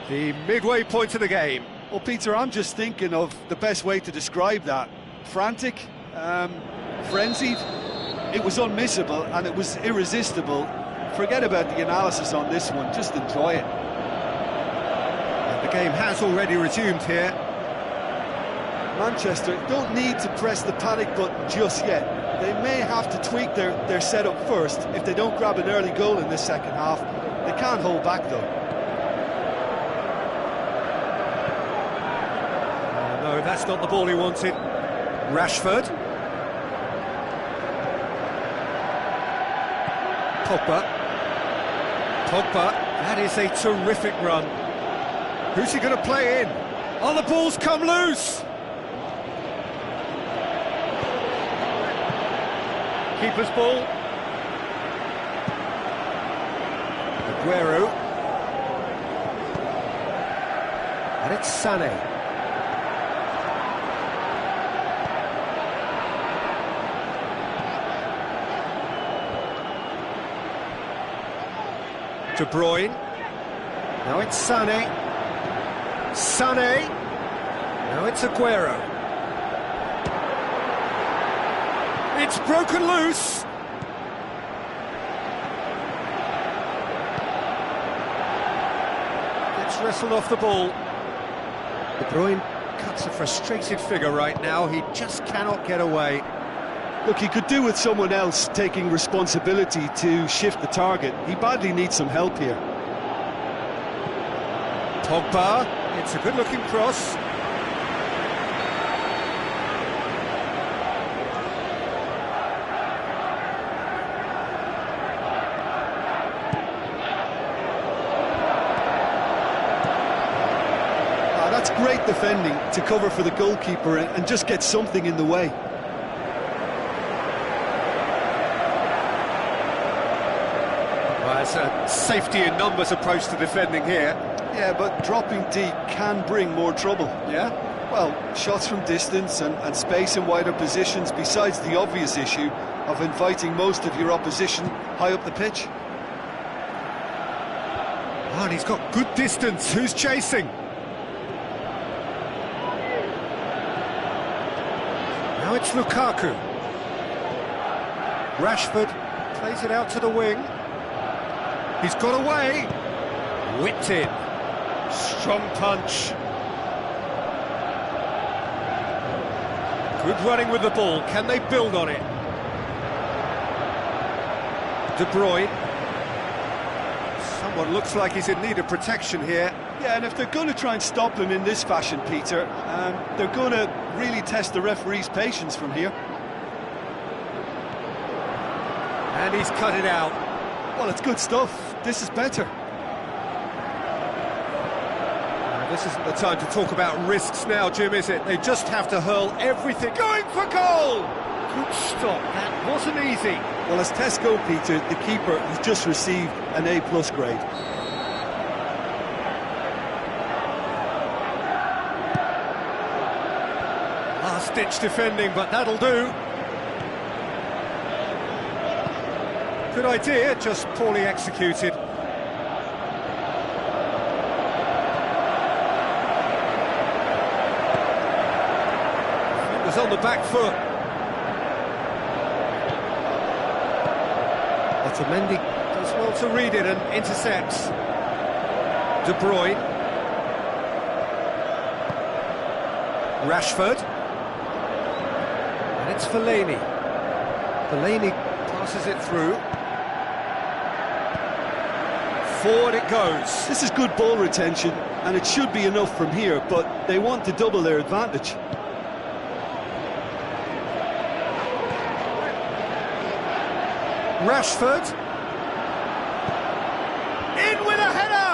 The midway point of the game. Well, Peter, I'm just thinking of the best way to describe that. Frantic, frenzied. It was unmissable and it was irresistible. Forget about the analysis on this one, just enjoy it. The game has already resumed here. Manchester don't need to press the panic button just yet. They may have to tweak their setup first if they don't grab an early goal in this second half. They can't hold back though. No, that's not the ball he wanted. Rashford. Pogba, that is a terrific run. Who's he going to play in? Oh, the ball's come loose! Keeper's ball. Aguero. And it's Sané. De Bruyne. Now it's Sané. Sané. Now it's Aguero. It's broken loose. Gets wrestled off the ball. De Bruyne cuts a frustrated figure right now. He just cannot get away. Look, he could do with someone else taking responsibility to shift the target. He badly needs some help here. Pogba, it's a good-looking cross. That's great defending to cover for the goalkeeper and just get something in the way. It's a safety in numbers approach to defending here. Yeah, but dropping deep can bring more trouble. Yeah? Well, shots from distance and space in wider positions, besides the obvious issue of inviting most of your opposition high up the pitch. Oh, and he's got good distance. Who's chasing? Now it's Lukaku. Rashford plays it out to the wing. He's got away. Whipped in. Strong punch. Good running with the ball. Can they build on it? De Bruyne. Someone looks like he's in need of protection here. Yeah, and if they're going to try and stop him in this fashion, Peter, they're going to really test the referee's patience from here. And he's cut it out. Well, it's good stuff. This is better. This isn't the time to talk about risks now, Jim, is it? They just have to hurl everything. Going for goal! Good stop. That wasn't easy. Well, as Tesco, Peter, the keeper has just received an A+ grade. last-ditch defending, but that'll do. Good idea, just poorly executed. Fingers on the back foot. Otamendi does well to read it and intercepts. De Bruyne. Rashford. And it's Fellaini. Fellaini passes it through. Forward it goes. This is good ball retention, and it should be enough from here, but they want to double their advantage. Rashford. In with a header!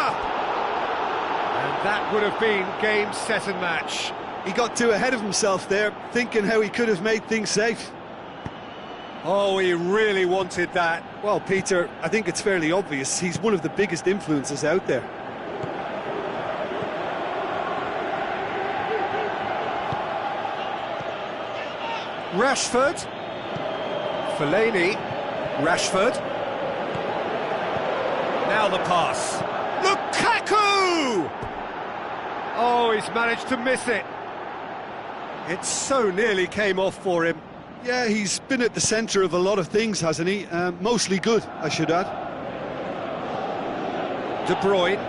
And that would have been game, set and match. He got too ahead of himself there, thinking how he could have made things safe. Oh, he really wanted that. Well, Peter, I think it's fairly obvious he's one of the biggest influences out there. Rashford. Fellaini. Rashford. Now the pass. Lukaku! Oh, he's managed to miss it. It so nearly came off for him. Yeah, he's been at the centre of a lot of things, hasn't he? Mostly good, I should add. De Bruyne.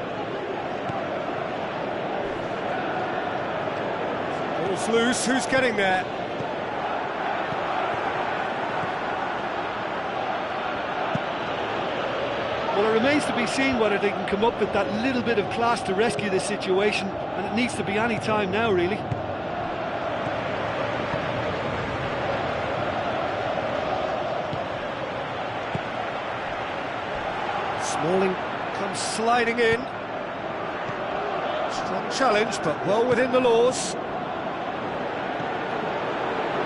Ball's loose, who's getting there? Well, it remains to be seen whether they can come up with that little bit of class to rescue this situation, and it needs to be any time now, really. Smalling comes sliding in. Strong challenge, but well within the laws.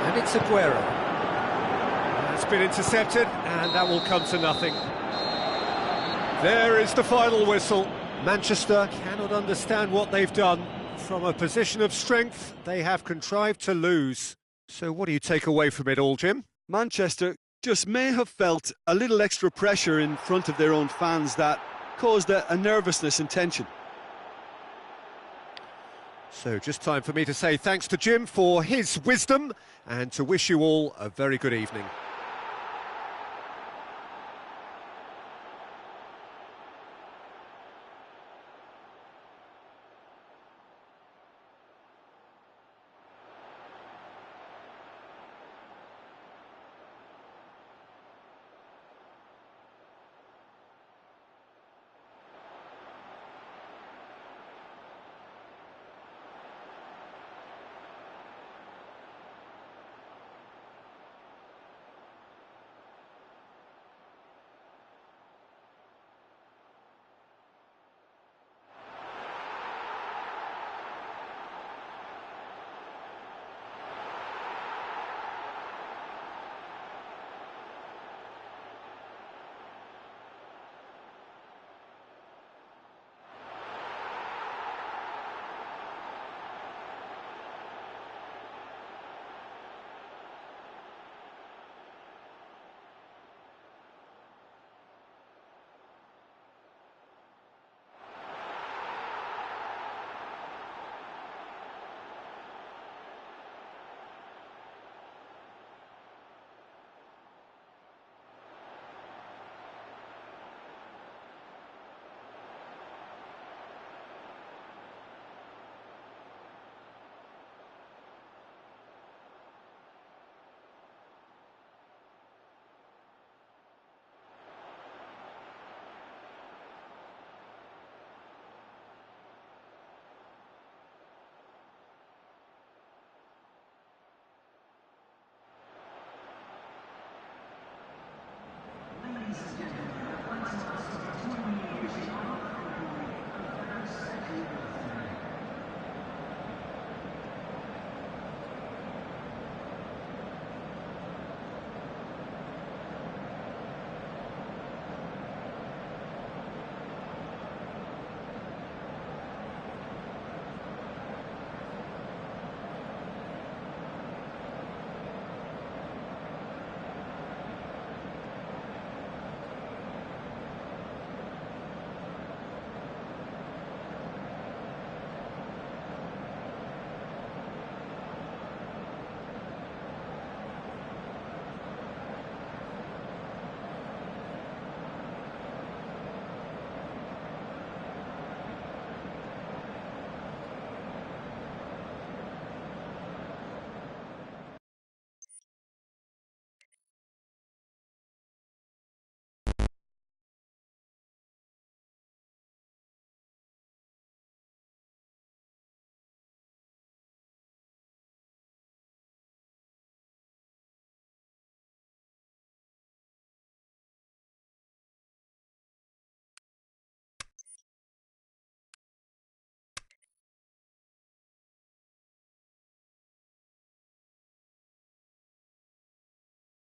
And it's Aguero. That's been intercepted, and that will come to nothing. There is the final whistle. Manchester cannot understand what they've done. From a position of strength, they have contrived to lose. So what do you take away from it all, Jim? Manchester just may have felt a little extra pressure in front of their own fans that caused a nervousness and tension. So just time for me to say thanks to Jim for his wisdom and to wish you all a very good evening. Ladies and gentlemen, I'd like to ask